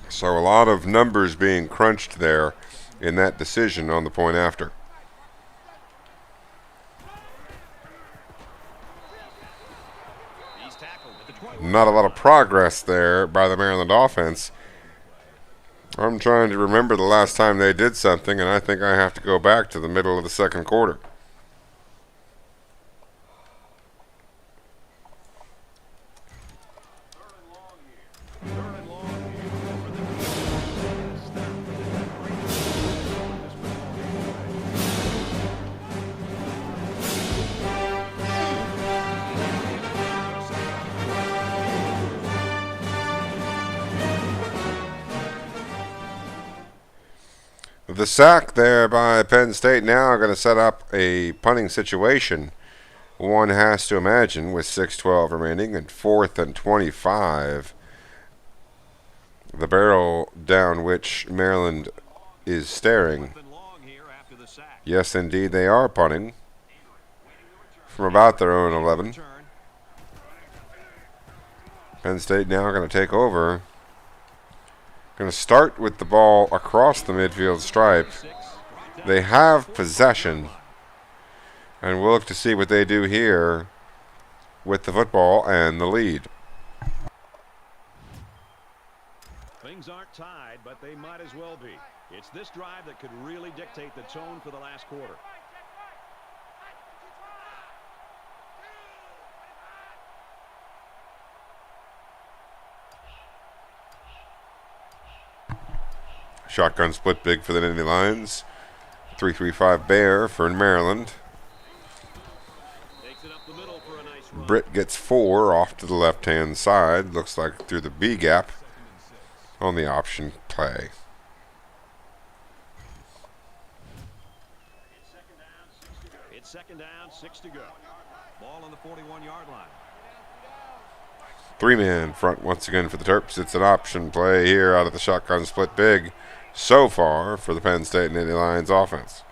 So a lot of numbers being crunched there in that decision on the point after. Not a lot of progress there by the Maryland offense. I'm trying to remember the last time they did something, and I think I have to go back to the middle of the second quarter. The sack there by Penn State now going to set up a punting situation. One has to imagine with 6:12 remaining and 4th and 25. The barrel down which Maryland is staring. Yes, indeed, they are punting from about their own 11. Penn State now going to take over. Going to start with the ball across the midfield stripe. They have possession, and we'll look to see what they do here with the football and the lead. Things aren't tied, but they might as well be. It's this drive that could really dictate the tone for the last quarter. Shotgun split big for the Nittany Lions. 3-3-5 Bear for Maryland. Britt gets 4 off to the left-hand side. Looks like through the B gap on the option play. It's second down, 6 to go. Ball on the 41-yard line. 3-man front once again for the Terps. It's an option play here out of the shotgun split big so far for the Penn State Nittany Lions offense.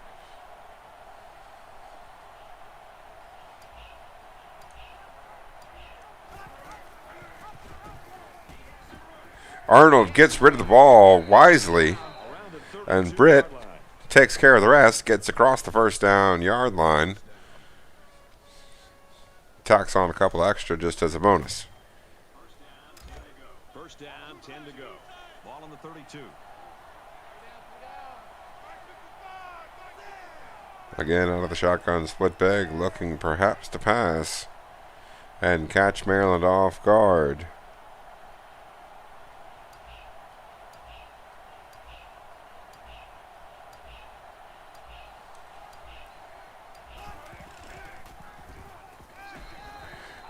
Arnold gets rid of the ball wisely, and Britt takes care of the rest, gets across the first down yard line, tacks on a couple extra just as a bonus. First down, 10 to go. Ball on the 32. Again, out of the shotgun split big, looking perhaps to pass and catch Maryland off guard.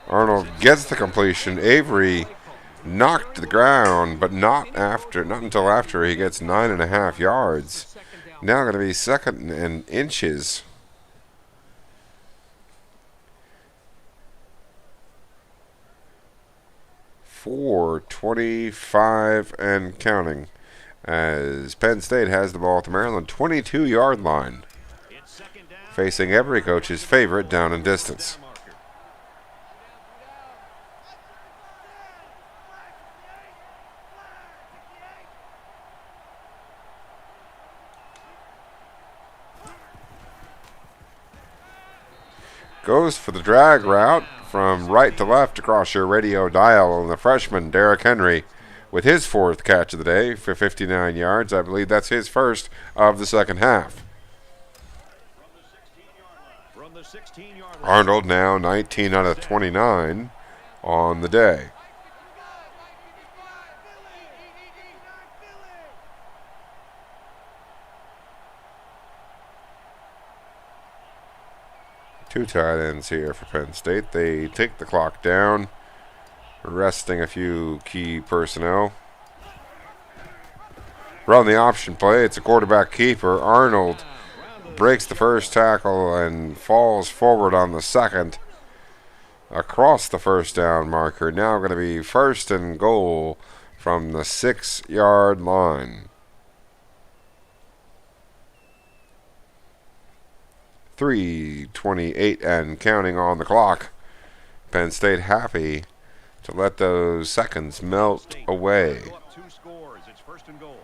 Arnold gets the completion. Avery knocked to the ground, but not until after he gets 9.5 yards. Now going to be second and inches. .425 and counting as Penn State has the ball at the Maryland 22-yard line, facing every coach's favorite down and distance. Goes for the drag route from right to left across your radio dial, and the freshman Derrick Henry with his 4th catch of the day for 59 yards. I believe that's his first of the second half. Arnold now 19 out of 29 on the day. Two tight ends here for Penn State. They take the clock down resting a few key personnel. Run the option play. It's a quarterback keeper. Arnold breaks the first tackle and falls forward on the second. Across the first down marker. Now going to be 1st and goal from the 6-yard line. 3:28 and counting on the clock. Penn State happy to let those seconds melt away. It's 1st and goal.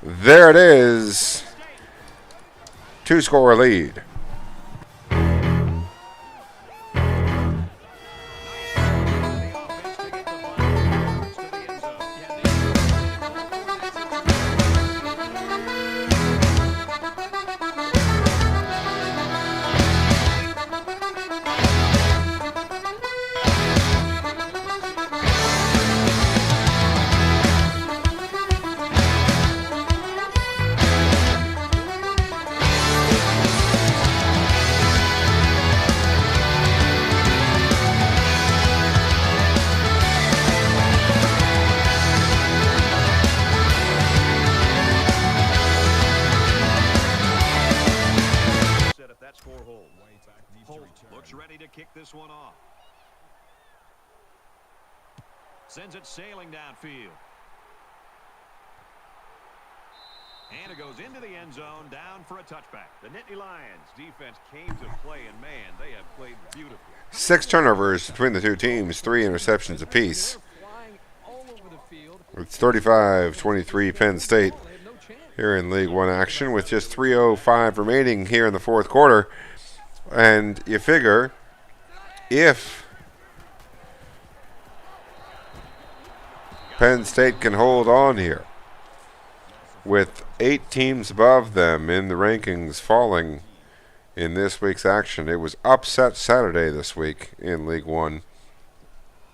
There it is. 2-score lead. This one off. Sends it sailing downfield. And it goes into the end zone, down for a touchback. The Nittany Lions defense came to play, and man, they have played beautifully. 6 turnovers between the two teams, 3 interceptions apiece. It's 35-23 Penn State here in League One action with just 3:05 remaining here in the fourth quarter. And you figure if Penn State can hold on here with 8 teams above them in the rankings falling in this week's action. It was upset Saturday this week in League One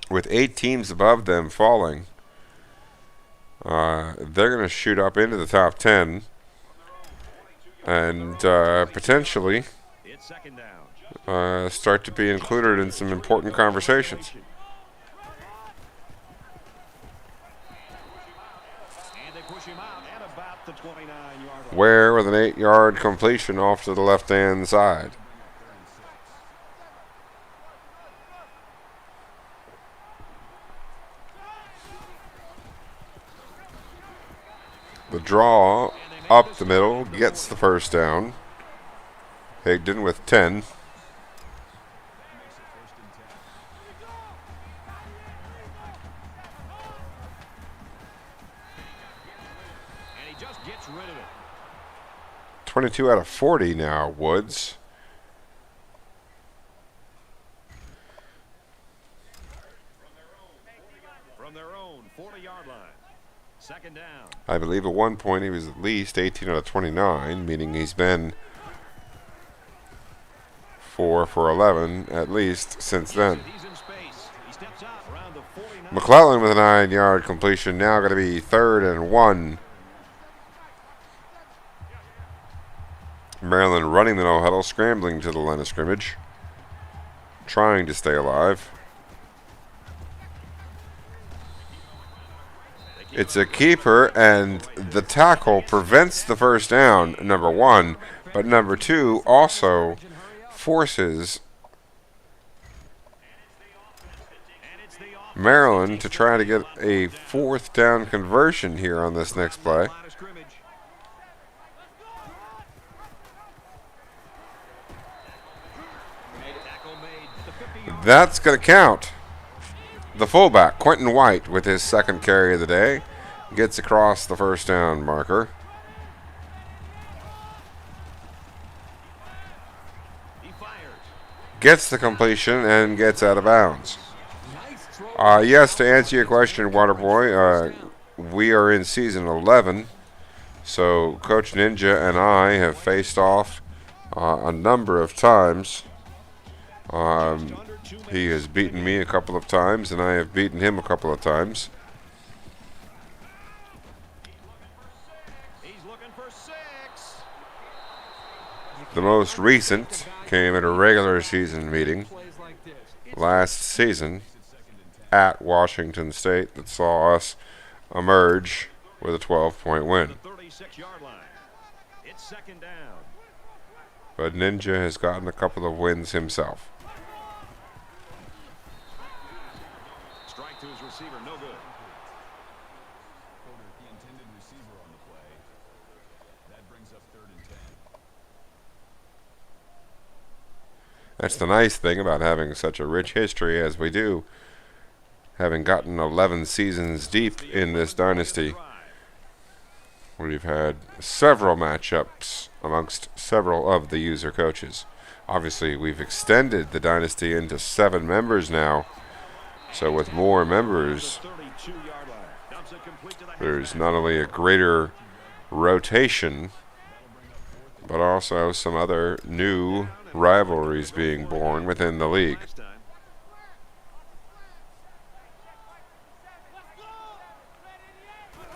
with 8 teams above them falling. They're going to shoot up into the top 10 and potentially start to be included in some important conversations. Ware with an 8-yard completion off to the left-hand side. The draw up the middle gets the first down. Higdon with 10. And he just gets rid of it. 22 out of 40 now, Woods. From their own 40-yard line. Second down. I believe at one point he was at least 18 out of 29, meaning he's been 4 for 11 at least since then. McClellan with a 9-yard completion, now going to be 3rd and 1. Maryland running the no-huddle, scrambling to the line of scrimmage, trying to stay alive. It's a keeper, and the tackle prevents the first down, number 1, but number 2 also forces Maryland to try to get a 4th down conversion here on this next play. That's going to count. The fullback, Quentin White, with his 2nd carry of the day, gets across the first down marker. Gets the completion and gets out of bounds. Yes, to answer your question, Waterboy, we are in season 11, so Coach Ninja and I have faced off a number of times. He has beaten me a couple of times, and I have beaten him a couple of times. The most recent came at a regular season meeting last season at Washington State that saw us emerge with a 12-point win. But Ninja has gotten a couple of wins himself. Strike to his receiver, no good. The intended receiver on the play. That brings up 3rd and 10. That's the nice thing about having such a rich history as we do, having gotten 11 seasons deep in this dynasty. We've had several matchups amongst several of the user coaches. Obviously, we've extended the dynasty into 7 members now. So with more members, there's not only a greater rotation, but also some other new rivalries being born within the league.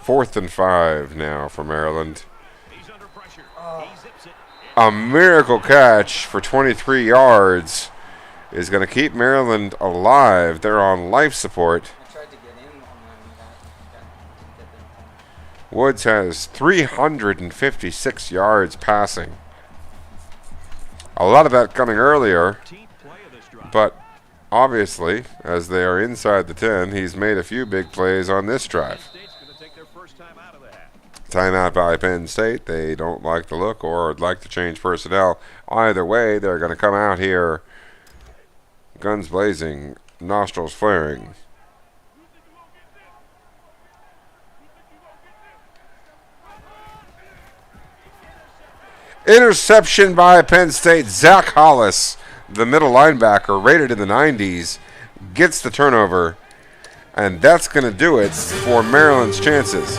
Fourth and 5 now for Maryland. A miracle catch for 23 yards is going to keep Maryland alive. They're on life support. Woods has 356 yards passing. A lot of that coming earlier, but obviously, as they are inside the 10, he's made a few big plays on this drive. Timeout by Penn State. They don't like the look or would like to change personnel. Either way, they're going to come out here guns blazing, nostrils flaring. Interception by Penn State. Zach Hollis, the middle linebacker, rated in the 90s, gets the turnover, and that's going to do it for Maryland's chances.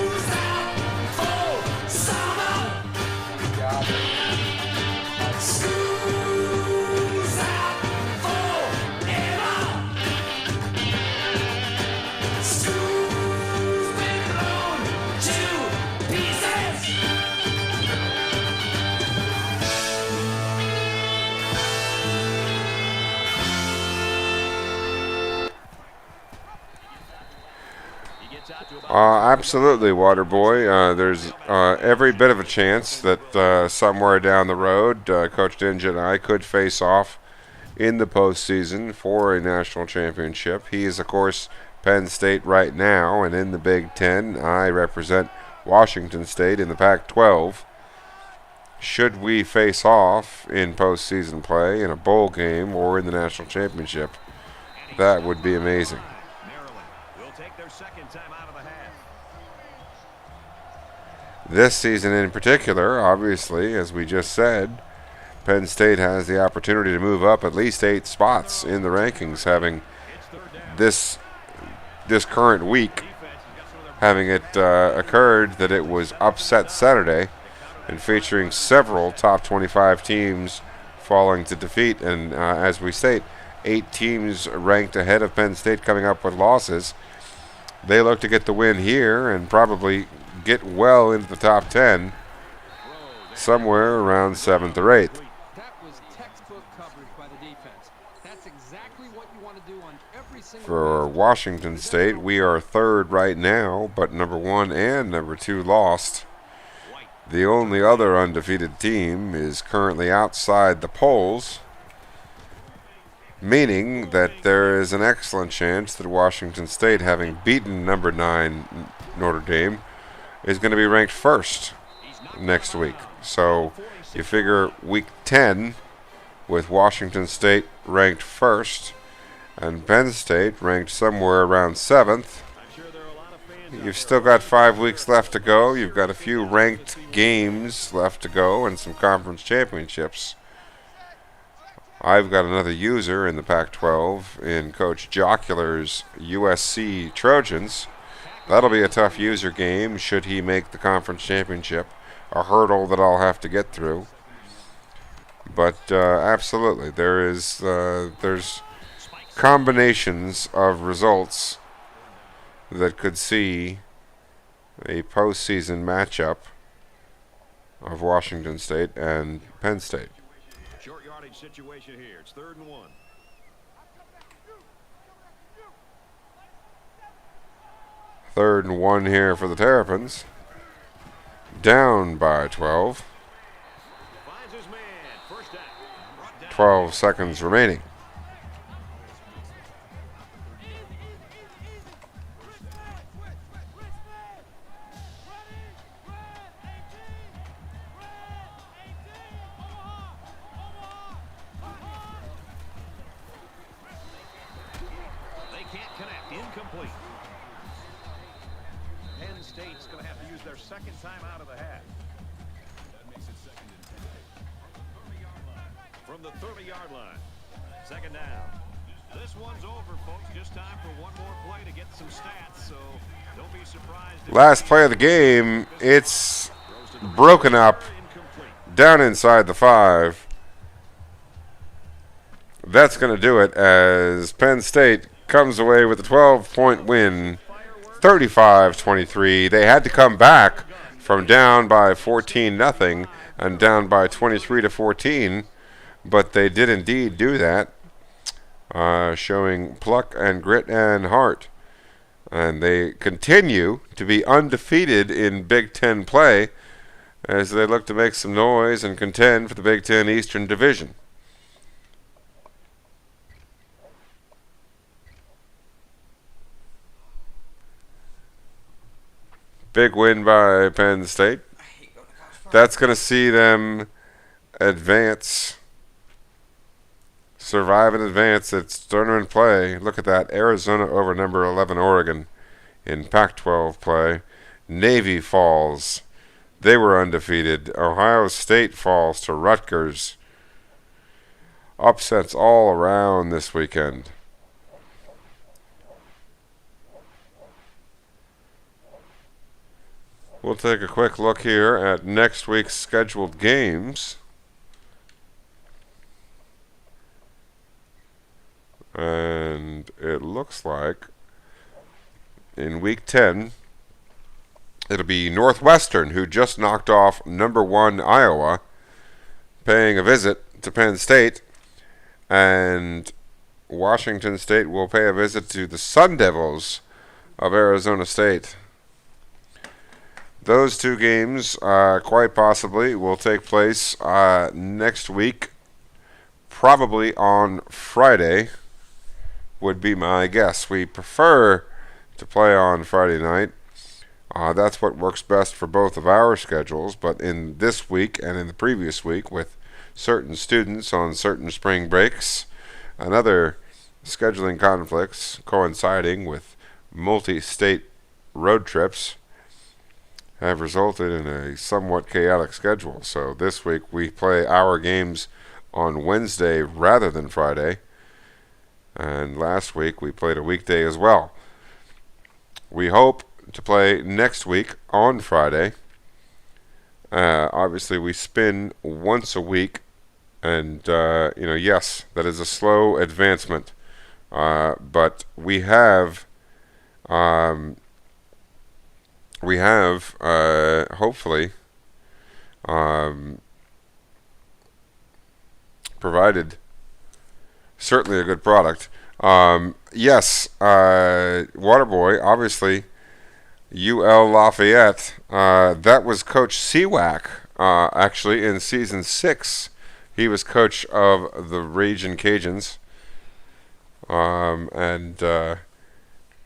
Absolutely, Waterboy. There's every bit of a chance that somewhere down the road, Coach Ninja and I could face off in the postseason for a national championship. He is, of course, Penn State right now, and in the Big Ten, I represent Washington State in the Pac-12. Should we face off in postseason play, in a bowl game, or in the national championship, that would be amazing. This season in particular, obviously, as we just said, Penn State has the opportunity to move up at least 8 spots in the rankings, having this current week, having it occurred that it was upset Saturday and featuring several top 25 teams falling to defeat. And as we state, 8 teams ranked ahead of Penn State coming up with losses. They look to get the win here and probably get well into the top 10, somewhere around 7th or 8th. That was textbook coverage by the defense. That's exactly what you want to do on every single. For Washington State, we are 3rd right now, but number 1 and number 2 lost. The only other undefeated team is currently outside the polls, meaning that there is an excellent chance that Washington State, having beaten number 9 Notre Dame, is going to be ranked 1st next week. So you figure week 10 with Washington State ranked 1st and Penn State ranked somewhere around 7th. You've still got 5 weeks left to go. You've got a few ranked games left to go and some conference championships. I've got another user in the Pac-12 in Coach Jocular's USC Trojans. That'll be a tough user game should he make the conference championship, a hurdle that I'll have to get through. But absolutely, there's combinations of results that could see a postseason matchup of Washington State and Penn State. Short yardage situation here. It's 3rd and 1. Third and 1 here for the Terrapins. Down by 12. 12 seconds remaining. They can't connect. Incomplete. Penn State's going to have to use their second time out of the half. That makes it 2nd and 10. From the 30-yard line. 2nd down. This one's over, folks. Just time for one more play to get some stats, so don't be surprised. Last play of the game. It's broken up down inside the 5. That's going to do it as Penn State comes away with a 12-point win, 35-23. They had to come back from down by 14-0 and down by 23-14, but they did indeed do that, showing pluck and grit and heart. And they continue to be undefeated in Big Ten play as they look to make some noise and contend for the Big Ten Eastern Division. Big win by Penn State. That's going to see them advance, survive and advance. It's tournament play. Look at that. Arizona over number 11 Oregon in Pac-12 play. Navy falls. They were undefeated. Ohio State falls to Rutgers. Upsets all around this weekend. We'll take a quick look here at next week's scheduled games. And it looks like in Week 10, it'll be Northwestern, who just knocked off number 1 Iowa, paying a visit to Penn State. And Washington State will pay a visit to the Sun Devils of Arizona State. Those two games, quite possibly, will take place next week, probably on Friday, would be my guess. We prefer to play on Friday night. That's what works best for both of our schedules, but in this week and in the previous week, with certain students on certain spring breaks and other scheduling conflicts coinciding with multi-state road trips, have resulted in a somewhat chaotic schedule. So this week we play our games on Wednesday rather than Friday. And last week we played a weekday as well. We hope to play next week on Friday. Obviously we spin once a week. And, yes, that is a slow advancement. But we have hopefully provided certainly a good product. Yes, Waterboy, obviously, UL Lafayette, that was Coach Seawack, actually, in Season 6. He was coach of the Ragin' Cajuns, and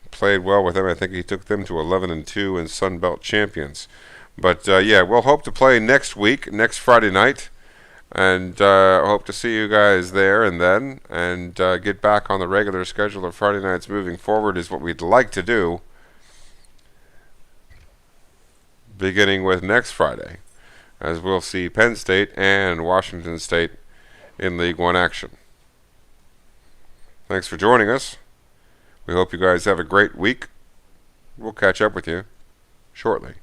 played well with them. I think he took them to 11-2 and Sun Belt champions. But we'll hope to play next week, next Friday night, and hope to see you guys there and then, and get back on the regular schedule of Friday nights moving forward is what we'd like to do, beginning with next Friday, as we'll see Penn State and Washington State in League 1 action. Thanks for joining us. We hope you guys have a great week. We'll catch up with you shortly.